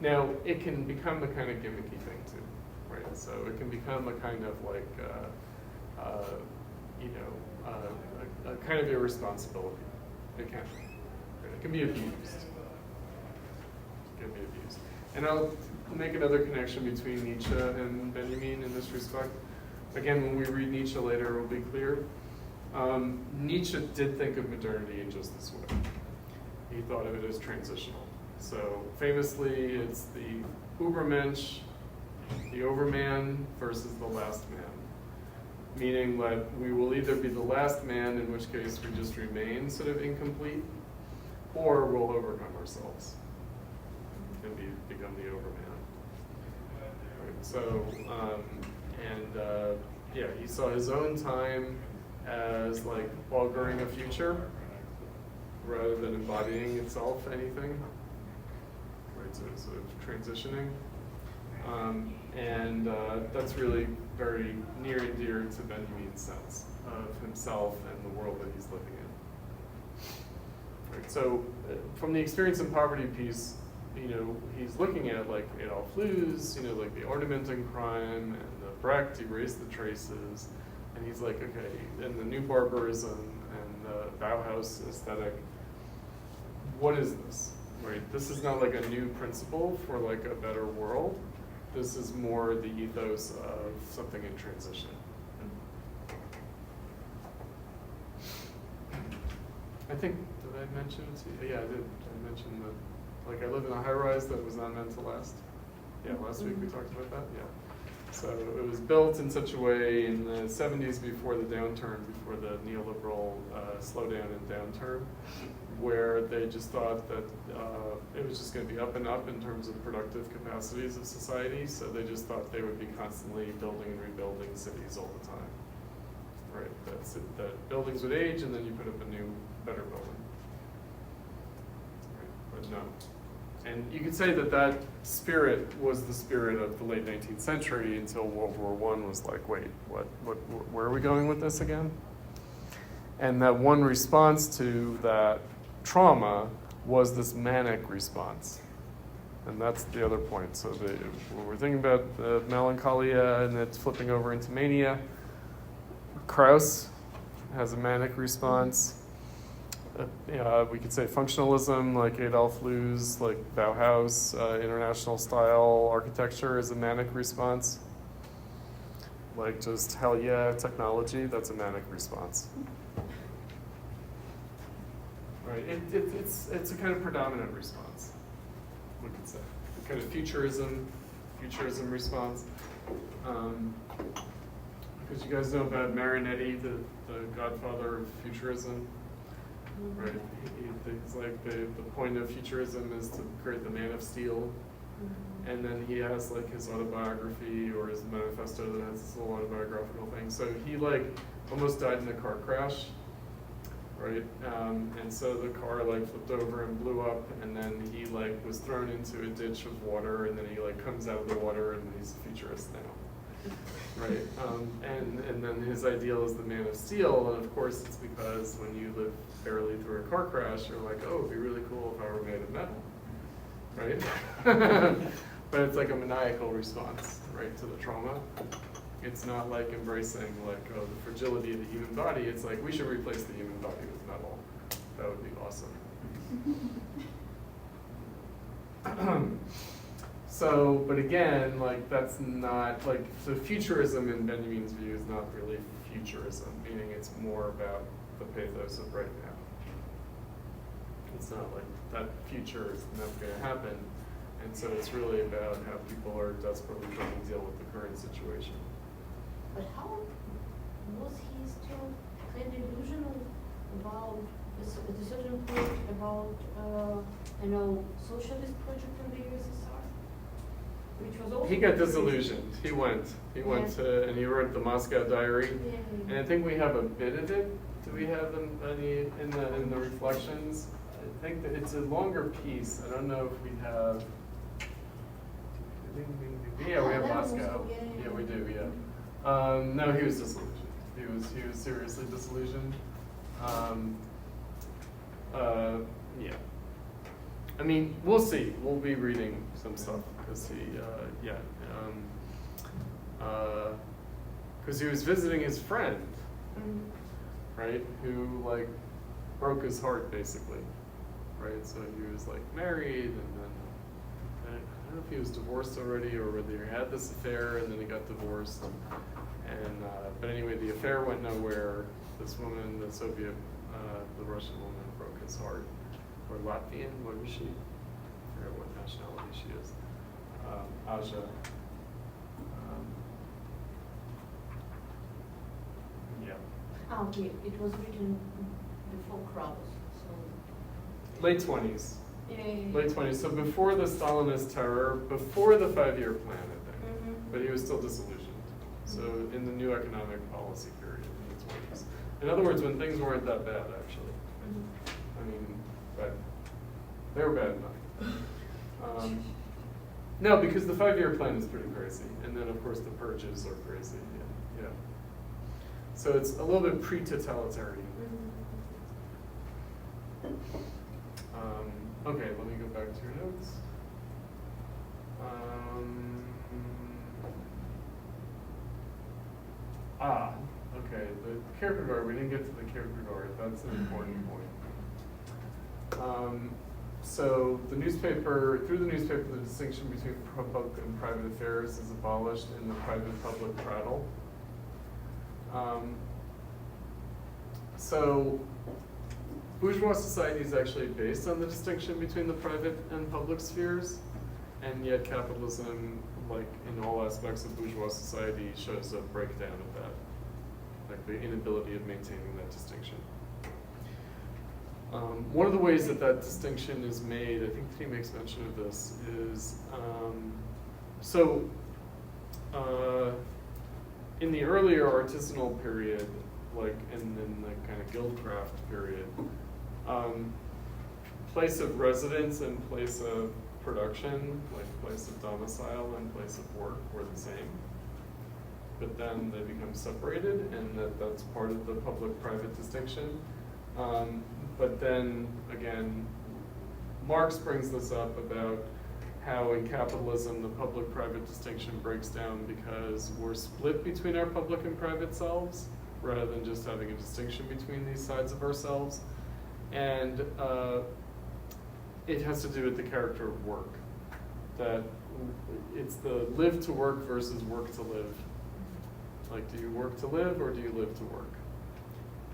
Now, it can become a kind of gimmicky thing too, right? So it can become a kind of like, a kind of irresponsibility. It can. It can be abused. It can be abused. And I'll make another connection between Nietzsche and Benjamin in this respect. Again, when we read Nietzsche later, it will be clear. Nietzsche did think of modernity in just this way. He thought of it as transitional. So famously, it's the Übermensch, the overman versus the last man. Meaning that we will either be the last man, in which case we just remain sort of incomplete, or we'll overcome ourselves and become the overman. Right, so, yeah, he saw his own time as like auguring a future rather than embodying itself anything. Right, so it's sort of transitioning. That's really very near and dear to Benjamin's sense of himself and the world that he's living in. Right, so from the Experience in Poverty piece, he's looking at like Adolf Loos, like the ornamenting crime and the Brecht, Erase the Traces, and he's like, okay, and the new barbarism and the Bauhaus aesthetic, what is this? Right, this is not like a new principle for like a better world. This is more the ethos of something in transition. I think, did I mention it to you? Yeah, I did. I mentioned that, like, I live in a high-rise that was not meant to last. Yeah, last week we talked about that, yeah. So it was built in such a way in the 70s before the downturn, before the neoliberal slowdown and downturn, where they just thought that it was just going to be up and up in terms of productive capacities of society, so they just thought they would be constantly building and rebuilding cities all the time. Right, that's it, that buildings would age and then you put up a new, better building. Right, but no. And you could say that that spirit was the spirit of the late 19th century until World War I was like, wait, where are we going with this again? And that one response to that trauma was this manic response. And that's the other point. So when we're thinking about the melancholia and it's flipping over into mania, Kraus has a manic response. we could say functionalism, like Adolf Loos, like Bauhaus, international style architecture is a manic response. Like just hell yeah technology, that's a manic response. Right, it's a kind of predominant response, we could say. A kind of futurism response. Because you guys know about Marinetti, the godfather of futurism. Right, it's like the point of futurism is to create the Man of Steel, and then he has like his autobiography or his manifesto that has this little autobiographical thing. So he like almost died in a car crash, right? And so the car like flipped over and blew up, and then he like was thrown into a ditch of water, and then he like comes out of the water, and he's a futurist now. Right, and then his ideal is the Man of Steel, and of course it's because when you live barely through a car crash, you're like, oh, it'd be really cool if I were made of metal, right? But it's like a maniacal response, right, to the trauma. It's not like embracing like, oh, the fragility of the human body. It's like, we should replace the human body with metal. That would be awesome. So, but again, like that's not like, so futurism in Benjamin's view is not really futurism, meaning it's more about the pathos of right now. It's not like that future is never going to happen, and so it's really about how people are desperately trying to deal with the current situation. But how was he still kind of delusional about at a certain point about socialist project in the USSR? Which was also He got disillusioned. He went Yeah. to, and he wrote the Moscow Diary. Yeah. And I think we have a bit of it. Do we have any in the reflections? I think that it's a longer piece. I don't know if we have. Yeah, we have that was Moscow. also- yeah. Yeah, we do. Yeah. No, he was disillusioned. He was seriously disillusioned. Yeah. I mean, we'll see. We'll be reading some stuff because because he was visiting his friend, right? Who like broke his heart basically, right? So he was like married, and then I don't know if he was divorced already or whether he had this affair and then he got divorced. And but anyway, the affair went nowhere. This woman, the Soviet, the Russian woman, broke his heart. Or Latvian, what is she? I forget what nationality she is. Aja. Yeah. Okay, it was written before Kraus, so. Late 20s. Yeah. Late 20s. So before the Stalinist terror, before the 5-year plan, I think. But he was still disillusioned. So in the new economic policy period in the 20s. In other words, when things weren't that bad, actually. I mean, but they were bad enough. No, because the 5-year plan is pretty crazy, and then of course the purges are crazy. Yeah. So it's a little bit pre-totalitarian. Okay, let me go back to your notes. Okay, the Kierkegaard. We didn't get to the Kierkegaard. That's an important point. So the newspaper, through the newspaper, the distinction between public and private affairs is abolished in the private-public prattle. So bourgeois society is actually based on the distinction between the private and public spheres, and yet capitalism, like in all aspects of bourgeois society, shows a breakdown of that, like the inability of maintaining that distinction. One of the ways that that distinction is made, I think he makes mention of this, is in the earlier artisanal period, like in the kind of guildcraft period, place of residence and place of production, like place of domicile and place of work, were the same. But then they become separated, and that's part of the public-private distinction. But then, again, Marx brings this up about how in capitalism the public-private distinction breaks down because we're split between our public and private selves, rather than just having a distinction between these sides of ourselves. And it has to do with the character of work. That it's the live to work versus work to live. Like, do you work to live or do you live to work?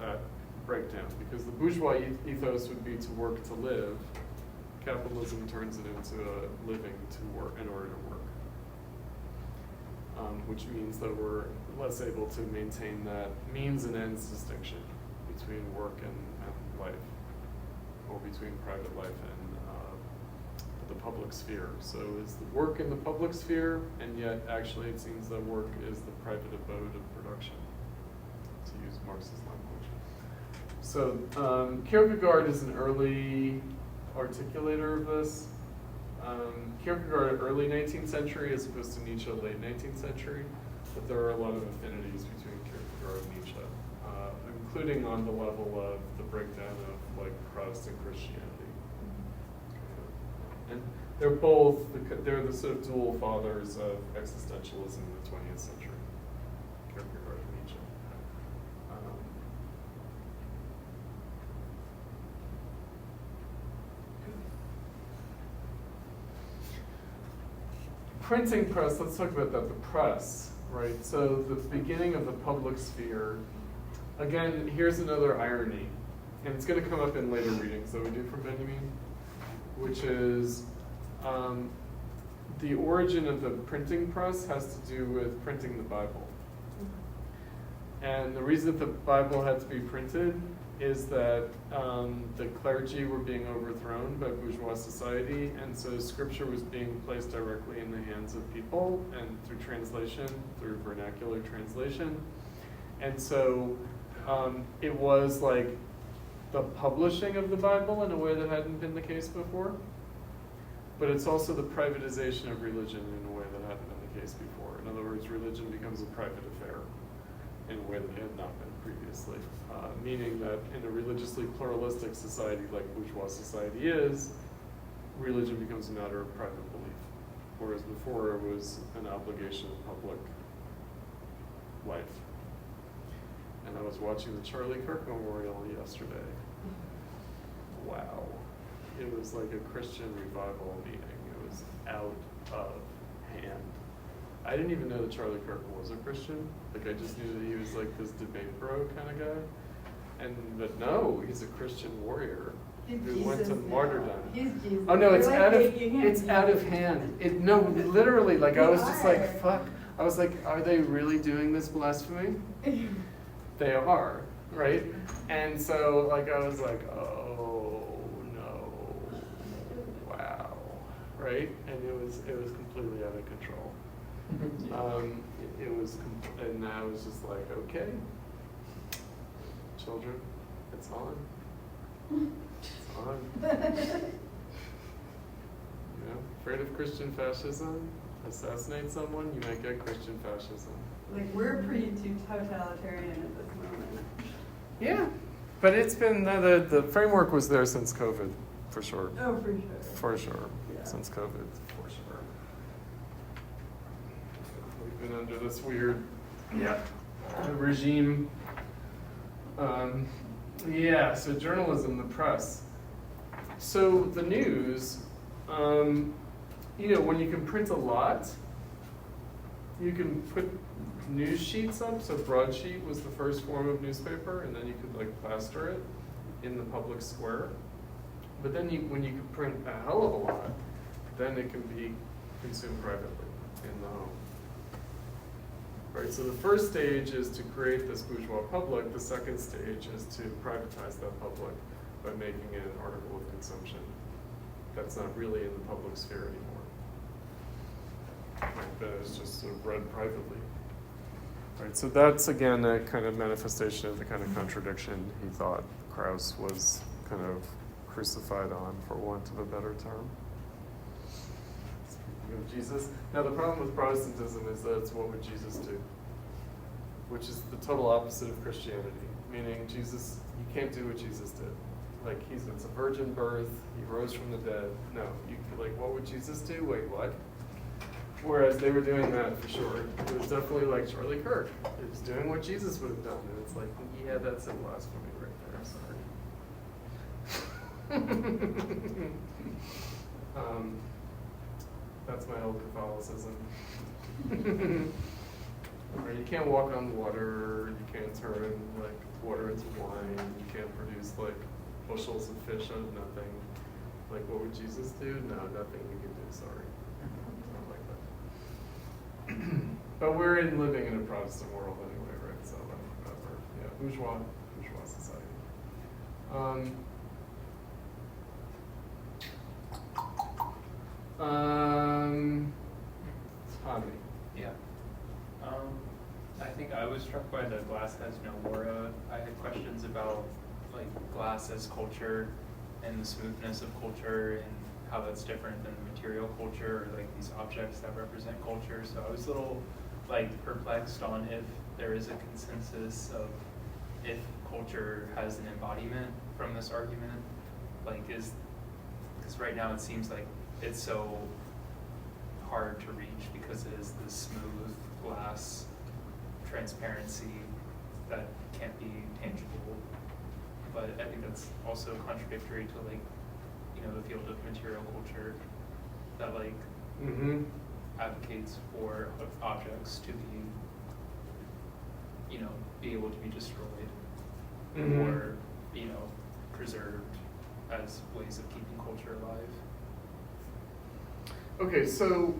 That breakdown. Because the bourgeois ethos would be to work to live. Capitalism turns it into a living to work in order to work. Which means that we're less able to maintain that means and ends distinction between work and life, or between private life and the public sphere. So is the work in the public sphere, and yet actually it seems that work is the private abode of production, to use Marx's language. So Kierkegaard is an early articulator of this. Kierkegaard early 19th century as opposed to Nietzsche late 19th century, but there are a lot of affinities between Kierkegaard and Nietzsche, including on the level of the breakdown of like Protestant Christianity. And they're both, they're the sort of dual fathers of existentialism in the 20th century, Kierkegaard and Nietzsche. Printing press, let's talk about that, the press, right? So the beginning of the public sphere, again, here's another irony, and it's going to come up in later readings that we do from Benjamin, which is the origin of the printing press has to do with printing the Bible. And the reason that the Bible had to be printed is that the clergy were being overthrown by bourgeois society, and so scripture was being placed directly in the hands of people, and through translation, through vernacular translation. And so it was like the publishing of the Bible in a way that hadn't been the case before, but it's also the privatization of religion in a way that hadn't been the case before. In other words, religion becomes a private affair in a way that it had not been previously. Meaning that in a religiously pluralistic society like bourgeois society is, religion becomes a matter of private belief, whereas before it was an obligation of public life. And I was watching the Charlie Kirk Memorial yesterday. Wow. It was like a Christian revival meeting. It was out of hand. I didn't even know that Charlie Kirk was a Christian. Like, I just knew that he was like this debate bro kind of guy. But no, he's a Christian warrior who went to martyrdom. He's Jesus. Oh no, it's You're out of hand. No, literally, like I was just like, fuck. I was like, are they really doing this blasphemy? They are, right? And so like I was like, oh no, wow, right? And it was completely out of control. And I was just like, okay, children, it's on. It's on. You know, afraid of Christian fascism? Assassinate someone, you might get Christian fascism. Like, we're pretty too totalitarian at this moment. Yeah, but it's been, the framework was there since COVID, for sure. Oh, for sure. For sure, Yeah. since COVID, for sure. We've been under this weird regime. So journalism, the press. So the news, when you can print a lot, you can put news sheets up. So broadsheet was the first form of newspaper, and then you could like plaster it in the public square. But then when you can print a hell of a lot, then it can be consumed privately in the home. Right, so the first stage is to create this bourgeois public. The second stage is to privatize that public by making it an article of consumption that's not really in the public sphere anymore. Right, that is just sort of read privately. Right, so that's again a kind of manifestation of the kind of contradiction he thought Kraus was kind of crucified on, for want of a better term. Speaking of Jesus. Now the problem with Protestantism is that it's what would Jesus do? Which is the total opposite of Christianity. Meaning Jesus, you can't do what Jesus did. Like it's a virgin birth, he rose from the dead. No, what would Jesus do? Wait, what? Whereas they were doing that for sure. It was definitely like Charlie Kirk. It was doing what Jesus would have done. And it's like, yeah, that's a blasphemy right there, That's my old Catholicism. Or you can't walk on water, you can't turn like water into wine, you can't produce like bushels of fish out of nothing. Like what would Jesus do? No, nothing we can do, sorry. Not like that. But we're living in a Protestant world anyway, right? So whatever. Yeah, bourgeois society. Tommy. Yeah. I think I was struck by the glass has no aura. I had questions about like glass as culture and the smoothness of culture and how that's different than material culture or like these objects that represent culture. So I was a little like perplexed on if there is a consensus of if culture has an embodiment from this argument. Like because right now it seems like it's so hard to reach because it is this smooth glass transparency that can't be tangible. But I think that's also contradictory to like, you know, the field of material culture that like advocates for objects to be, you know, be able to be destroyed or, you know, preserved as ways of keeping culture alive. Okay, so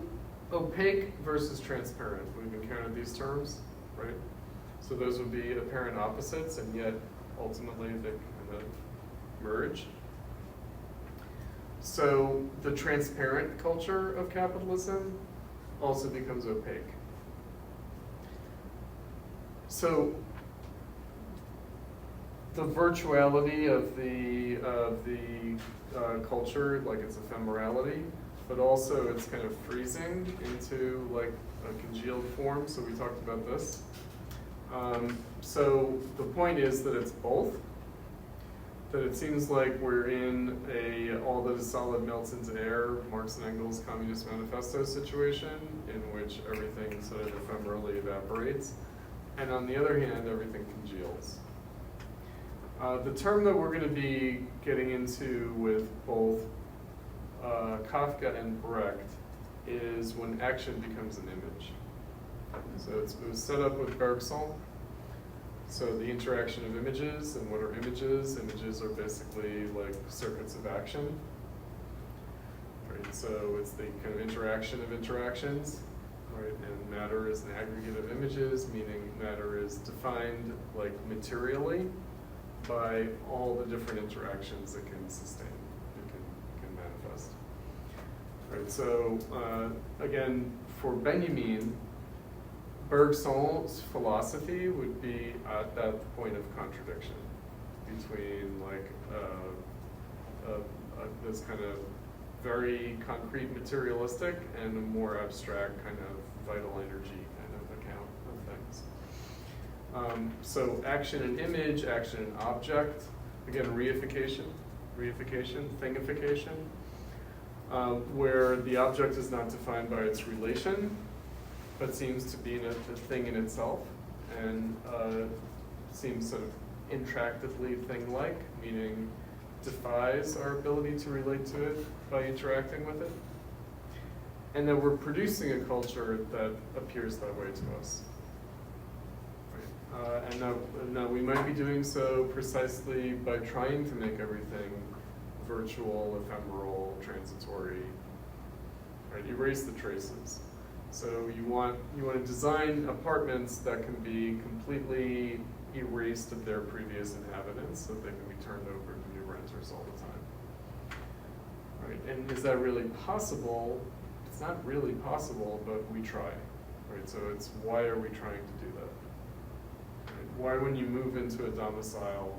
opaque versus transparent. We've encountered these terms, right? So those would be apparent opposites, and yet ultimately they kind of merge. So the transparent culture of capitalism also becomes opaque. So the virtuality of the culture, like its ephemerality, but also it's kind of freezing into like a congealed form. So we talked about this. So the point is that it's both. That it seems like we're in a all that is solid melts into air, Marx and Engels Communist Manifesto situation, in which everything sort of ephemerally evaporates. And on the other hand, everything congeals. The term that we're going to be getting into with both Kafka and Brecht is when action becomes an image. So it was set up with Bergson. So the interaction of images, and what are images? Images are basically like circuits of action. Right? So it's the kind of interaction of interactions, right? And matter is an aggregate of images, meaning matter is defined like materially by all the different interactions it can sustain, it can manifest. Right, so again, for Benjamin, Bergson's philosophy would be at that point of contradiction between like this kind of very concrete materialistic and a more abstract kind of vital energy kind of account of things. So action and image, action and object, again reification, thingification, where the object is not defined by its relation, but seems to be a thing in itself, and seems sort of intractably thing-like, meaning defies our ability to relate to it by interacting with it, and that we're producing a culture that appears that way to us. Right? And now we might be doing so precisely by trying to make everything virtual, ephemeral, transitory, right? Erase the traces. So you want to design apartments that can be completely erased of their previous inhabitants, so that they can be turned over to new renters all the time. Right? And is that really possible? It's not really possible, but we try. Right? So it's why are we trying to do that? Right? Why, when you move into a domicile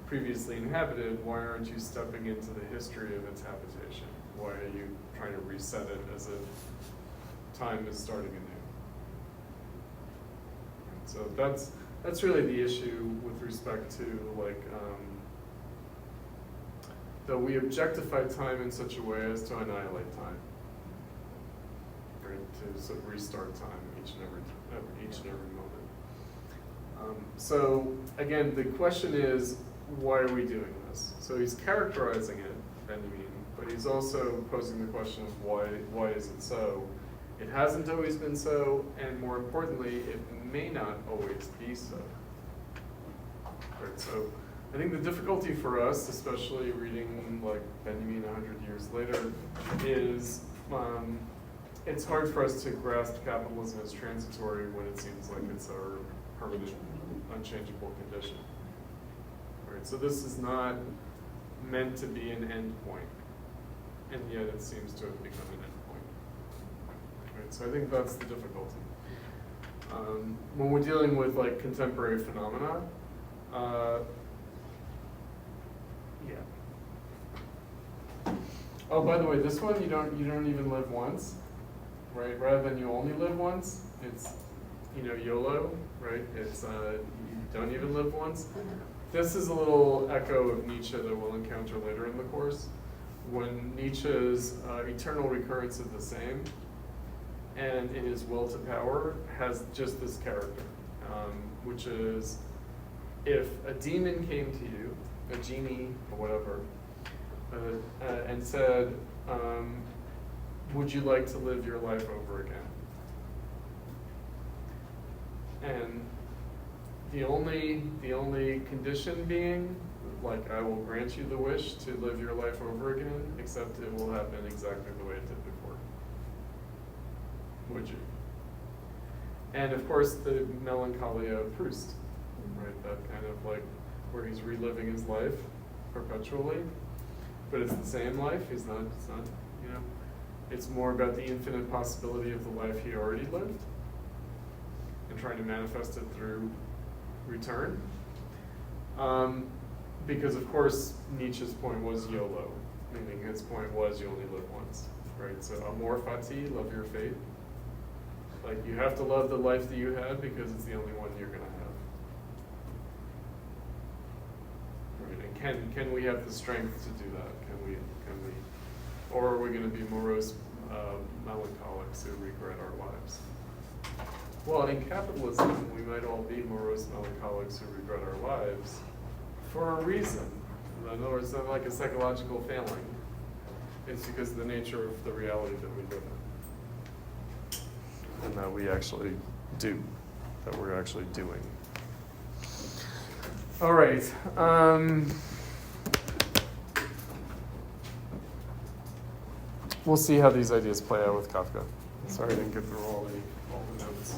previously inhabited, why aren't you stepping into the history of its habitation? Why are you trying to reset it as if time is starting anew? So that's really the issue with respect to like that we objectify time in such a way as to annihilate time, right? To sort of restart time each and every moment. So again, the question is, why are we doing this? So he's characterizing it, Benjamin, but he's also posing the question of why is it so? It hasn't always been so, and more importantly, it may not always be so. Right, so I think the difficulty for us, especially reading like Benjamin 100 years later, is it's hard for us to grasp capitalism as transitory when it seems like it's our permanent, unchangeable condition. Right, so this is not meant to be an end point, and yet it seems to have become an end point. Right, so I think that's the difficulty. When we're dealing with like contemporary phenomena, yeah. Oh, by the way, this one you don't even live once, right? Rather than you only live once, it's YOLO, right? It's you don't even live once. This is a little echo of Nietzsche that we'll encounter later in the course, when Nietzsche's eternal recurrence of the same, and in his will to power has just this character, which is, if a demon came to you, a genie or whatever, and said, would you like to live your life over again? And the only condition being, like, I will grant you the wish to live your life over again, except it will happen exactly the way it did before. Would you? And of course, the Melancholia of Proust, right? That kind of like where he's reliving his life perpetually, but it's the same life. It's not, it's more about the infinite possibility of the life he already lived and trying to manifest it through return. Because of course, Nietzsche's point was YOLO, meaning his point was you only live once, right? So amor fati, love your fate. Like, you have to love the life that you had because it's the only one you're gonna have. Right? And can we have the strength to do that? Can we, or are we gonna be morose melancholics who regret our lives? Well, in capitalism, we might all be morose melancholics who regret our lives for a reason. In other words, it's not like a psychological failing. It's because of the nature of the reality that we live in. And that we actually do, that we're actually doing. All right. We'll see how these ideas play out with Kafka. Sorry I didn't get through all the notes.